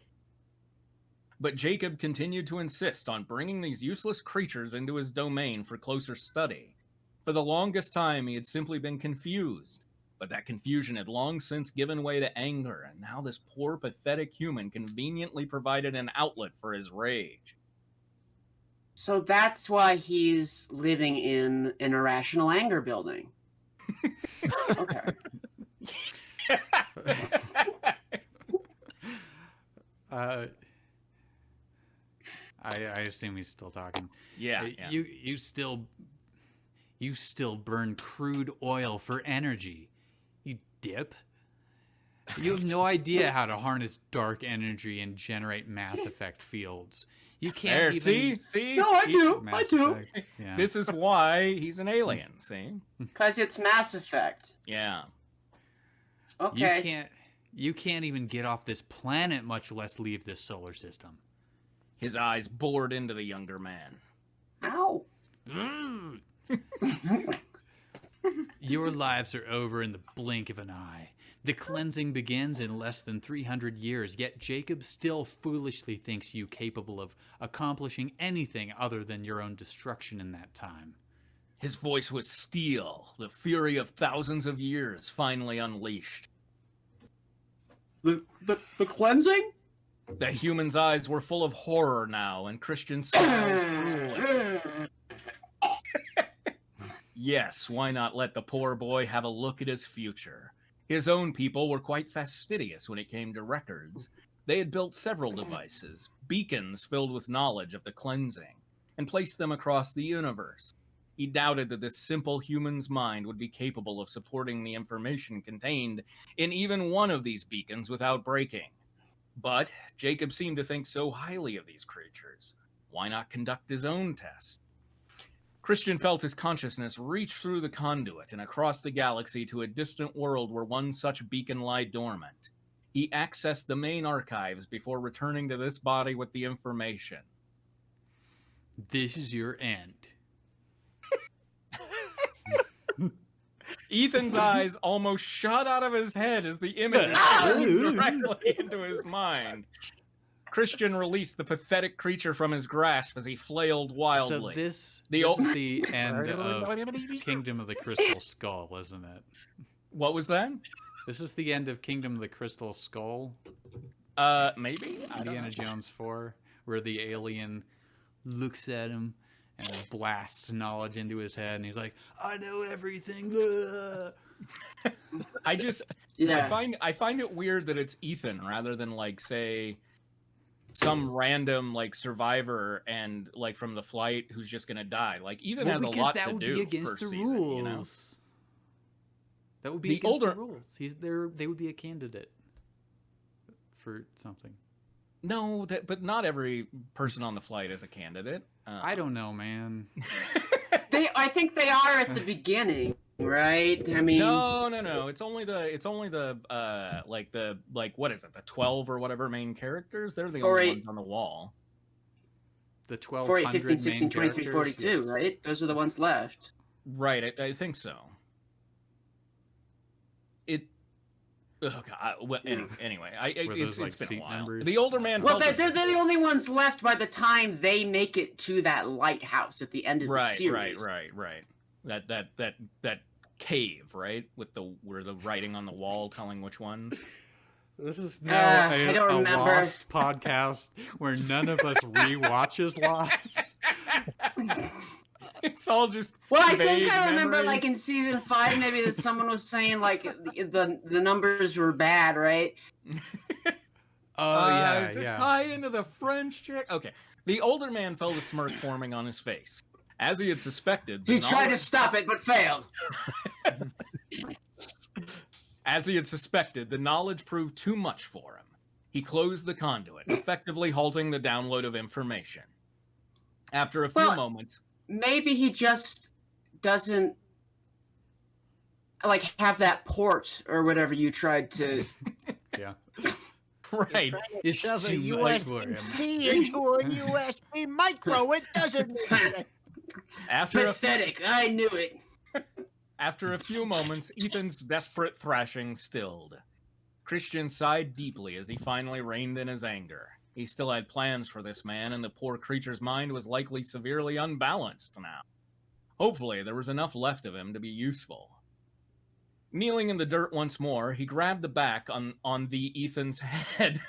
[SPEAKER 3] But Jacob continued to insist on bringing these useless creatures into his domain for closer study. For the longest time, he had simply been confused, but that confusion had long since given way to anger, and now this poor, pathetic human conveniently provided an outlet for his rage.
[SPEAKER 2] So that's why he's living in an irrational anger building. Okay.
[SPEAKER 1] I assume he's still talking.
[SPEAKER 3] Yeah.
[SPEAKER 1] You still burn crude oil for energy. You dip. You have no idea how to harness dark energy and generate Mass Effect fields. You can't
[SPEAKER 3] see?
[SPEAKER 2] No, I do.
[SPEAKER 1] Mass
[SPEAKER 2] I do.
[SPEAKER 1] Effect, yeah.
[SPEAKER 3] This is why he's an alien, see?
[SPEAKER 2] Because it's Mass Effect.
[SPEAKER 3] Yeah.
[SPEAKER 2] Okay.
[SPEAKER 1] You can't even get off this planet, much less leave this solar system.
[SPEAKER 3] His eyes bored into the younger man.
[SPEAKER 2] Ow.
[SPEAKER 1] Your lives are over in the blink of an eye. The cleansing begins in less than 300 years, yet Jacob still foolishly thinks you capable of accomplishing anything other than your own destruction in that time.
[SPEAKER 3] His voice was steel, the fury of thousands of years finally unleashed.
[SPEAKER 2] The cleansing?
[SPEAKER 3] The human's eyes were full of horror now, and Christian smiled. Yes, why not let the poor boy have a look at his future? His own people were quite fastidious when it came to records. They had built several devices, beacons filled with knowledge of the cleansing, and placed them across the universe. He doubted that this simple human's mind would be capable of supporting the information contained in even one of these beacons without breaking. But Jacob seemed to think so highly of these creatures. Why not conduct his own test? Christian felt his consciousness reach through the conduit and across the galaxy to a distant world where one such beacon lay dormant. He accessed the main archives before returning to this body with the information.
[SPEAKER 1] This is your end.
[SPEAKER 3] Ethan's eyes almost shot out of his head as the image flew directly into his mind. Christian released the pathetic creature from his grasp as he flailed wildly.
[SPEAKER 1] So this is the end of Kingdom of the Crystal Skull, isn't it?
[SPEAKER 3] What was that?
[SPEAKER 1] This is the end of Kingdom of the Crystal Skull.
[SPEAKER 3] Maybe?
[SPEAKER 1] Indiana Jones 4, where the alien looks at him and blasts knowledge into his head, and he's like, "I know everything."
[SPEAKER 3] I find it weird that it's Ethan rather than like say some random like survivor and like from the flight who's just gonna die. Like Ethan has a lot to do.
[SPEAKER 1] Be against
[SPEAKER 3] first
[SPEAKER 1] the
[SPEAKER 3] season,
[SPEAKER 1] rules.
[SPEAKER 3] you know?
[SPEAKER 1] That would be against the rules. They would be a candidate for something.
[SPEAKER 3] No, but not every person on the flight is a candidate.
[SPEAKER 1] I don't know, man.
[SPEAKER 2] I think they are at the beginning, right? I mean,
[SPEAKER 3] no. It's only the what is it? The 12 or whatever main characters. They're the only ones on the wall.
[SPEAKER 1] The 12,
[SPEAKER 2] 4, 8, 15, 16, 23, 42, yes. Right? Those are the ones left.
[SPEAKER 3] Right, I think so. Oh God. Well, anyway, it's been a while. Numbers? The older man.
[SPEAKER 2] Well, they're the only ones left by the time they make it to that lighthouse at the end of the series.
[SPEAKER 3] Right. That cave, right, with where the writing on the wall telling which one.
[SPEAKER 1] This is now a Lost podcast where none of us rewatches Lost.
[SPEAKER 3] It's all just.
[SPEAKER 2] Well, I think I remember, like in season 5, maybe that someone was saying like the numbers were bad, right?
[SPEAKER 3] Does this tie into the French chick? Okay, the older man felt a smirk forming on his face, as he had suspected.
[SPEAKER 2] He tried to stop it, but failed.
[SPEAKER 3] As he had suspected, the knowledge proved too much for him. He closed the conduit, effectively halting the download of information. After a few moments.
[SPEAKER 2] Maybe he just doesn't like have that port or whatever you tried to.
[SPEAKER 1] Yeah.
[SPEAKER 3] Right.
[SPEAKER 1] It's too much for him.
[SPEAKER 5] Into a USB micro. It doesn't make sense.
[SPEAKER 2] Pathetic. I knew it.
[SPEAKER 3] After a few moments, Ethan's desperate thrashing stilled. Christian sighed deeply as he finally reined in his anger. He still had plans for this man, and the poor creature's mind was likely severely unbalanced now. Hopefully, there was enough left of him to be useful. Kneeling in the dirt once more, he grabbed the back on the Ethan's head.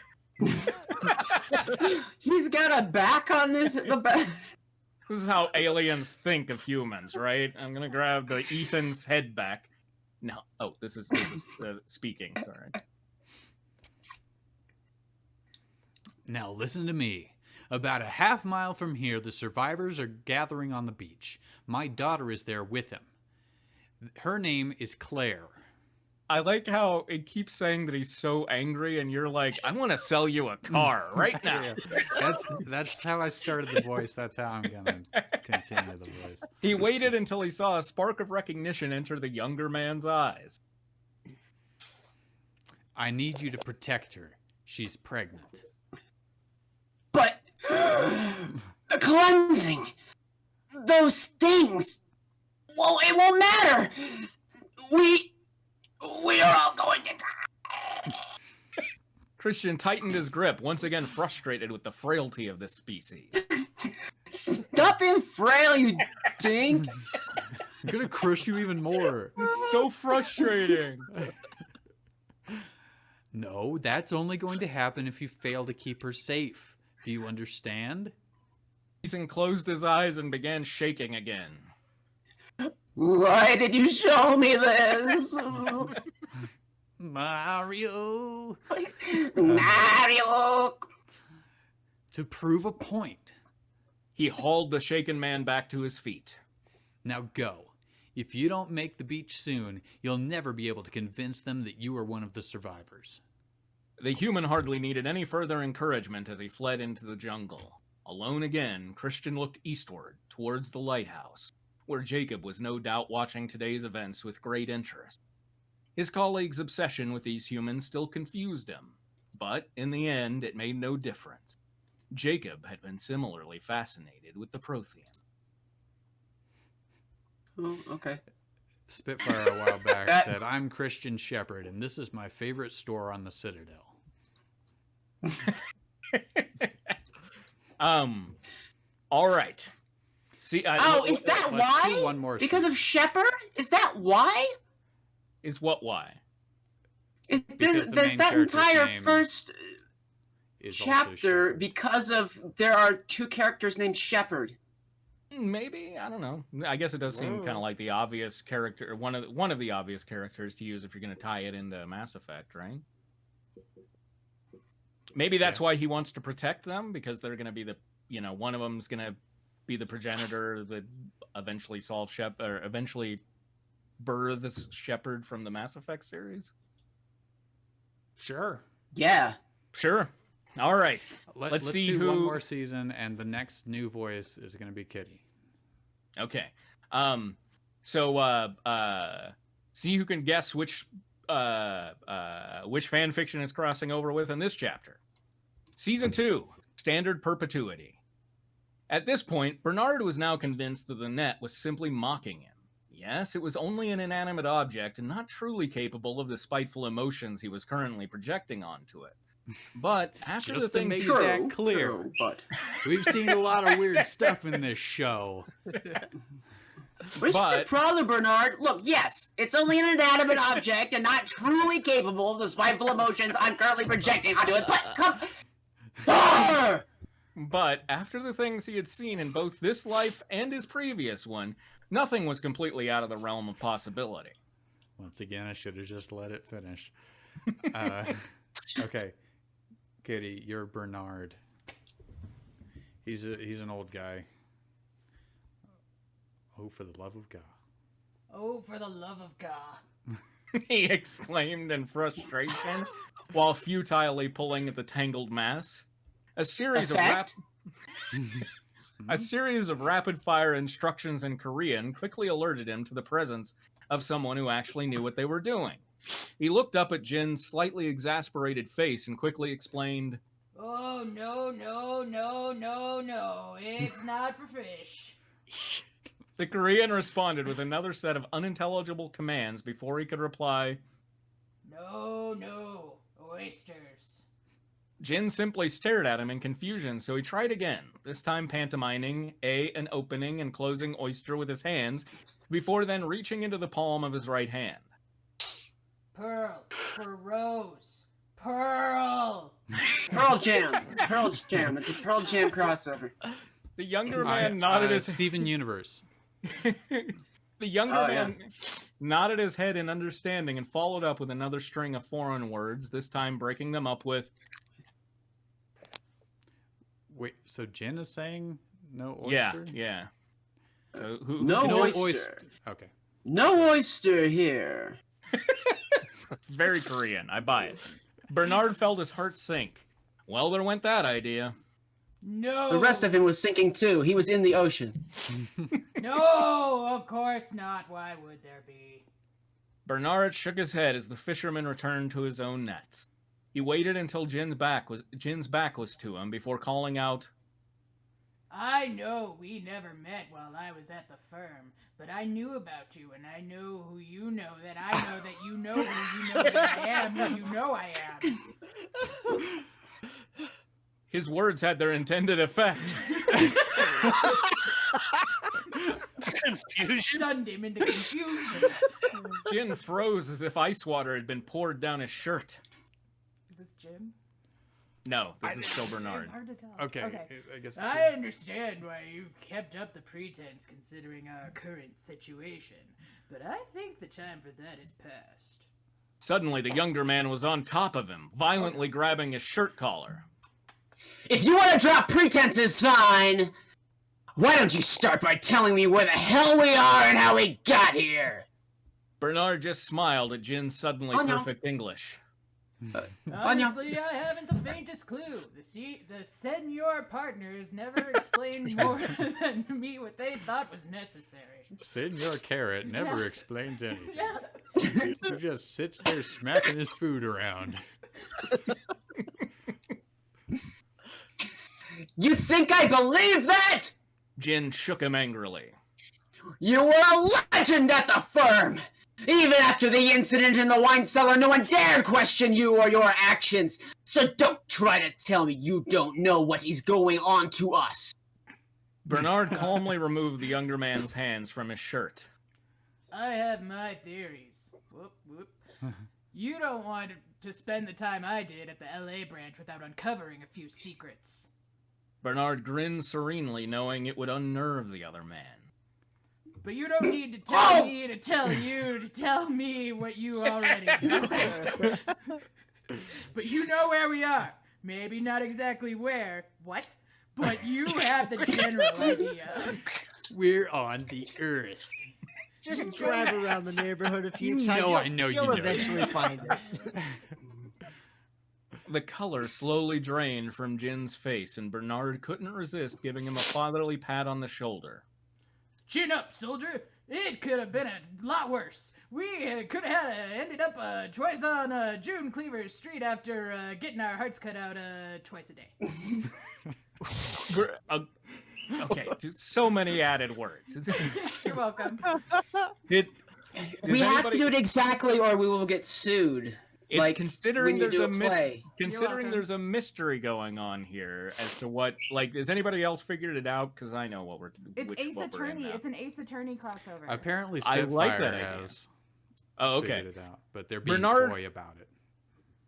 [SPEAKER 2] He's got a back on this. The back.
[SPEAKER 3] This is how aliens think of humans, right? I'm gonna grab the Ethan's head back. No, this is speaking. Sorry.
[SPEAKER 1] Now listen to me. About a half mile from here, the survivors are gathering on the beach. My daughter is there with him. Her name is Claire.
[SPEAKER 3] I like how it keeps saying that he's so angry, and you're like, I want to sell you a car right now.
[SPEAKER 1] Yeah. That's how I started the voice. That's how I'm going to continue the voice.
[SPEAKER 3] He waited until he saw a spark of recognition enter the younger man's eyes.
[SPEAKER 1] I need you to protect her. She's pregnant.
[SPEAKER 2] But the cleansing, those things, well, it won't matter. We are all going to die.
[SPEAKER 3] Christian tightened his grip, once again frustrated with the frailty of this species.
[SPEAKER 2] Stop being frail, you dink.
[SPEAKER 1] I'm going to crush you even more.
[SPEAKER 3] It's so frustrating.
[SPEAKER 1] No, that's only going to happen if you fail to keep her safe. Do you understand?
[SPEAKER 3] Ethan closed his eyes and began shaking again.
[SPEAKER 2] Why did you show me this?
[SPEAKER 1] Mario!
[SPEAKER 2] Mario!
[SPEAKER 1] To prove a point.
[SPEAKER 3] He hauled the shaken man back to his feet.
[SPEAKER 1] Now go. If you don't make the beach soon, you'll never be able to convince them that you are one of the survivors.
[SPEAKER 3] The human hardly needed any further encouragement as he fled into the jungle. Alone again, Christian looked eastward, towards the lighthouse, where Jacob was no doubt watching today's events with great interest. His colleague's obsession with these humans still confused him, but in the end, it made no difference. Jacob had been similarly fascinated with the Prothean.
[SPEAKER 2] Oh, okay.
[SPEAKER 1] Spitfire a while back said, "I'm Christian Shepherd, and this is my favorite store on the Citadel."
[SPEAKER 3] All right. See.
[SPEAKER 2] Is that why?
[SPEAKER 1] One more
[SPEAKER 2] Because
[SPEAKER 1] scene.
[SPEAKER 2] of Shepherd? Is that why?
[SPEAKER 3] Is what why?
[SPEAKER 2] Is
[SPEAKER 1] Because the
[SPEAKER 2] there's
[SPEAKER 1] main
[SPEAKER 2] that
[SPEAKER 1] character's
[SPEAKER 2] entire
[SPEAKER 1] name
[SPEAKER 2] first
[SPEAKER 1] Is also
[SPEAKER 2] chapter
[SPEAKER 1] Shepherd.
[SPEAKER 2] because of there are two characters named Shepherd.
[SPEAKER 3] Maybe, I don't know. I guess it does seem kind of like the obvious character, one of the obvious characters to use if you're going to tie it into Mass Effect, right? Maybe that's why he wants to protect them, because they're going to be one of them's going to be the progenitor that eventually eventually births Shepard from the Mass Effect series.
[SPEAKER 1] Sure.
[SPEAKER 2] Yeah.
[SPEAKER 3] Sure. All right.
[SPEAKER 1] Let's
[SPEAKER 3] see
[SPEAKER 1] do
[SPEAKER 3] who.
[SPEAKER 1] one more season, and the next new voice is going to be Kitty.
[SPEAKER 3] Okay. So see who can guess which fan fiction it's crossing over with in this chapter. Season 2, Standard Perpetuity. At this point, Bernard was now convinced that the net was simply mocking him. Yes, it was only an inanimate object and not truly capable of the spiteful emotions he was currently projecting onto it. But after
[SPEAKER 1] Just
[SPEAKER 3] the
[SPEAKER 1] to
[SPEAKER 3] things
[SPEAKER 1] make
[SPEAKER 3] he
[SPEAKER 1] that clear,
[SPEAKER 2] but
[SPEAKER 1] we've seen a lot of weird stuff in this show.
[SPEAKER 2] What's your problem, Bernard? Look, yes, it's only an inanimate object and not truly capable of the spiteful emotions I'm currently projecting onto it. But come,
[SPEAKER 3] But after the things he had seen in both this life and his previous one, nothing was completely out of the realm of possibility.
[SPEAKER 1] Once again, I should have just let it finish. Okay, Kitty, you're Bernard. He's an old guy. Oh, for the love of God.
[SPEAKER 9] Oh, for the love of God.
[SPEAKER 3] He exclaimed in frustration while futilely pulling at the tangled mass. A series of rapid-fire instructions in Korean quickly alerted him to the presence of someone who actually knew what they were doing. He looked up at Jin's slightly exasperated face and quickly explained,
[SPEAKER 9] Oh, no, no, no, no, no. It's not for fish.
[SPEAKER 3] The Korean responded with another set of unintelligible commands before he could reply,
[SPEAKER 9] No, no. Oysters.
[SPEAKER 3] Jin simply stared at him in confusion, so he tried again, this time pantomiming an opening and closing oyster with his hands, before then reaching into the palm of his right hand.
[SPEAKER 9] Pearl for Rose. Pearl.
[SPEAKER 2] Pearl Jam. Pearl Jam. It's a Pearl Jam crossover.
[SPEAKER 3] The younger man nodded his
[SPEAKER 1] Steven Universe.
[SPEAKER 3] The younger man nodded his head in understanding and followed up with another string of foreign words, this time breaking them up with,
[SPEAKER 1] Wait, so Jin is saying no oyster?
[SPEAKER 3] Yeah. So
[SPEAKER 2] No oyster.
[SPEAKER 1] Okay.
[SPEAKER 2] No oyster here.
[SPEAKER 3] Very Korean. I buy it. Bernard felt his heart sink. Well, there went that idea.
[SPEAKER 9] No.
[SPEAKER 2] The rest of him was sinking too. He was in the ocean.
[SPEAKER 9] No, of course not. Why would there be?
[SPEAKER 3] Bernard shook his head as the fisherman returned to his own nets. He waited until Jin's back was to him before calling out,
[SPEAKER 9] I know we never met while I was at the firm, but I knew about you, and I know who you know that I know that you know who you know that I am who you know I am.
[SPEAKER 3] His words had their intended effect.
[SPEAKER 7] Confusion?
[SPEAKER 9] Stunned him into confusion.
[SPEAKER 3] Jin froze as if ice water had been poured down his shirt.
[SPEAKER 9] Is this Jim?
[SPEAKER 3] No, this is still Bernard.
[SPEAKER 9] It's hard to tell.
[SPEAKER 1] Okay. I guess.
[SPEAKER 9] I understand why you've kept up the pretense considering our current situation, but I think the time for that is past.
[SPEAKER 3] Suddenly, the younger man was on top of him, violently grabbing his shirt collar.
[SPEAKER 2] If you want to drop pretenses, fine. Why don't you start by telling me where the hell we are and how we got here?
[SPEAKER 3] Bernard just smiled at Jin's suddenly
[SPEAKER 2] Oh, no.
[SPEAKER 3] perfect English.
[SPEAKER 9] Honestly, I haven't the faintest clue. The senior partners never explained more than to me what they thought was necessary.
[SPEAKER 1] Senor Carrot never
[SPEAKER 9] Yeah.
[SPEAKER 1] explains anything.
[SPEAKER 9] Yeah.
[SPEAKER 1] He just sits there smacking his food around.
[SPEAKER 2] You think I believe that?
[SPEAKER 3] Jin shook him angrily.
[SPEAKER 2] You were a legend at the firm! Even after the incident in the wine cellar, no one dared question you or your actions. So don't try to tell me you don't know what is going on to us.
[SPEAKER 3] Bernard calmly removed the younger man's hands from his shirt.
[SPEAKER 9] I have my theories. Whoop, whoop. You don't want to spend the time I did at the LA branch without uncovering a few secrets.
[SPEAKER 3] Bernard grinned serenely, knowing it would unnerve the other man.
[SPEAKER 9] But you don't need to tell me to tell you to tell me what you already know. But you know where we are. Maybe not exactly where. What? But you have the general idea.
[SPEAKER 1] We're on the Earth.
[SPEAKER 8] Just drive around the neighborhood a few
[SPEAKER 1] You
[SPEAKER 8] times.
[SPEAKER 1] know I know you
[SPEAKER 8] You'll
[SPEAKER 1] know.
[SPEAKER 8] eventually find it.
[SPEAKER 3] The color slowly drained from Jin's face, and Bernard couldn't resist giving him a fatherly pat on the shoulder.
[SPEAKER 9] Chin up, soldier. It could have been a lot worse. We could have ended up twice on June Cleaver's Street after getting our hearts cut out twice a day.
[SPEAKER 3] Okay, just so many added words.
[SPEAKER 9] You're welcome.
[SPEAKER 2] We have to do it exactly or we will get sued.
[SPEAKER 3] It's
[SPEAKER 2] like
[SPEAKER 3] considering
[SPEAKER 2] when you
[SPEAKER 3] there's
[SPEAKER 2] do
[SPEAKER 3] a
[SPEAKER 2] a play.
[SPEAKER 3] considering there's a mystery going on here as to what, like, has anybody else figured it out? Because I know what we're.
[SPEAKER 9] It's Ace
[SPEAKER 3] what we're in
[SPEAKER 9] Attorney.
[SPEAKER 3] now.
[SPEAKER 9] It's an Ace Attorney crossover.
[SPEAKER 1] Apparently,
[SPEAKER 3] I
[SPEAKER 1] Spitfire
[SPEAKER 3] like that idea.
[SPEAKER 1] has
[SPEAKER 3] Oh, okay.
[SPEAKER 1] figured it out, but they're being
[SPEAKER 3] Bernard-
[SPEAKER 1] coy about it.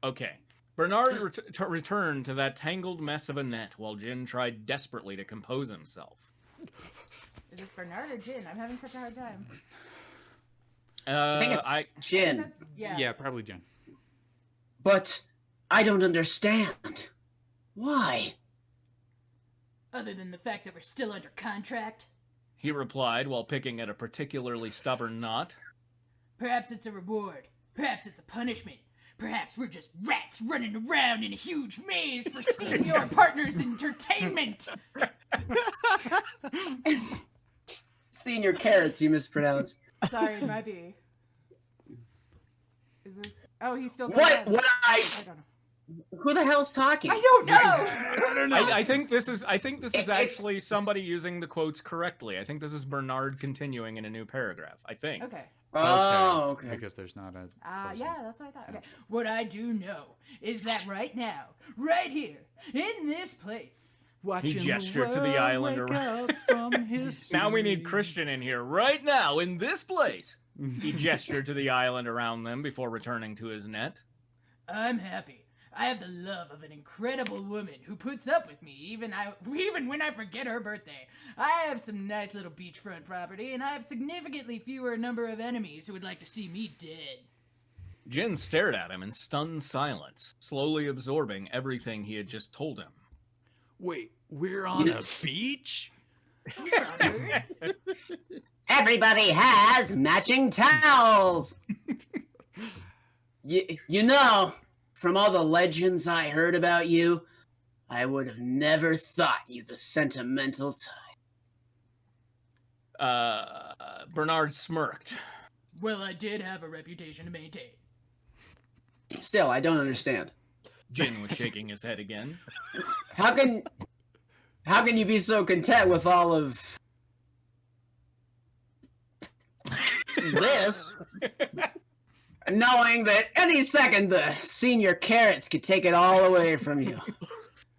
[SPEAKER 3] Okay. Bernard returned to that tangled mess of a net while Jin tried desperately to compose himself.
[SPEAKER 9] Is this Bernard or Jin? I'm having such a hard time.
[SPEAKER 2] I think it's Jin.
[SPEAKER 1] Yeah, probably Jen.
[SPEAKER 2] But I don't understand. Why?
[SPEAKER 9] Other than the fact that we're still under contract.
[SPEAKER 3] He replied while picking at a particularly stubborn knot.
[SPEAKER 9] Perhaps it's a reward. Perhaps it's a punishment. Perhaps we're just rats running around in a huge maze for senior partners entertainment.
[SPEAKER 2] Senior Carrots, you mispronounced.
[SPEAKER 9] Sorry, it might be. Is this? Oh, he's still.
[SPEAKER 2] What?
[SPEAKER 9] What?
[SPEAKER 2] I
[SPEAKER 9] don't know.
[SPEAKER 2] Who the hell's talking?
[SPEAKER 9] I don't know.
[SPEAKER 1] I don't know.
[SPEAKER 3] I think this is
[SPEAKER 2] It's-
[SPEAKER 3] actually somebody using the quotes correctly. I think this is Bernard continuing in a new paragraph. I think.
[SPEAKER 9] Okay.
[SPEAKER 2] Oh, okay.
[SPEAKER 1] Because there's not a. person.
[SPEAKER 9] Yeah, that's what I thought. Okay. What I do know is that right now, right here, in this place.
[SPEAKER 3] He gestured to the island around. Now we need Christian in here right now in this place. He gestured to the island around them before returning to his net.
[SPEAKER 9] I'm happy. I have the love of an incredible woman who puts up with me even when I forget her birthday. I have some nice little beachfront property, and I have significantly fewer number of enemies who would like to see me dead.
[SPEAKER 3] Jin stared at him in stunned silence, slowly absorbing everything he had just told him.
[SPEAKER 1] Wait, we're on a beach?
[SPEAKER 2] Everybody has matching towels. You know, from all the legends I heard about you, I would have never thought you the sentimental type.
[SPEAKER 3] Bernard smirked.
[SPEAKER 9] Well, I did have a reputation to maintain.
[SPEAKER 2] Still, I don't understand.
[SPEAKER 3] Jin was shaking his head again.
[SPEAKER 2] How can you be so content with all of this, knowing that any second the senior Carrots could take it all away from you?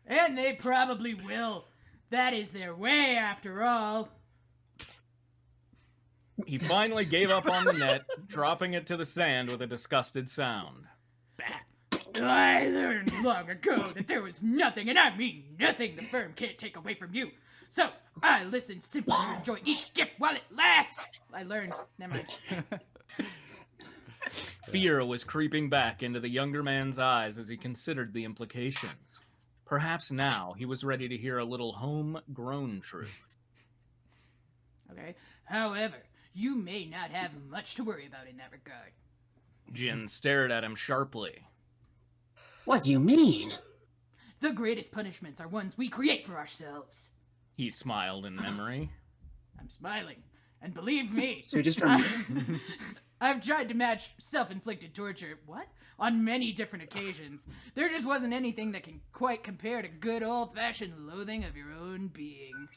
[SPEAKER 9] And they probably will. That is their way, after all.
[SPEAKER 3] He finally gave up on the net, dropping it to the sand with a disgusted sound.
[SPEAKER 9] I learned long ago that there was nothing, and I mean nothing, the firm can't take away from you. So I listened simply to enjoy each gift while it lasts. I learned. Never mind.
[SPEAKER 3] Fear was creeping back into the younger man's eyes as he considered the implications. Perhaps now he was ready to hear a little homegrown truth.
[SPEAKER 9] Okay. However, you may not have much to worry about in that regard.
[SPEAKER 3] Jin stared at him sharply.
[SPEAKER 2] What do you mean?
[SPEAKER 9] The greatest punishments are ones we create for ourselves.
[SPEAKER 3] He smiled in memory.
[SPEAKER 9] I'm smiling. And believe me,
[SPEAKER 2] So just
[SPEAKER 9] I've tried to match self-inflicted torture, on many different occasions. There just wasn't anything that can quite compare to good old-fashioned loathing of your own being.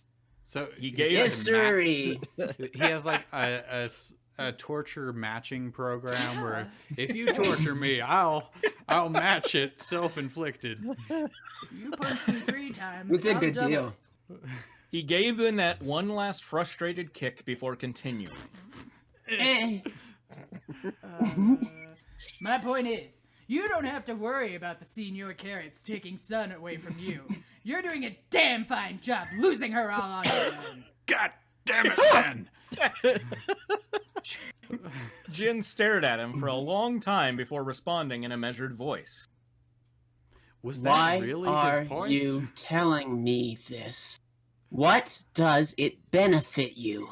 [SPEAKER 1] So
[SPEAKER 3] He gave
[SPEAKER 2] yes,
[SPEAKER 3] us
[SPEAKER 2] sirree.
[SPEAKER 1] he has like a torture matching program where if you torture me, I'll match it self-inflicted.
[SPEAKER 9] You punched me 3 times.
[SPEAKER 2] It's a
[SPEAKER 9] I'll
[SPEAKER 2] good
[SPEAKER 9] double
[SPEAKER 2] deal.
[SPEAKER 9] it.
[SPEAKER 3] He gave the net one last frustrated kick before continuing.
[SPEAKER 2] Eh.
[SPEAKER 9] My point is, you don't have to worry about the Senior Carrots taking Sun away from you. You're doing a damn fine job losing her all on your own.
[SPEAKER 1] God damn it, man!
[SPEAKER 3] Jin stared at him for a long time before responding in a measured voice.
[SPEAKER 1] Was that
[SPEAKER 2] Why
[SPEAKER 1] really
[SPEAKER 2] are
[SPEAKER 1] his point?
[SPEAKER 2] you telling me this? What does it benefit you?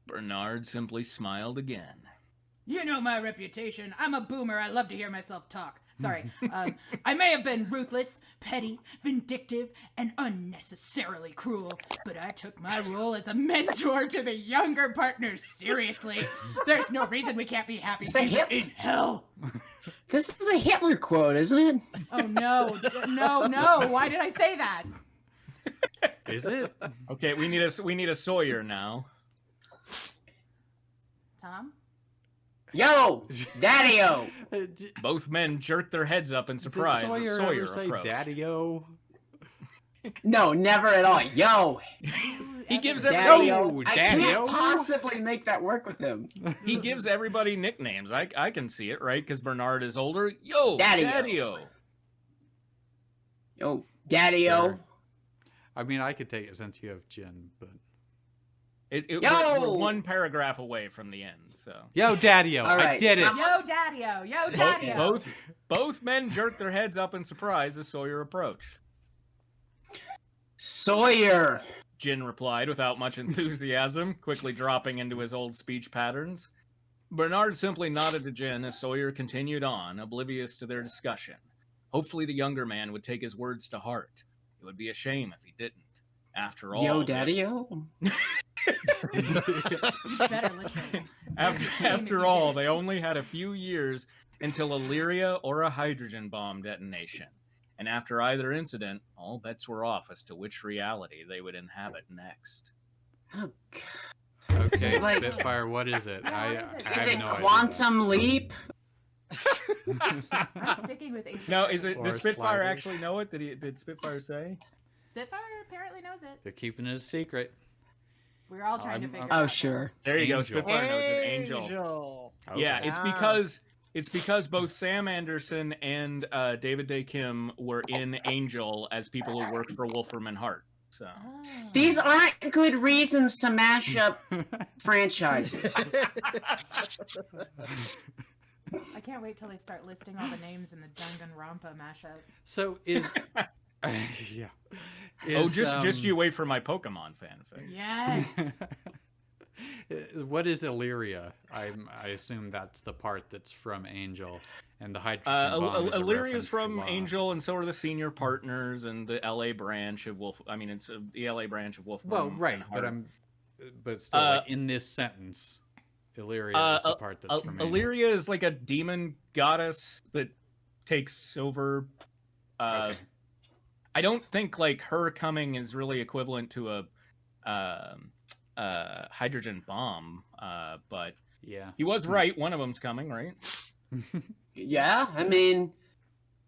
[SPEAKER 3] Bernard simply smiled again.
[SPEAKER 9] You know my reputation. I'm a boomer. I love to hear myself talk. Sorry. I may have been ruthless, petty, vindictive, and unnecessarily cruel, but I took my role as a mentor to the younger partners seriously. There's no reason we can't be happy
[SPEAKER 2] Say
[SPEAKER 9] people
[SPEAKER 2] hip.
[SPEAKER 9] in hell.
[SPEAKER 2] This is a Hitler quote, isn't it?
[SPEAKER 9] Oh, no. No. Why did I say that?
[SPEAKER 1] Is it?
[SPEAKER 3] Okay, we need a Sawyer now.
[SPEAKER 9] Tom?
[SPEAKER 2] Yo, Daddy-o.
[SPEAKER 3] Both men jerked their heads up in surprise
[SPEAKER 1] Does
[SPEAKER 3] as
[SPEAKER 1] Sawyer
[SPEAKER 3] Sawyer
[SPEAKER 1] ever say
[SPEAKER 3] approached.
[SPEAKER 1] Daddy-o?
[SPEAKER 2] No, never at all. Yo,
[SPEAKER 3] He gives
[SPEAKER 2] Daddy-o.
[SPEAKER 3] everybody
[SPEAKER 2] I
[SPEAKER 1] Daddy-o.
[SPEAKER 2] can't possibly make that work with him.
[SPEAKER 3] he gives everybody nicknames. I can see it, right? Because Bernard is older. Yo,
[SPEAKER 2] Daddy-o.
[SPEAKER 3] Daddy-o.
[SPEAKER 2] Yo, Daddy-o.
[SPEAKER 1] Sure. I mean, I could take it since you have Jin, but...
[SPEAKER 3] We're one paragraph away from the end, so.
[SPEAKER 1] Yo, Daddy-o,
[SPEAKER 2] All
[SPEAKER 1] I
[SPEAKER 2] right,
[SPEAKER 1] did it!
[SPEAKER 2] so-
[SPEAKER 9] Yo, Daddy-o. Yo, Daddy-o.
[SPEAKER 3] Both men jerked their heads up in surprise as Sawyer approached.
[SPEAKER 2] Sawyer.
[SPEAKER 3] Jin replied without much enthusiasm, quickly dropping into his old speech patterns. Bernard simply nodded to Jin as Sawyer continued on, oblivious to their discussion. Hopefully the younger man would take his words to heart. It would be a shame if he didn't. After all...
[SPEAKER 2] Yo, Daddy-o.
[SPEAKER 9] You better listen.
[SPEAKER 3] After all, they only had a few years until Illyria or a hydrogen bomb detonation. And after either incident, all bets were off as to which reality they would inhabit next.
[SPEAKER 2] Oh,
[SPEAKER 1] Okay,
[SPEAKER 2] Like-
[SPEAKER 1] Spitfire, what is it?
[SPEAKER 9] Yeah,
[SPEAKER 1] I
[SPEAKER 9] what is it?
[SPEAKER 1] have
[SPEAKER 2] Is it
[SPEAKER 1] no idea.
[SPEAKER 2] Quantum Leap?
[SPEAKER 9] I'm sticking with Ace.
[SPEAKER 3] No, is it?
[SPEAKER 1] Or
[SPEAKER 3] Does Spitfire
[SPEAKER 1] sliders.
[SPEAKER 3] actually know it? Did Spitfire say?
[SPEAKER 9] Spitfire apparently knows it.
[SPEAKER 1] They're keeping it a secret.
[SPEAKER 9] We're all trying to
[SPEAKER 1] I'm-
[SPEAKER 9] figure it
[SPEAKER 2] Oh,
[SPEAKER 9] out.
[SPEAKER 2] sure.
[SPEAKER 3] There you go.
[SPEAKER 1] Angel.
[SPEAKER 3] Spitfire knows it. Angel. Yeah,
[SPEAKER 1] Okay.
[SPEAKER 3] it's because both Sam Anderson and David Day Kim were in Angel as people who worked for Wolfram and Hart. So
[SPEAKER 9] Oh.
[SPEAKER 2] These aren't good reasons to mash up franchises.
[SPEAKER 9] I can't wait till they start listing all the names in the Danganronpa mashup.
[SPEAKER 1] So is... yeah.
[SPEAKER 3] oh,
[SPEAKER 1] Is,
[SPEAKER 3] just you wait for my Pokemon fanfic.
[SPEAKER 9] Yes.
[SPEAKER 1] What is Illyria? I assume that's the part that's from Angel, and the hydrogen bomb is a
[SPEAKER 3] Illyria's
[SPEAKER 1] reference to
[SPEAKER 3] from
[SPEAKER 1] Lost.
[SPEAKER 3] Angel, and so are the senior partners and the LA branch of Wolf. I mean, it's the LA branch of Wolfram.
[SPEAKER 1] Well, right,
[SPEAKER 3] and
[SPEAKER 1] but
[SPEAKER 3] Hart.
[SPEAKER 1] but still, like, in this sentence, Illyria is the part that's from Angel.
[SPEAKER 3] Illyria is like a demon goddess that takes over.
[SPEAKER 1] Okay.
[SPEAKER 3] I don't think like her coming is really equivalent to a hydrogen bomb, but
[SPEAKER 1] Yeah.
[SPEAKER 3] he was right. One of them's coming, right?
[SPEAKER 2] Yeah, I mean,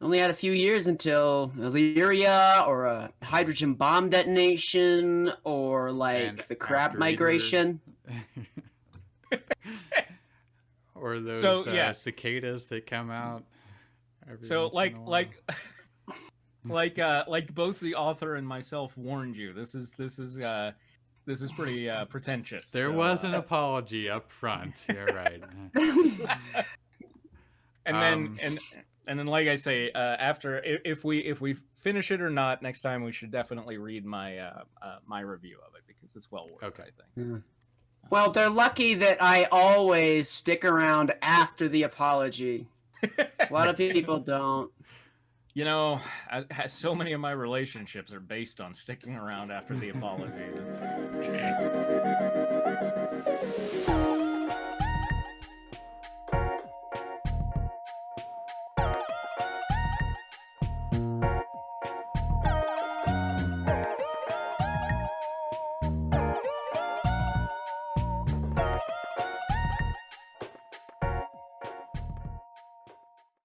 [SPEAKER 2] only had a few years until Illyria or a hydrogen bomb detonation or like
[SPEAKER 1] And
[SPEAKER 2] the crab
[SPEAKER 1] after
[SPEAKER 2] migration.
[SPEAKER 1] Or those
[SPEAKER 3] So, yeah.
[SPEAKER 1] cicadas that come out. Every
[SPEAKER 3] So
[SPEAKER 1] once in a while.
[SPEAKER 3] like both the author and myself warned you. This is pretty pretentious.
[SPEAKER 1] There
[SPEAKER 3] so,
[SPEAKER 1] was an apology up front. You're right.
[SPEAKER 3] and then like I say, after if we finish it or not, next time we should definitely read my my review of it because it's well worth
[SPEAKER 1] Okay.
[SPEAKER 3] it, I think.
[SPEAKER 2] Well, they're lucky that I always stick around after the apology. A lot of people don't.
[SPEAKER 3] You know, so many of my relationships are based on sticking around after the apology.